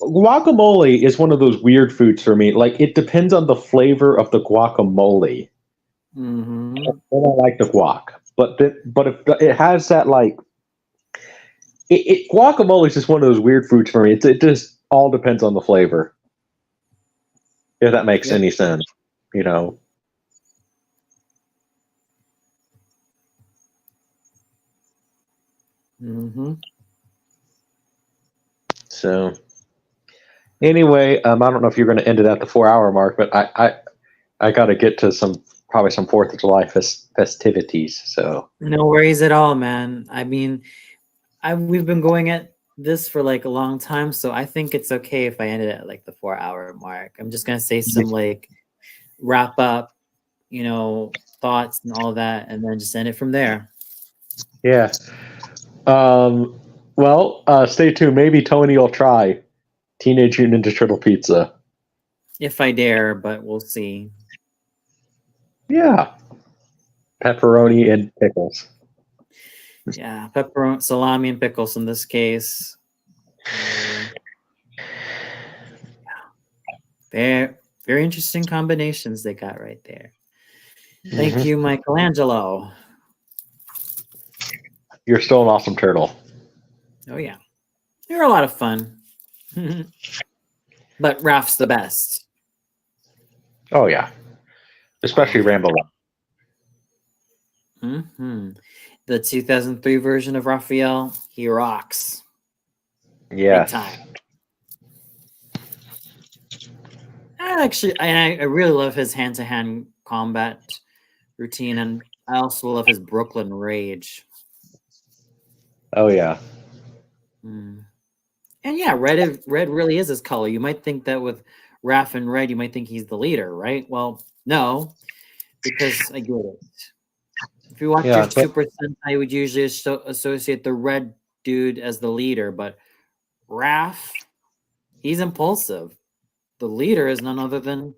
guacamole is one of those weird foods for me. Like, it depends on the flavor of the guacamole. Mm-hmm. And I like the guac, but if it has that like, guacamole is just one of those weird foods for me. It just all depends on the flavor. If that makes any sense, Mm-hmm. So, anyway, I don't know if you're going to end it at the 4-hour mark, but I got to get to probably some 4th of July festivities. So No worries at all, man. I mean, we've been going at this for like a long time, so I think it's okay if I ended at like the 4-hour mark. I'm just gonna say some like wrap up, thoughts and all that, and then just end it from there. yeah. Well, stay tuned. Maybe Tony will try Teenage Mutant Ninja Turtle pizza. If I dare, but we'll see. Yeah. Pepperoni and pickles. Yeah, pepperoni, salami, and pickles in this case. They're very interesting combinations they got right there. Thank you, Michelangelo. You're still an awesome turtle. Oh yeah, they're a lot of fun. But Raph's the best. Oh yeah, especially Rambo. The 2003 version of Raphael, he rocks. Yeah. Big time. I really love his hand-to-hand combat routine, and I also love his Brooklyn Rage. Oh yeah. And yeah, red really is his color. You might think that with Raph and red, you might think he's the leader, right? Well, no, because I get it. If you watch your Super Sentai, you would usually associate the red dude as the leader, but Raph, he's impulsive. The leader is none other than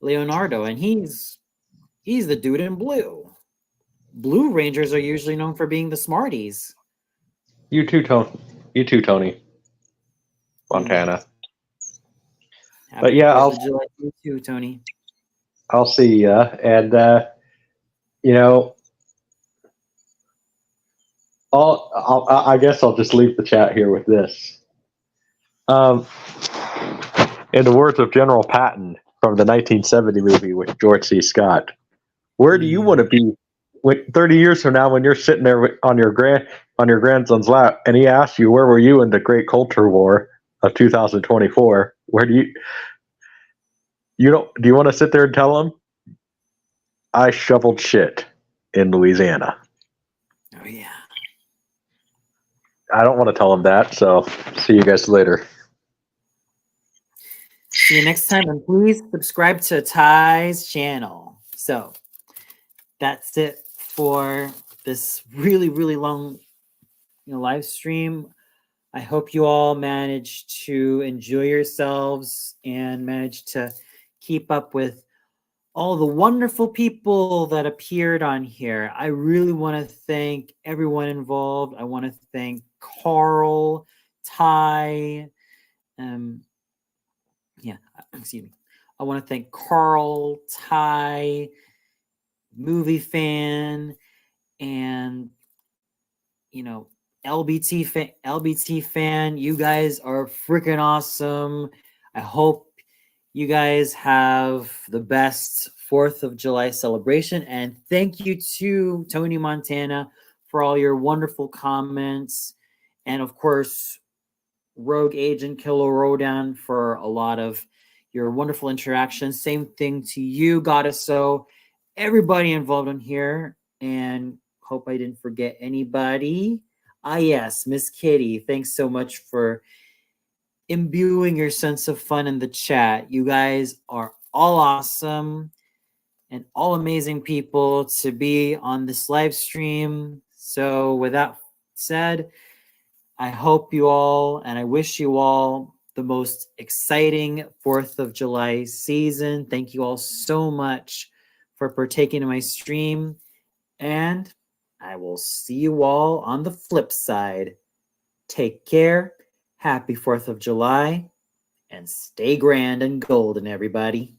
Leonardo, and he's the dude in blue. Blue Rangers are usually known for being the smarties. You too, Tony. Montana. But yeah, I'll you too, Tony. I'll see ya, and I guess I'll just leave the chat here with this. In the words of General Patton from the 1970 movie with George C. Scott, where do you want to be 30 years from now when you're sitting there on your grandson's lap and he asks you, where were you in the Great Culture War of 2024? Where do you want to sit there and tell him, I shoveled shit in Louisiana? Oh yeah. I don't want to tell him that, so see you guys later. See you next time, and please subscribe to Ty's channel. So that's it for this really, really long live stream. I hope you all managed to enjoy yourselves and managed to keep up with all the wonderful people that appeared on here. I really want to thank everyone involved. I want to thank Carl, Ty, excuse me. I want to thank Carl, Ty, Movie Fan, and LBT fan. You guys are freaking awesome. I hope you guys have the best 4th of July celebration. And thank you to Tony Montana for all your wonderful comments. And of course, Rogue Agent Kilo Rodan for a lot of your wonderful interactions. Same thing to you, Goddesso, everybody involved in here. And hope I didn't forget anybody. Ah, yes, Miss Kitty. Thanks so much for imbuing your sense of fun in the chat. You guys are all awesome and all amazing people to be on this live stream. So with that said, I hope you all and I wish you all the most exciting 4th of July season. Thank you all so much for partaking in my stream, and I will see you all on the flip side. Take care. Happy 4th of July. And stay grand and golden, everybody.